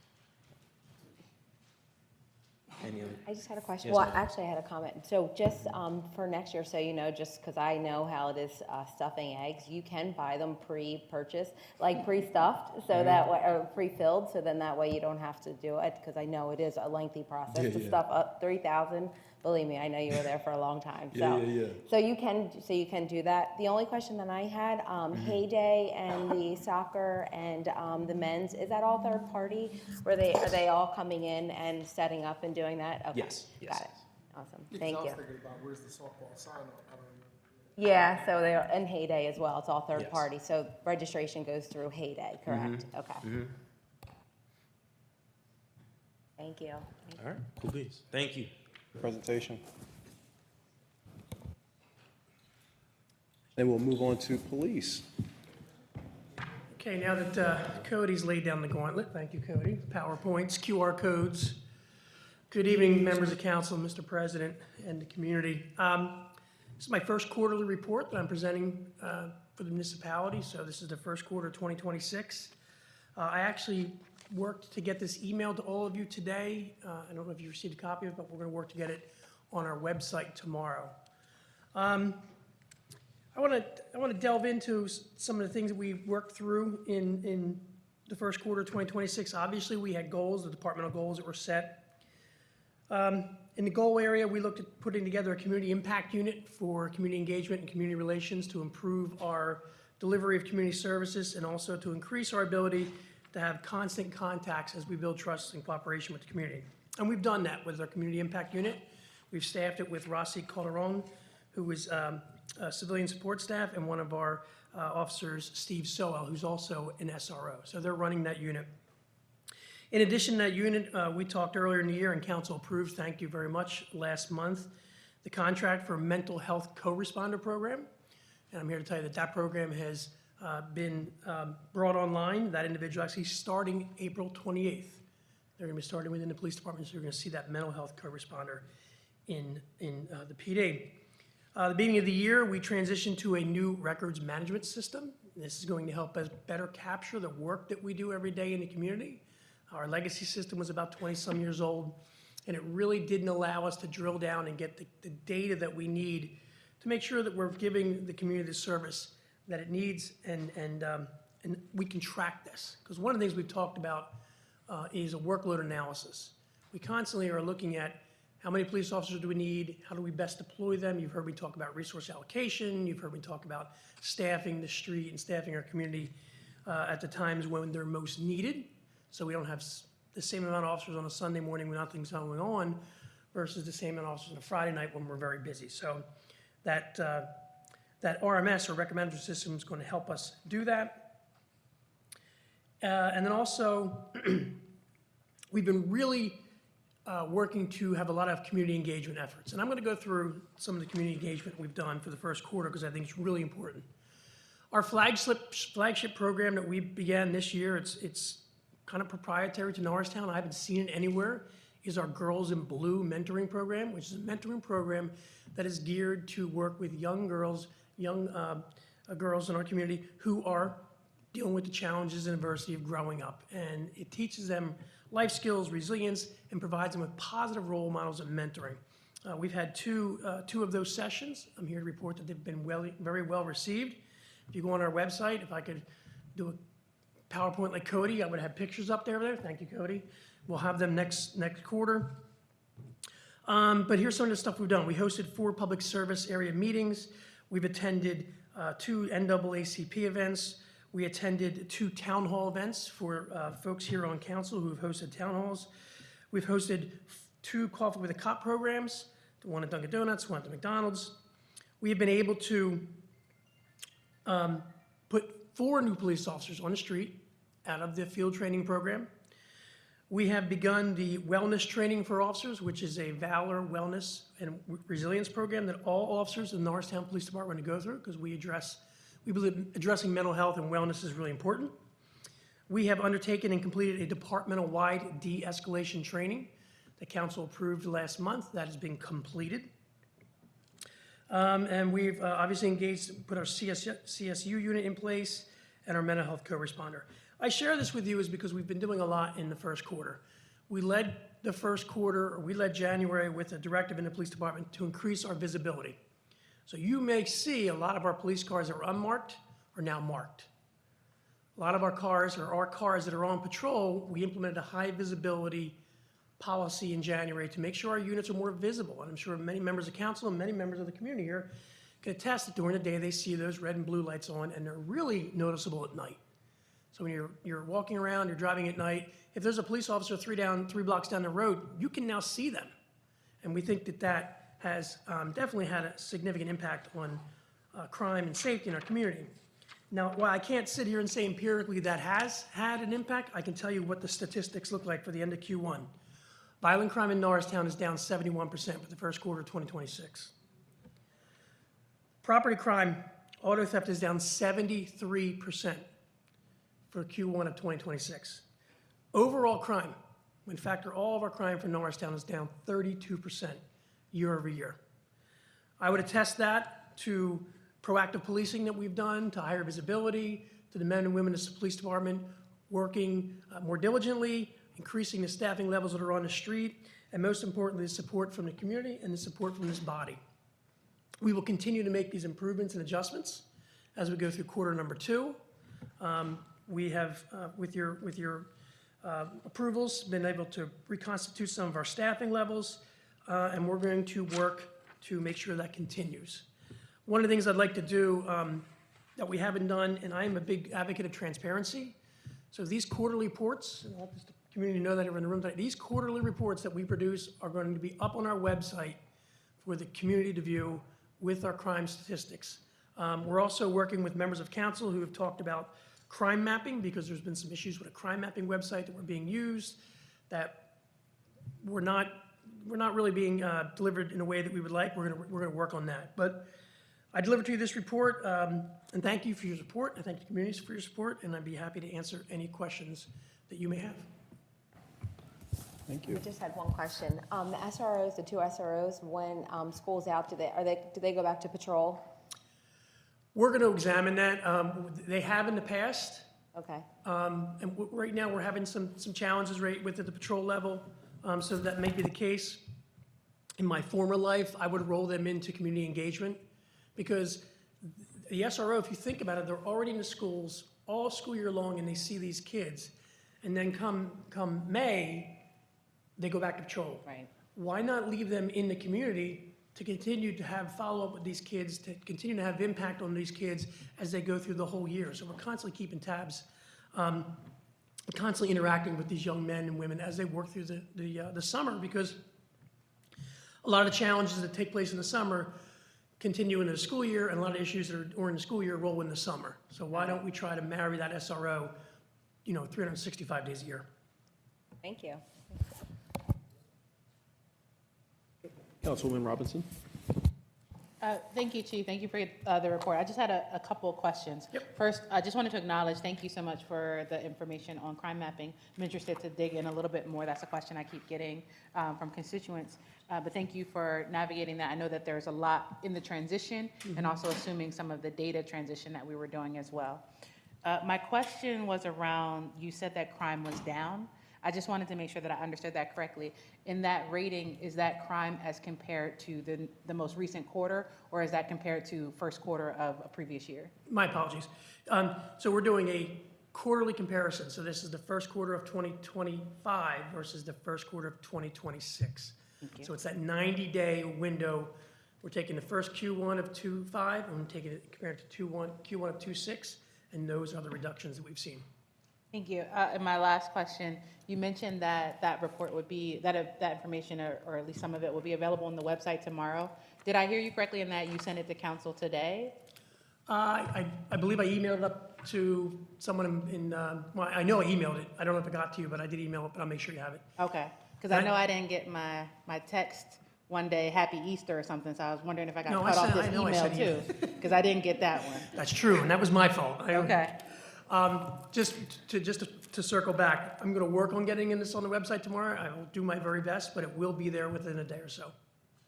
Any other? I just had a question. Yes, Well, ma'am. actually, I had a comment. So just for next year, so just because I know how it is stuffing eggs, you can buy them pre-purchased, like pre-stuffed, so that way, or pre-filled, so then that way you don't have to do it, because I know it is a lengthy process to stuff up 3,000. Believe me, I know you were there for a long time. So, so you can do that. The only question that I had, Heyday and the soccer and the men's, is that all third party? Are they all coming in and setting up and doing that? Okay. Yes. Got it. Awesome. Thank I you. was thinking about where's the softball sign on? Yeah, so they're in Heyday as well. It's all third Yes. party. So registration goes through Heyday, correct? Okay. Thank you. All right, cool beans. Thank you. Presentation. Then we'll move on to police. Okay, now that Cody's laid down the gauntlet, thank you, Cody. PowerPoints, QR codes. Good evening, members of council, Mr. President, and the community. This is my first quarterly report that I'm presenting for the municipality, so this is the first quarter of 2026. I actually worked to get this email to all of you today. I don't know if you received a copy of it, but we're going to work to get it on our website tomorrow. I want to delve into some of the things that we worked through in the first quarter of 2026. Obviously, we had goals, the departmental goals that were set. In the goal area, we looked at putting together a community impact unit for community engagement and community relations to improve our delivery of community services and also to increase our ability to have constant contacts as we build trust and cooperation with the community. And we've done that with our community impact unit. We've staffed it with Rossi Calderon, who is civilian support staff, and one of our officers, Steve Sowell, who's also an SRO. So they're running that unit. In addition to that unit, we talked earlier in the year and council approved, thank you very much, last month, the contract for a mental health co-responder program. And I'm here to tell you that that program has been brought online. That individual actually starting April 28th. They're gonna be starting within the police department, so you're gonna see that mental health co-responder in the PD. The beginning of the year, we transitioned to a new records management system. This is going to help us better capture the work that we do every day in the community. Our legacy system was about 20-some years old, and it really didn't allow us to drill down and get the data that we need to make sure that we're giving the community the service that it needs, and we can track this. Because one of the things we've talked about is a workload analysis. We constantly are looking at how many police officers do we need, how do we best deploy them. You've heard me talk about resource allocation, you've heard me talk about staffing the street and staffing our community at the times when they're most needed. So we don't have the same amount of officers on a Sunday morning when nothing's going on versus the same amount of officers on a Friday night when we're very busy. So that RMS, or record management system, is going to help us do that. And then also, we've been really working to have a lot of community engagement efforts. And I'm going to go through some of the community engagement we've done for the first quarter because I think it's really important. Our flagship program that we began this year, it's kind of proprietary to Norristown. I haven't seen it anywhere, is our Girls in Blue mentoring program, which is a mentoring program that is geared to work with young girls in our community who are dealing with the challenges and adversity of growing up. And it teaches them life skills, resilience, and provides them with positive role models and mentoring. We've had two of those sessions. I'm here to report that they've been very well received. If you go on our website, if I could do a PowerPoint like Cody, I would have pictures up there. Thank you, Cody. We'll have them next quarter. But here's some of the stuff we've done. We hosted 4 public service area meetings. We've attended 2 NAACP events. We attended 2 town hall events for folks here on council who have hosted town halls. We've hosted 2 Coffee with a Cop programs, one at Dunkin' Donuts, one at the McDonald's. We have been able to put 4 new police officers on the street out of the field training program. We have begun the wellness training for officers, which is a valor, wellness, and resilience program that all officers in the Norristown Police Department are going to go through because we believe addressing mental health and wellness is really important. We have undertaken and completed a departmental-wide de-escalation training that council approved last month. That has been completed. And we've obviously engaged, put our CSU unit in place and our mental health co-responder. I share this with you is because we've been doing a lot in the first quarter. We led January with a directive in the police department to increase our visibility. So you may see a lot of our police cars that were unmarked are now marked. A lot of our cars, or our cars that are on patrol, we implemented a high visibility policy in January to make sure our units are more visible. And I'm sure many members of council and many members of the community here can attest that during the day they see those red and blue lights on, and they're really noticeable at night. So when you're walking around, you're driving at night, if there's a police officer 3 blocks down the road, you can now see them. And we think that has definitely had a significant impact on crime and safety in our community. Now, while I can't sit here and say empirically that has had an impact, I can tell you what the statistics look like for the end of Q1. Violent crime in Norristown is down 71% for the first quarter of 2026. Property crime, auto theft is down 73% for Q1 of 2026. Overall crime, when factor all of our crime for Norristown, is down 32% year over year. I would attest that to proactive policing that we've done, to higher visibility, to the men and women of the police department working more diligently, increasing the staffing levels that are on the street, and most importantly, the support from the community and the support from this body. We will continue to make these improvements and adjustments as we go through quarter number 2. We have, with your approvals, been able to reconstitute some of our staffing levels, and we're going to work to make sure that continues. One of the things I'd like to do that we haven't done, and I am a big advocate of transparency, so these quarterly reports, and I want the community to know that everyone in the room tonight, these quarterly reports that we produce are going to be up on our website for the community to view with our crime statistics. We're also working with members of council who have talked about crime mapping, because there's been some issues with a crime mapping website that were being used that were not really being delivered in a way that we would like. We're gonna work on that. But I delivered to you this report, and thank you for your support. I thank the communities for your support, and I'd be happy to answer any questions that you may have. Thank you. We just had one question. The SROs, the 2 SROs, when school's out, do they go back to patrol? We're going to examine that. They have in the past. Okay. And right now, we're having some challenges with the patrol level, so that may be the case. In my former life, I would roll them into community engagement, because the SRO, if you think about it, they're already in the schools all school year long, and they see these kids. And then come May, they go back to patrol. Right. Why not leave them in the community to continue to have follow-up with these kids, to continue to have impact on these kids as they go through the whole year? So we're constantly keeping tabs, constantly interacting with these young men and women as they work through the summer, because a lot of the challenges that take place in the summer continue into the school year, and a lot of issues that are in the school year roll in the summer. So why don't we try to marry that SRO, 365 days a year? Thank you. Councilwoman Robinson? Thank you, Chief. Thank you for the report. I just had a couple of questions. Yep. First, I just wanted to acknowledge, thank you so much for the information on crime mapping. I'm interested to dig in a little bit more. That's a question I keep getting from constituents. But thank you for navigating that. I know that there's a lot in the transition, and also assuming some of the data transition that we were doing as well. My question was around, you said that crime was down. I just wanted to make sure that I understood that correctly. In that rating, is that crime as compared to the most recent quarter, or is that compared to first quarter of a previous year? My apologies. So we're doing a quarterly comparison. So this is the first quarter of 2025 versus the first quarter of 2026. So it's that 90-day window. We're taking the first Q1 of 25 and we're taking it compared to Q1 of 26, and those are the reductions that we've seen. Thank you. And my last question, you mentioned that that report would be, that information, or at least some of it, will be available on the website tomorrow. Did I hear you correctly in that you sent it to council today? I believe I emailed it up to someone well, I know I emailed it. I don't know if it got to you, but I did email it, but I'll make sure you have it. Okay, because I know I didn't get my text one day, Happy Easter or something, so I was wondering if I got cut off this email too, because I didn't get that one. That's true, and that was my fault. Okay. Just to circle back, I'm going to work on getting this on the website tomorrow. I will do my very best, but it will be there within a day or so.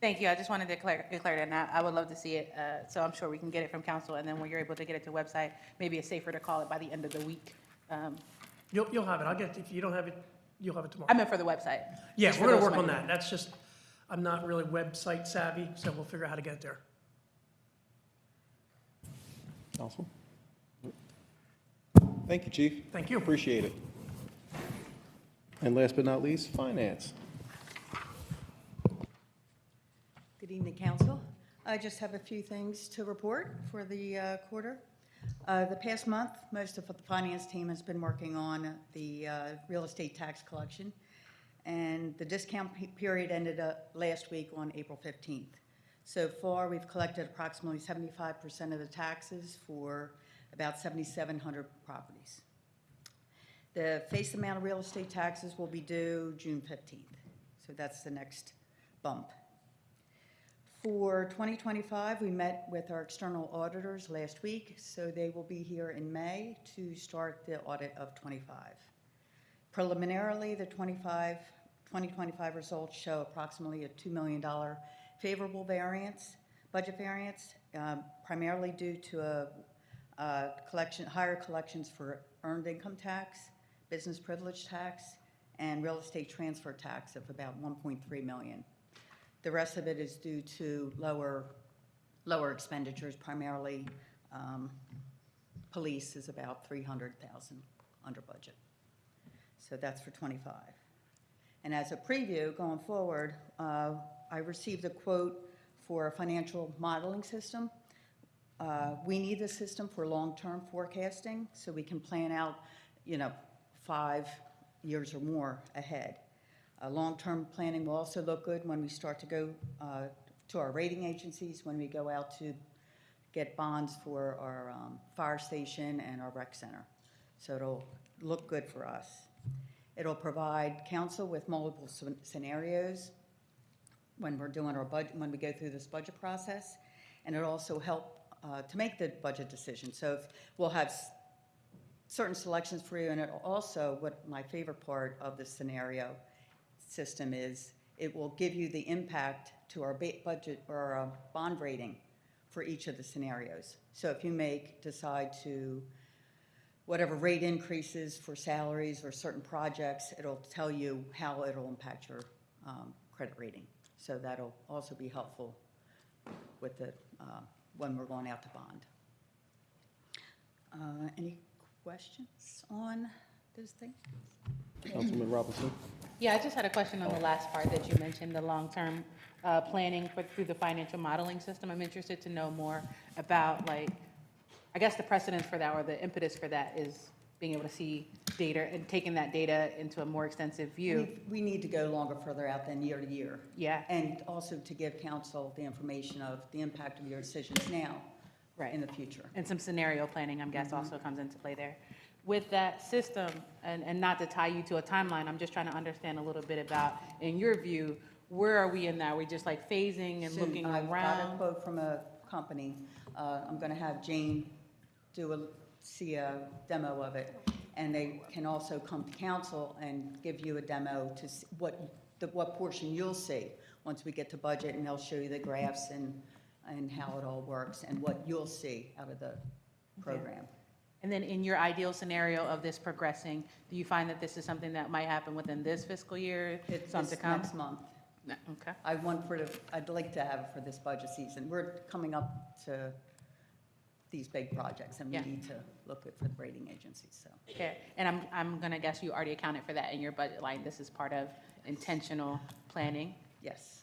Thank you. I just wanted to declare that, and I would love to see it, so I'm sure we can get it from council, and then when you're able to get it to the website, maybe it's safer to call it by the end of the week. You'll have it. I'll get it. If you don't have it, you'll have it tomorrow. I meant for the website. Yeah, Just we're for going to those work who on might that. That's just, I'm not really website savvy, so we'll figure out how to get it there. Council? Thank you, Chief. Thank you. Appreciate it. And last but not least, Finance. Good evening, Council. I just have a few things to report for the quarter. The past month, most of the finance team has been working on the real estate tax collection, and the discount period ended last week on April 15th. So far, we've collected approximately 75% of the taxes for about 7,700 properties. The face amount of real estate taxes will be due June 15th, so that's the next bump. For 2025, we met with our external auditors last week, so they will be here in May to start the audit of 25. Preliminarily, the 2025 results show approximately a $2 million favorable variance, Budget variance, primarily due to higher collections for earned income tax, business privilege tax, and real estate transfer tax of about 1.3 million. The rest of it is due to lower expenditures, primarily police is about 300,000 under budget. So that's for 25. And as a preview going forward, I received a quote for a financial modeling system. We need this system for long-term forecasting so we can plan out, 5 years or more ahead. Long-term planning will also look good when we start to go to our rating agencies, when we go out to get bonds for our fire station and our rec center. So it'll look good for us. It'll provide council with multiple scenarios when we're doing our budget, when we go through this budget process, and it'll also help to make the budget decision. So if we'll have certain selections for you, and it also, what my favorite part of the scenario system is, it will give you the impact to our budget or our bond rating for each of the scenarios. So if you decide to whatever rate increases for salaries or certain projects, it'll tell you how it'll impact your credit rating. So that'll also be helpful with the when we're going out to bond. Any questions on those things? Councilman Robinson? Yeah, I just had a question on the last part that you mentioned, the long-term planning through the financial modeling system. I'm interested to know more about, I guess the precedence for that or the impetus for that is being able to see data and taking that data into a more extensive view. We need to go longer further out than year to year. Yeah. And also to give council the information of the impact of your decisions now, right, in the future. And some scenario planning, I guess, also comes into play there. With that system, and not to tie you to a timeline, I'm just trying to understand a little bit about, in your view, where are we in that? Are we just phasing and looking I've around? got a quote from a company. I'm going to have Jane see a demo of it, and they can also come to council and give you a demo to see what portion you'll see once we get to budget, and they'll show you the graphs and how it all works and what you'll see out of the program. And then in your ideal scenario of this progressing, do you find that this is something that might happen within this fiscal year? It's some to come? next month. No, okay. I'd like to have it for this budget season. We're coming up to these big projects, and we need to look at for the rating agencies, so. Okay, and I'm gonna guess you already accounted for that in your budget line. This is part of intentional planning? Yes.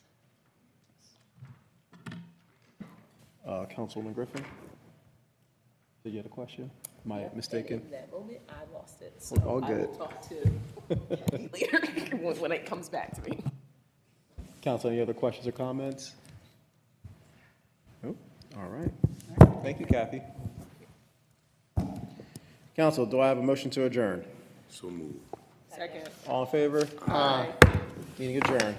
Councilwoman Griffin? Did you have a question? Am I mistaken? In that moment, I lost it. So All I good. will talk to Kathy later when it comes back to me. Council, any other questions or comments? Nope. All right. Thank you, Kathy. Council, do I have a motion to adjourn? So moved. Second. All in favor? Meeting adjourned.